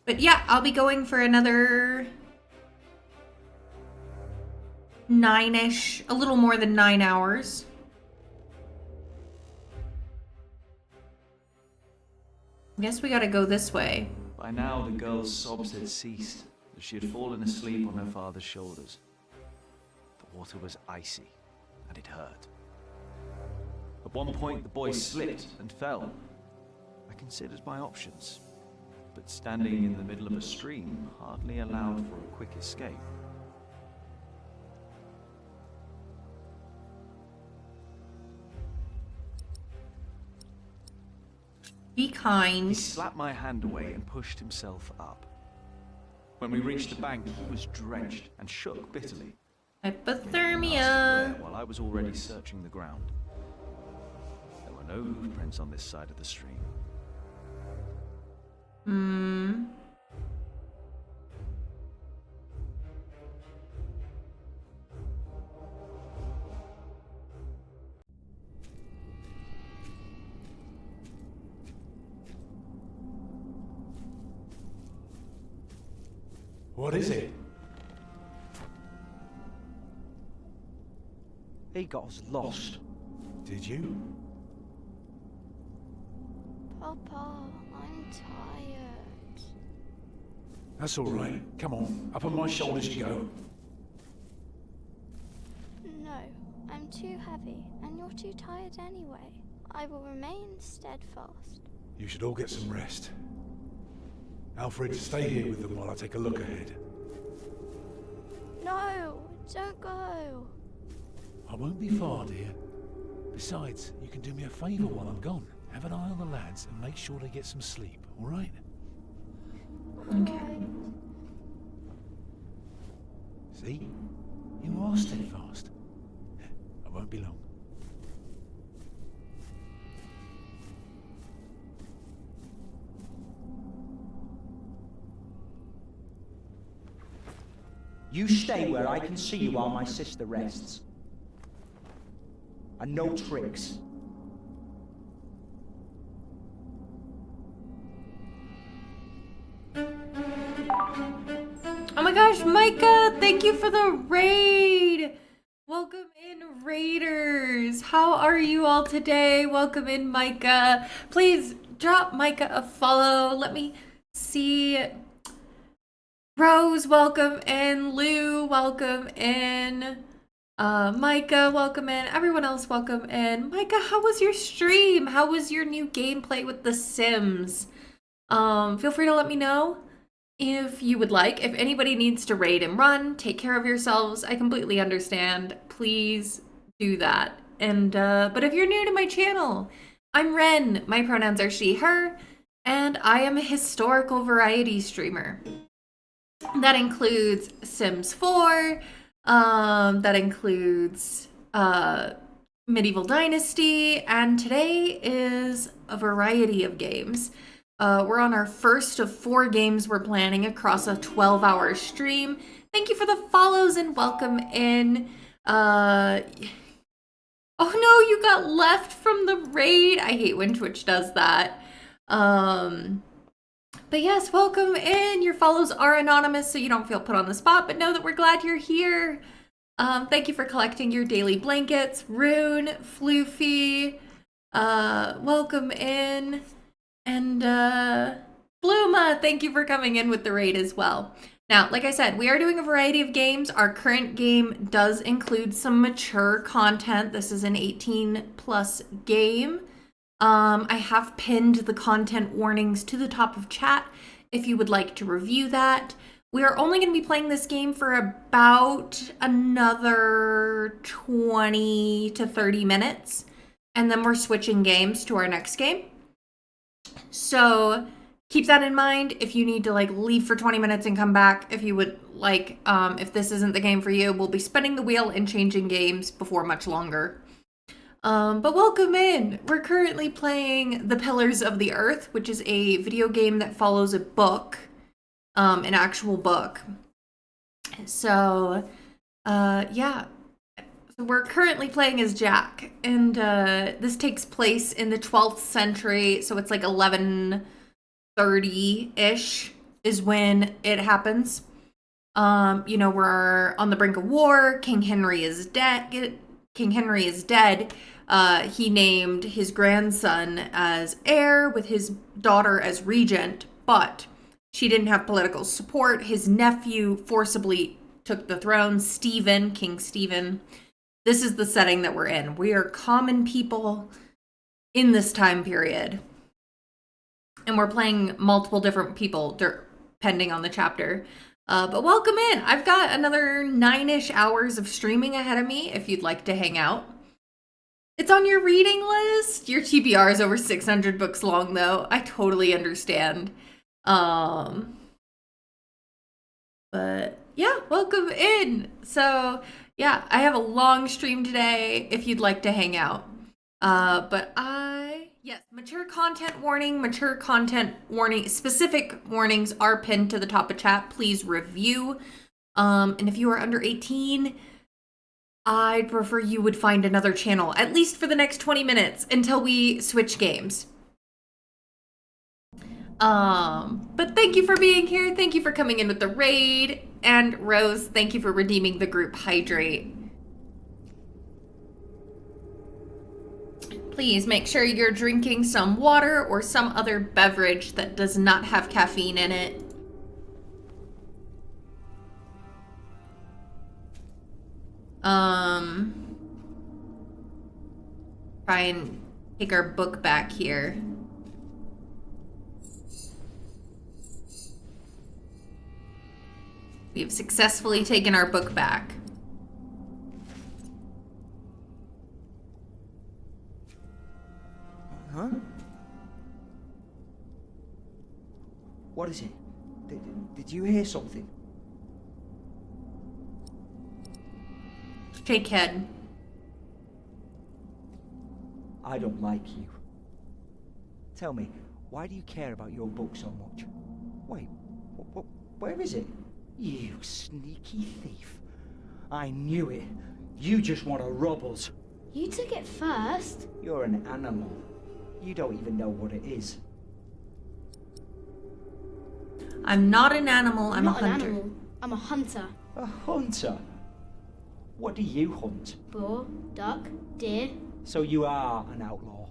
But yeah, I'll be going for another 9-ish, a little more than 9 hours. I guess we gotta go this way. By now, the girl's sobs had ceased, as she had fallen asleep on her father's shoulders. The water was icy, and it hurt. At one point, the boy slipped and fell. I considered my options, but standing in the middle of a stream hardly allowed for a quick escape. Be kind. He slapped my hand away and pushed himself up. When we reached the bank, he was drenched and shook bitterly. Hypothermia. While I was already searching the ground. There were no hoofprints on this side of the stream. What is it? He got us lost. Did you? Papa, I'm tired. That's all right. Come on, up on my shoulders you go. No, I'm too heavy, and you're too tired anyway. I will remain steadfast. You should all get some rest. Alfred, stay here with them while I take a look ahead. No, don't go. I won't be far, dear. Besides, you can do me a favour while I'm gone. Have an eye on the lads and make sure they get some sleep, all right? Okay. See? You are steadfast. I won't be long. You stay where I can see you while my sister rests. And no tricks. Oh my gosh, Micah, thank you for the raid. Welcome in, Raiders. How are you all today? Welcome in, Micah. Please drop Micah a follow. Let me see. Rose, welcome in. Lou, welcome in. Micah, welcome in. Everyone else, welcome in. Micah, how was your stream? How was your new gameplay with The Sims? Feel free to let me know if you would like. If anybody needs to raid and run, take care of yourselves. I completely understand. Please do that. And but if you're new to my channel, I'm Ren. My pronouns are she, her, and I am a historical variety streamer. That includes Sims 4, that includes Medieval Dynasty, and today is a variety of games. We're on our first of 4 games we're planning across a 12-hour stream. Thank you for the follows and welcome in. Oh no, you got left from the raid. I hate when Twitch does that. But yes, welcome in. Your follows are anonymous, so you don't feel put on the spot, but know that we're glad you're here. Thank you for collecting your daily blankets. Rune, Floofy, welcome in. And Bluma, thank you for coming in with the raid as well. Now, like I said, we are doing a variety of games. Our current game does include some mature content. This is an 18+ game. I have pinned the content warnings to the top of chat if you would like to review that. We are only going to be playing this game for about another 20 to 30 minutes, and then we're switching games to our next game. So keep that in mind if you need to like leave for 20 minutes and come back. If you would like, if this isn't the game for you, we'll be spinning the wheel and changing games before much longer. But welcome in. We're currently playing The Pillars of the Earth, which is a video game that follows a book, an actual book. So, yeah. So we're currently playing as Jack, and this takes place in the 12th century, so it's like 1130-ish is when it happens. You know, we're on the brink of war. King Henry is dead. He named his grandson as heir with his daughter as regent, but she didn't have political support. His nephew forcibly took the throne, King Stephen. This is the setting that we're in. We are common people in this time period. And we're playing multiple different people depending on the chapter. But welcome in. I've got another 9-ish hours of streaming ahead of me if you'd like to hang out. It's on your reading list. Your TBR is over 600 books long, though. I totally understand. But yeah, welcome in. So yeah, I have a long stream today if you'd like to hang out. Yes, mature content warning, specific warnings are pinned to the top of chat. Please review. And if you are under 18, I'd prefer you would find another channel, at least for the next 20 minutes until we switch games. But thank you for being here. Thank you for coming in with the raid. And Rose, thank you for redeeming the group Hydrate. Please make sure you're drinking some water or some other beverage that does not have caffeine in it. Try and take our book back here. We have successfully taken our book back. Huh? What is it? Did you hear something? Shake head. I don't like you. Tell me, why do you care about your book so much? Wait, where is it? You sneaky thief. I knew it. You just want to rob us. You took it first. You're an animal. You don't even know what it is. I'm not an animal, I'm a hunter. Animal. I'm a hunter. A hunter? What do you hunt? Boar, duck, deer. So you are an outlaw.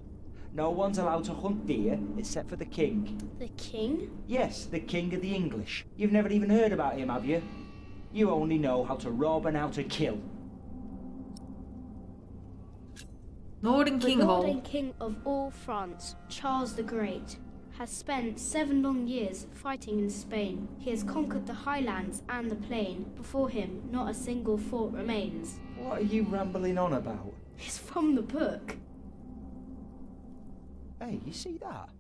No one's allowed to hunt deer except for the king. The king? Yes, the king of the English. You've never even heard about him, have you? You only know how to rob and how to kill. Lord and King of all. Lord and King of all France, Charles the Great, has spent 7 long years fighting in Spain. He has conquered the highlands and the plain. Before him, not a single fort remains. What are you rambling on about? It's from the book. Hey, you see that?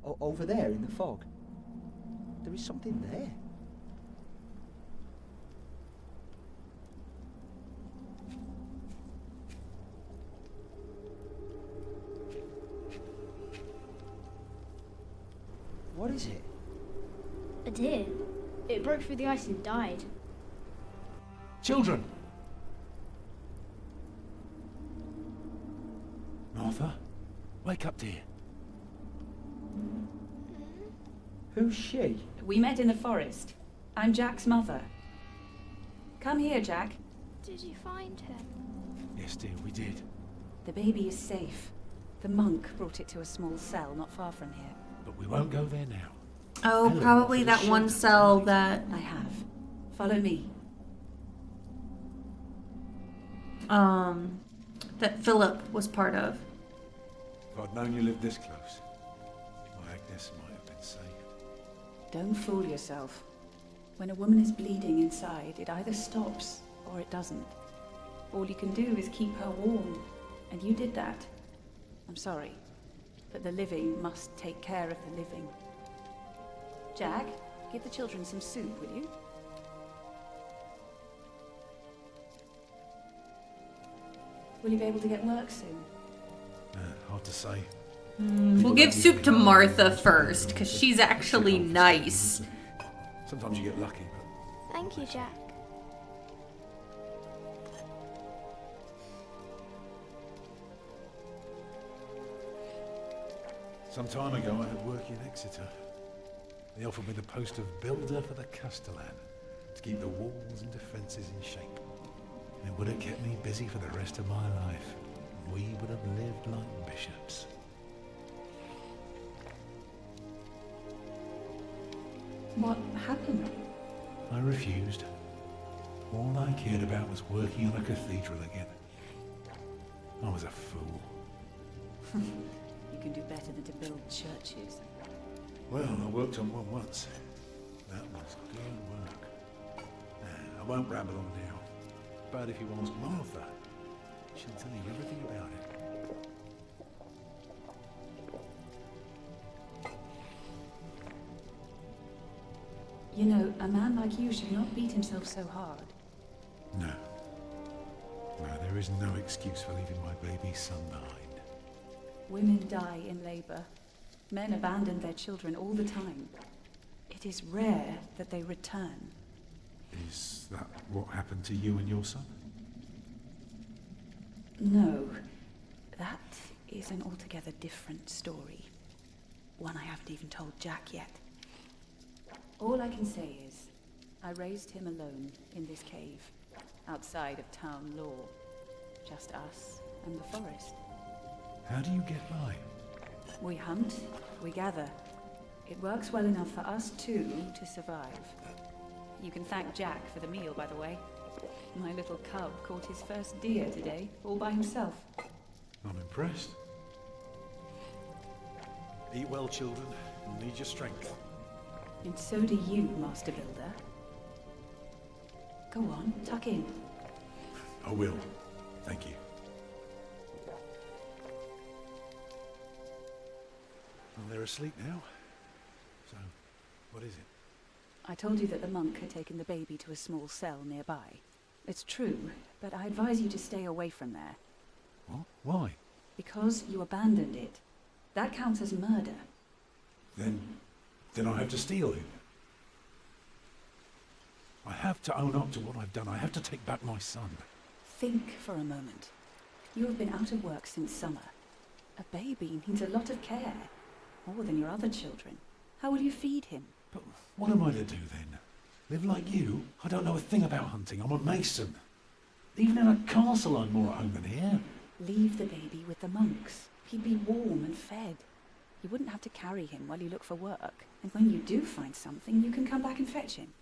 Over there in the fog. There is something there. What is it? A deer. It broke through the ice and died. Children! Martha, wake up, dear. Who's she? We met in the forest. I'm Jack's mother. Come here, Jack. Did you find him? Yes, dear, we did. The baby is safe. The monk brought it to a small cell not far from here. But we won't go there now. Oh, probably that one cell that... I have. Follow me. That Philip was part of. If I'd known you lived this close, my Agnes might have been saved. Don't fool yourself. When a woman is bleeding inside, it either stops or it doesn't. All you can do is keep her warm, and you did that. I'm sorry, but the living must take care of the living. Jack, give the children some soup, will you? Will you be able to get work soon? Hard to say. We'll give soup to Martha first, because she's actually nice. Sometimes you get lucky, but... Thank you, Jack. Some time ago I had work in Exeter. They offered me the post of builder for the Castellan, to keep the walls and defences in shape. And it would have kept me busy for the rest of my life. We would have lived like bishops. What happened? I refused. All I cared about was working on a cathedral again. I was a fool. You can do better than to build churches. Well, I worked on one once. That was good work. I won't ramble on now. But if you ask Martha, she'll tell you everything about it. You know, a man like you should not beat himself so hard. No. No, there is no excuse for leaving my baby son behind. Women die in labour. Men abandon their children all the time. It is rare that they return. Is that what happened to you and your son? No. That is an altogether different story. One I haven't even told Jack yet. All I can say is, I raised him alone in this cave, outside of town law. Just us and the forest. How do you get by? We hunt, we gather. It works well enough for us two to survive. You can thank Jack for the meal, by the way. My little cub caught his first deer today, all by himself. I'm impressed. Eat well, children. You'll need your strength. And so do you, Master Builder. Go on, tuck in. I will. Thank you. Well, they're asleep now. So, what is it? I told you that the monk had taken the baby to a small cell nearby. It's true, but I advise you to stay away from there. What? Why? Because you abandoned it. That counts as murder. Then I have to steal him. I have to own up to what I've done. I have to take back my son. Think for a moment. You have been out of work since summer. A baby needs a lot of care. More than your other children. How will you feed him? But what am I to do then? Live like you? I don't know a thing about hunting. I'm a mason. Even in a castle I'm more at home than here. Leave the baby with the monks. He'd be warm and fed. You wouldn't have to carry him while you look for work. And when you do find something, you can come back and fetch him.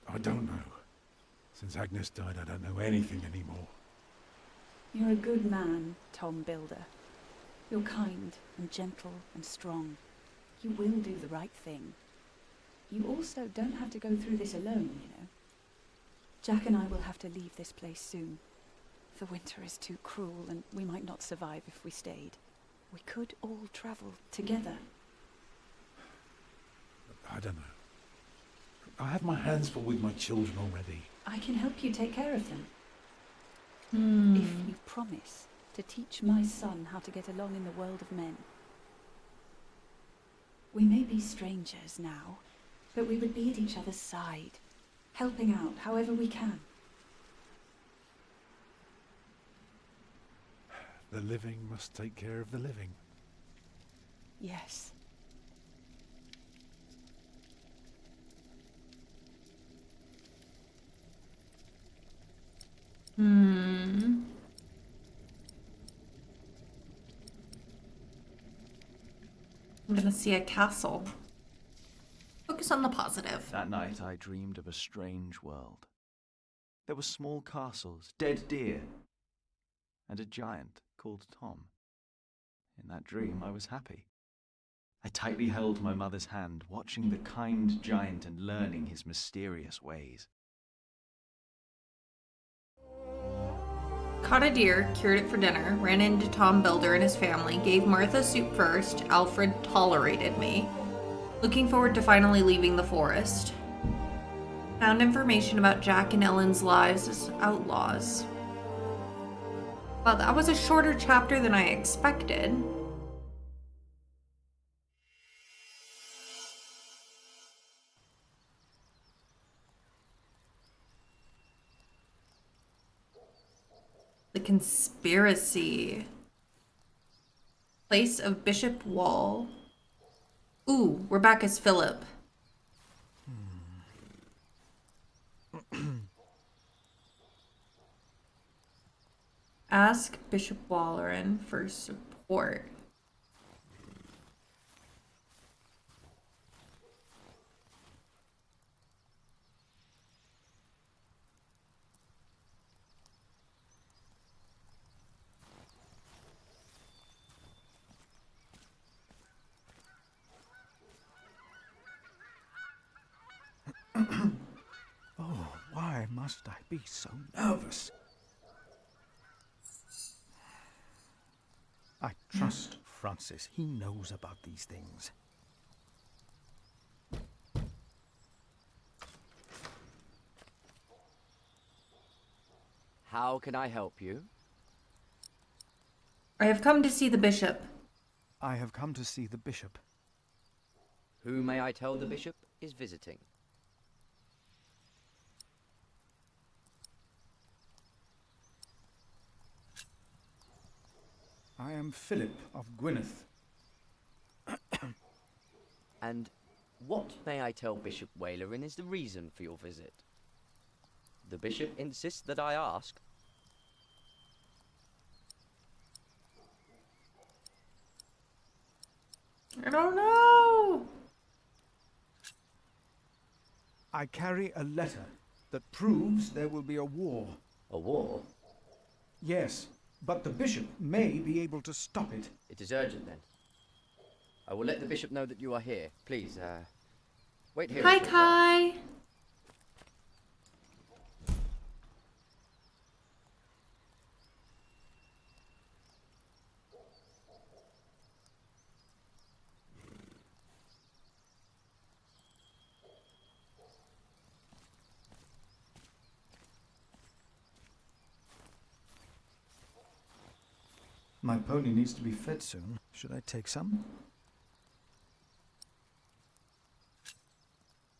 I don't know. Since Agnes died, I don't know anything anymore. You're a good man, Tom Builder. You're kind and gentle and strong. You will do the right thing. You also don't have to go through this alone, you know. Jack and I will have to leave this place soon. The winter is too cruel, and we might not survive if we stayed. We could all travel together. I don't know. I have my hands full with my children already. I can help you take care of them. Hmm. If you promise to teach my son how to get along in the world of men. We may be strangers now, but we would be at each other's side, helping out however we can. The living must take care of the living. Yes. Hmm. I'm gonna see a castle. Focus on the positive. That night I dreamed of a strange world. There were small castles, dead deer, and a giant called Tom. In that dream I was happy. I tightly held my mother's hand, watching the kind giant and learning his mysterious ways. Caught a deer, cured it for dinner, ran into Tom Builder and his family, gave Martha soup first. Alfred tolerated me. Looking forward to finally leaving the forest. Found information about Jack and Ellen's lives as outlaws. Well, that was a shorter chapter than I expected. The conspiracy. Place of Bishop Wall. Ooh, we're back as Philip. Ask Bishop Walleran for support. Oh, why must I be so nervous? I trust Francis. He knows about these things. How can I help you? I have come to see the bishop. I have come to see the bishop. Who may I tell the bishop is visiting? I am Philip of Gwynedd. And what, may I tell Bishop Walerin, is the reason for your visit? The bishop insists that I ask. I don't know. I carry a letter that proves there will be a war. A war? Yes, but the bishop may be able to stop it. It is urgent, then. I will let the bishop know that you are here. Please, wait here. Hi, Kai. My pony needs to be fed soon. Should I take some?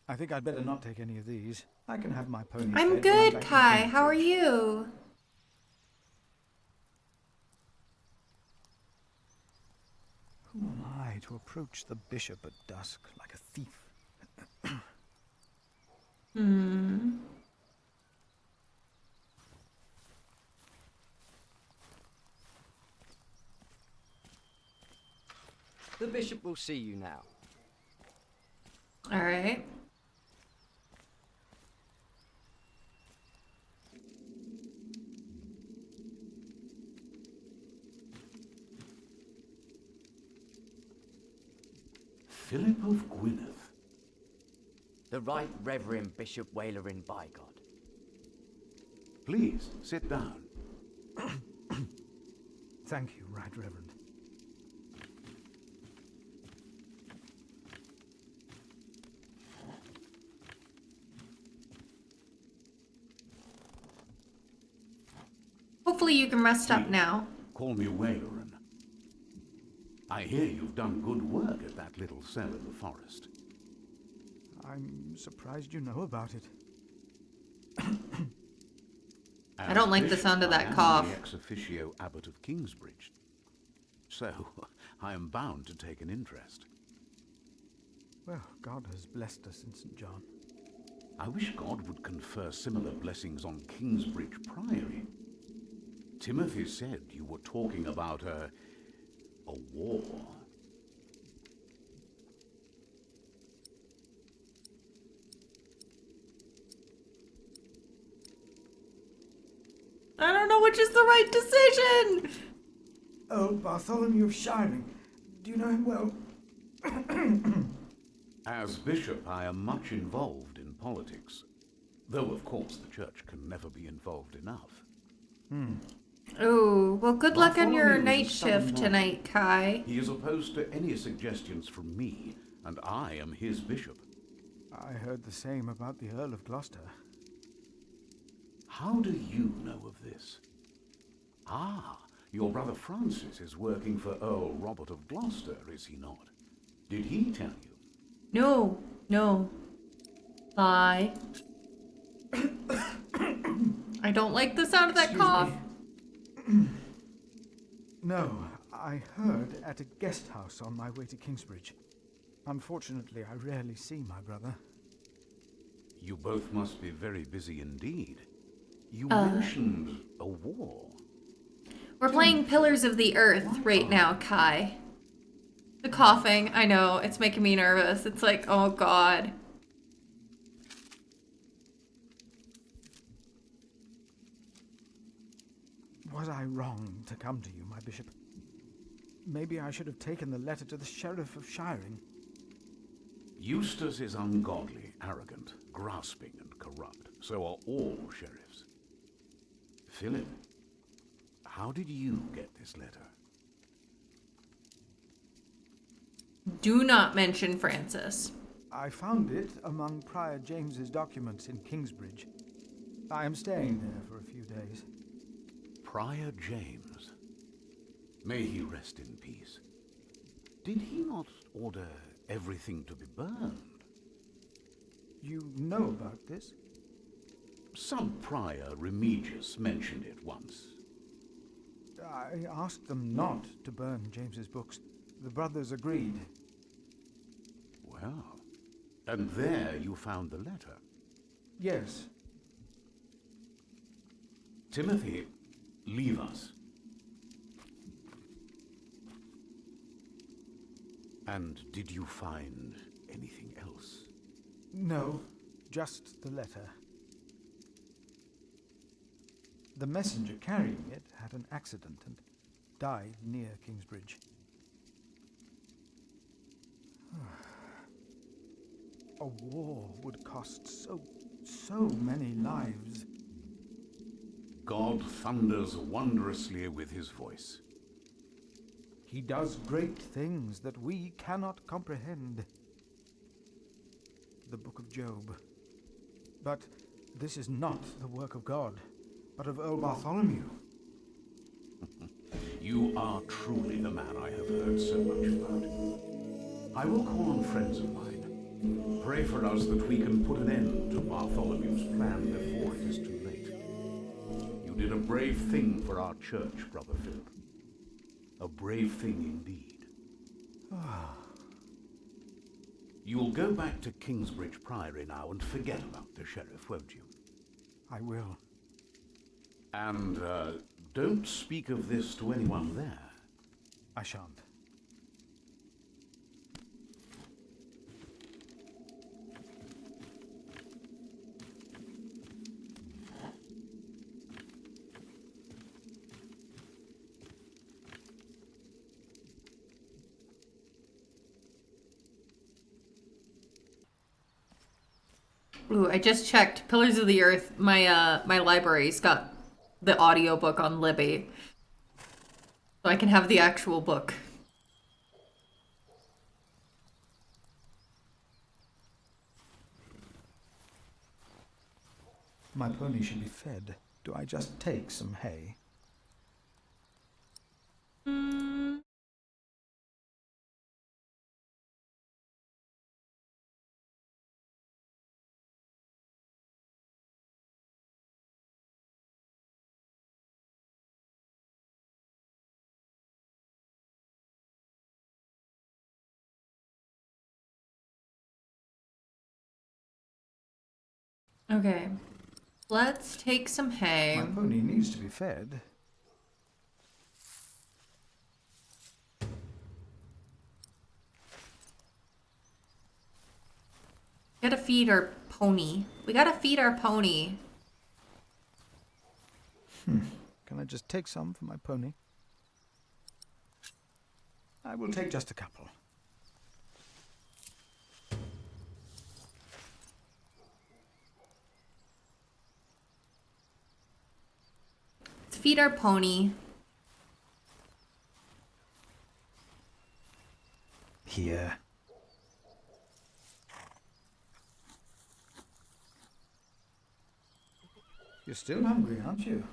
I think I'd better not take any of these. I can have my pony I'm fed when good, back in Kai. Cambridge. How are you? Who am I to approach the bishop at dusk like a thief? Hmm. The bishop will see you now. All right. Philip of Gwynedd. The Right Reverend Bishop Wailerin by God. Please, sit down. Thank you, Right Reverend. Hopefully you can rest up now. Call me Wailerin. I hear you've done good work at that little cell in the forest. I'm surprised you know about it. I don't like the sound of that cough. I am the ex officio abbot of Kingsbridge, so I am bound to take an interest. Well, God has blessed us in St. John. I wish God would confer similar blessings on Kingsbridge Priory. Timothy said you were talking about a war. I don't know which is the right decision. Oh, Bartholomew of Shiring. Do you know him well? As bishop, I am much involved in politics, though of course the church can never be involved enough. Oh, well, good luck on your Bartholomew is a night stubborn shift man. tonight, Kai. He is opposed to any suggestions from me, and I am his bishop. I heard the same about the Earl of Gloucester. How do you know of this? Ah, your brother Francis is working for Earl Robert of Gloucester, is he not? Did he tell you? No. Lie. I don't like the sound of that cough. No, I heard at a guest house on my way to Kingsbridge. Unfortunately, I rarely see my brother. You both must be very busy indeed. You mentioned a war. We're playing Pillars of the Earth right now, Kai. The coughing, I know, it's making me nervous. It's like, oh god. Was I wrong to come to you, my bishop? Maybe I should have taken the letter to the Sheriff of Shiring. Eustace is ungodly, arrogant, grasping, and corrupt. So are all sheriffs. Philip, how did you get this letter? Do not mention Francis. I found it among Prior James's documents in Kingsbridge. I am staying there for a few days. Prior James. May he rest in peace. Did he not order everything to be burned? You know about this? Some prior Remigius mentioned it once. I asked them not to burn James's books. The brothers agreed. Well, and there you found the letter. Yes. Timothy, leave us. And did you find anything else? No, just the letter. The messenger carrying it had an accident and died near Kingsbridge. A war would cost so many lives. God thunders wondrously with his voice. He does great things that we cannot comprehend. The Book of Job. But this is not the work of God, but of Earl Bartholomew. You are truly the man I have heard so much about. I will call on friends of mine. Pray for us that we can put an end to Bartholomew's plan before it is too late. You did a brave thing for our church, Brother Philip. A brave thing indeed. You'll go back to Kingsbridge Priory now and forget about the sheriff, won't you? I will. And don't speak of this to anyone there. I shan't. Ooh, I just checked. Pillars of the Earth. My library's got the audiobook on Libby. So I can have the actual book. My pony should be fed. Do I just take some hay? Okay. Let's take some hay. My pony needs to be fed. Gotta feed our pony. We gotta feed our pony. Can I just take some for my pony? I will take just a couple. Let's feed our pony. Here. You're still hungry, aren't you?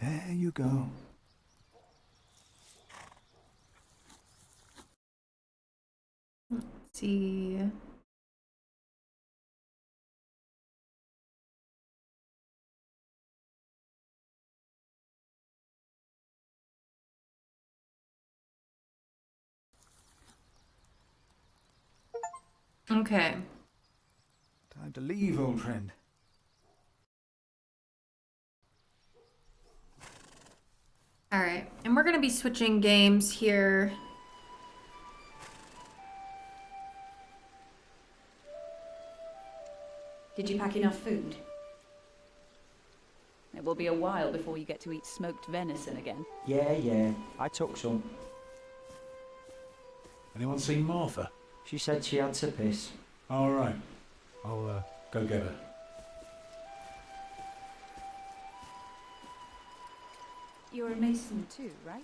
There you go. Let's see. Okay. Time to leave, old friend. All right. And we're going to be switching games here. Did you pack enough food? It will be a while before you get to eat smoked venison again. Yeah, I took some. Anyone seen Martha? She said she had to piss. All right. I'll go get her. You're a mason too, right?